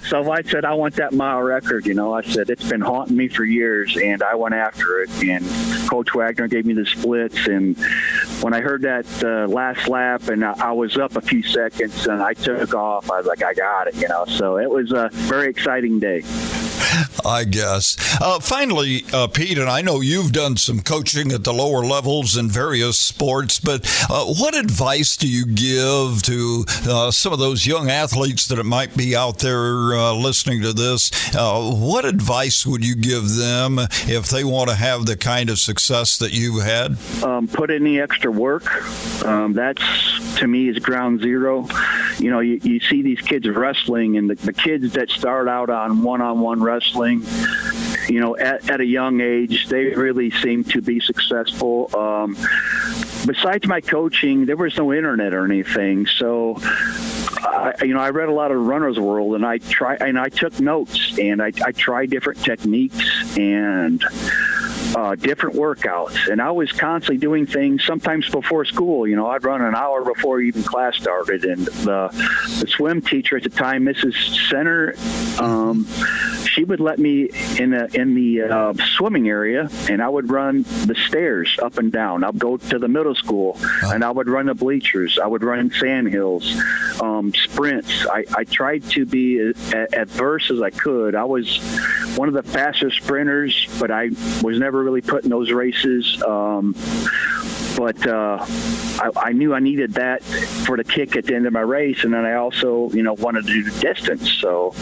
So I said, I want that mile record. I said, it's been haunting me for years, and I went after it. And Coach Wagner gave me the splits, and when I heard that last lap, and I was up a few seconds, and I took off, I was like, I got it, So it was a very exciting day. I guess. Finally, Pete, and I know you've done some coaching at the lower levels in various sports, but what advice do you give to some of those young athletes that might be out there listening to this? What advice would you give them if they want to have the kind of success that you had? Put in the extra work. That's, to me, is ground zero. You see these kids wrestling, and the kids that start out on one-on-one wrestling, at a young age, they really seem to be successful. Besides my coaching, there was no internet or anything, so I read a lot of Runner's World, and I took notes, and I tried different techniques and different workouts, and I was constantly doing things sometimes before school. I'd run an hour before even class started, and the swim teacher at the time, Mrs. Center, she would let me in the swimming area, and I would run the stairs up and down. I'd go to the middle school, and I would run the bleachers. I would run sand hills, sprints. I tried to be as adverse as I could. I was one of the faster sprinters, but I was never really put in those races. But I knew I needed that for the kick at the end of my race, and then I also, wanted to do the distance. So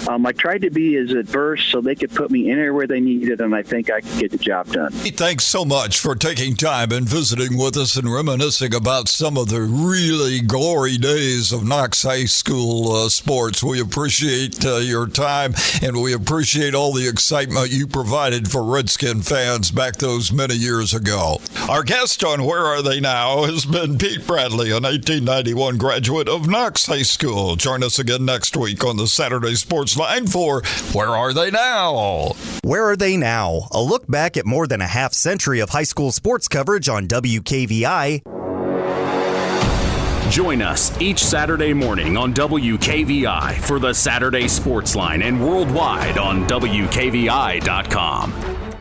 I tried to be as adverse so they could put me anywhere they needed, and I think I could get the job done. Thanks so much for taking time and visiting with us and reminiscing about some of the really glory days of Knox High School sports. We appreciate your time, and we appreciate all the excitement you provided for Redskin fans back those many years ago. Our guest on Where Are They Now has been Pete Bradley, a 1991 graduate of Knox High School. Join us again next week on the Saturday Sports Line for Where Are They Now? Where Are They Now? A look back at more than a half century of high school sports coverage on WKVI. Join us each Saturday morning on WKVI for the Saturday Sports Line and worldwide on WKVI.com.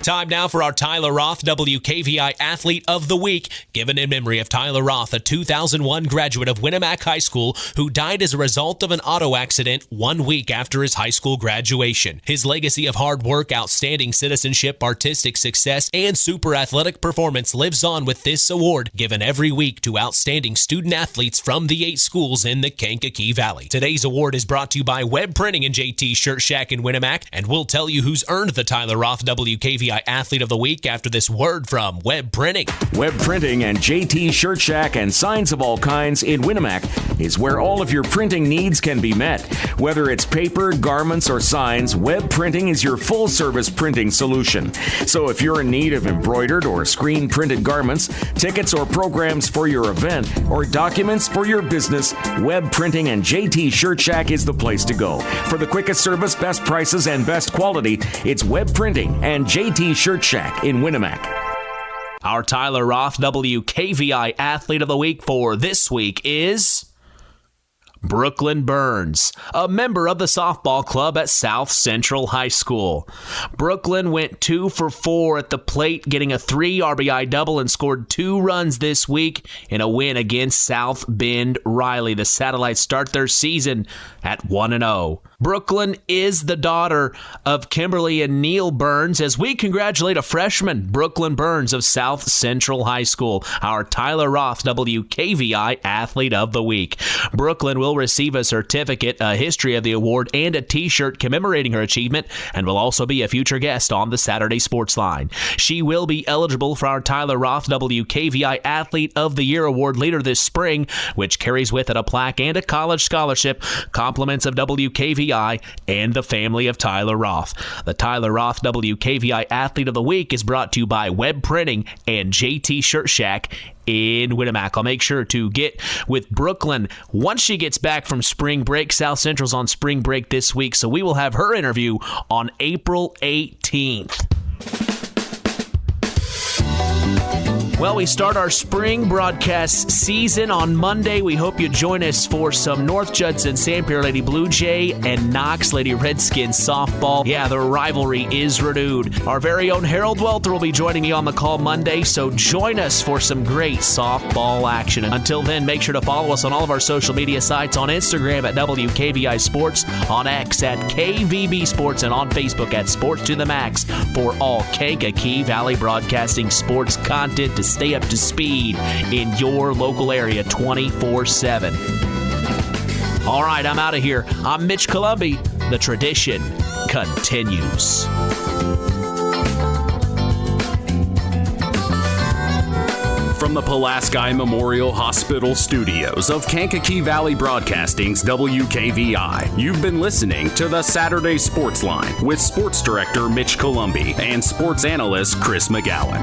Time now for our Tyler Roth WKVI Athlete of the Week, given in memory of Tyler Roth, a 2001 graduate of Winamac High School who died as a result of an auto accident 1 week after his high school graduation. His legacy of hard work, outstanding citizenship, artistic success, and super athletic performance lives on with this award given every week to outstanding student athletes from the 8 schools in the Kankakee Valley. Today's award is brought to you by Web Printing and JT Shirt Shack in Winamac, and we'll tell you who's earned the Tyler Roth WKVI Athlete of the Week after this word from Web Printing. Web Printing and JT Shirt Shack and signs of all kinds in Winamac is where all of your printing needs can be met. Whether it's paper, garments, or signs, Web Printing is your full-service printing solution. So if you're in need of embroidered or screen-printed garments, tickets or programs for your event, or documents for your business, Web Printing and JT Shirt Shack is the place to go. For the quickest service, best prices, and best quality, it's Web Printing and JT Shirt Shack in Winamac. Our Tyler Roth WKVI Athlete of the Week for this week is Brooklyn Burns, a member of the softball club at South Central High School. Brooklyn went 2 for 4 at the plate, getting a 3 RBI double and scored 2 runs this week in a win against South Bend Riley. The Satellites start their season at 1-0. Brooklyn is the daughter of Kimberly and Neil Burns as we congratulate a freshman, Brooklyn Burns of South Central High School, our Tyler Roth WKVI Athlete of the Week. Brooklyn will receive a certificate, a history of the award, and a t-shirt commemorating her achievement, and will also be a future guest on the Saturday Sports Line. She will be eligible for our Tyler Roth WKVI Athlete of the Year award later this spring, which carries with it a plaque and a college scholarship, compliments of WKVI and the family of Tyler Roth. The Tyler Roth WKVI Athlete of the Week is brought to you by Web Printing and JT Shirt Shack in Winamac. I'll make sure to get with Brooklyn once she gets back from spring break. South Central's on spring break this week, so we will have her interview on April 18th. Well, we start our spring broadcast season on Monday. We hope you join us for some North Judson Sanpierre Lady Blue Jay and Knox Lady Redskins softball. Yeah, the rivalry is renewed. Our very own Harold Welter will be joining me on the call Monday, so join us for some great softball action. Until then, make sure to follow us on all of our social media sites, on Instagram at WKVI Sports, on X at KVB Sports, and on Facebook at Sports to the Max for all Kankakee Valley Broadcasting sports content to stay up to speed in your local area 24/7. All right, I'm out of here. I'm Mitch Columbi. The tradition continues. From the Pulaski Memorial Hospital studios of Kankakee Valley Broadcasting's WKVI, you've been listening to the Saturday Sports Line with Sports Director Mitch Columbi and Sports Analyst Chris McGowan.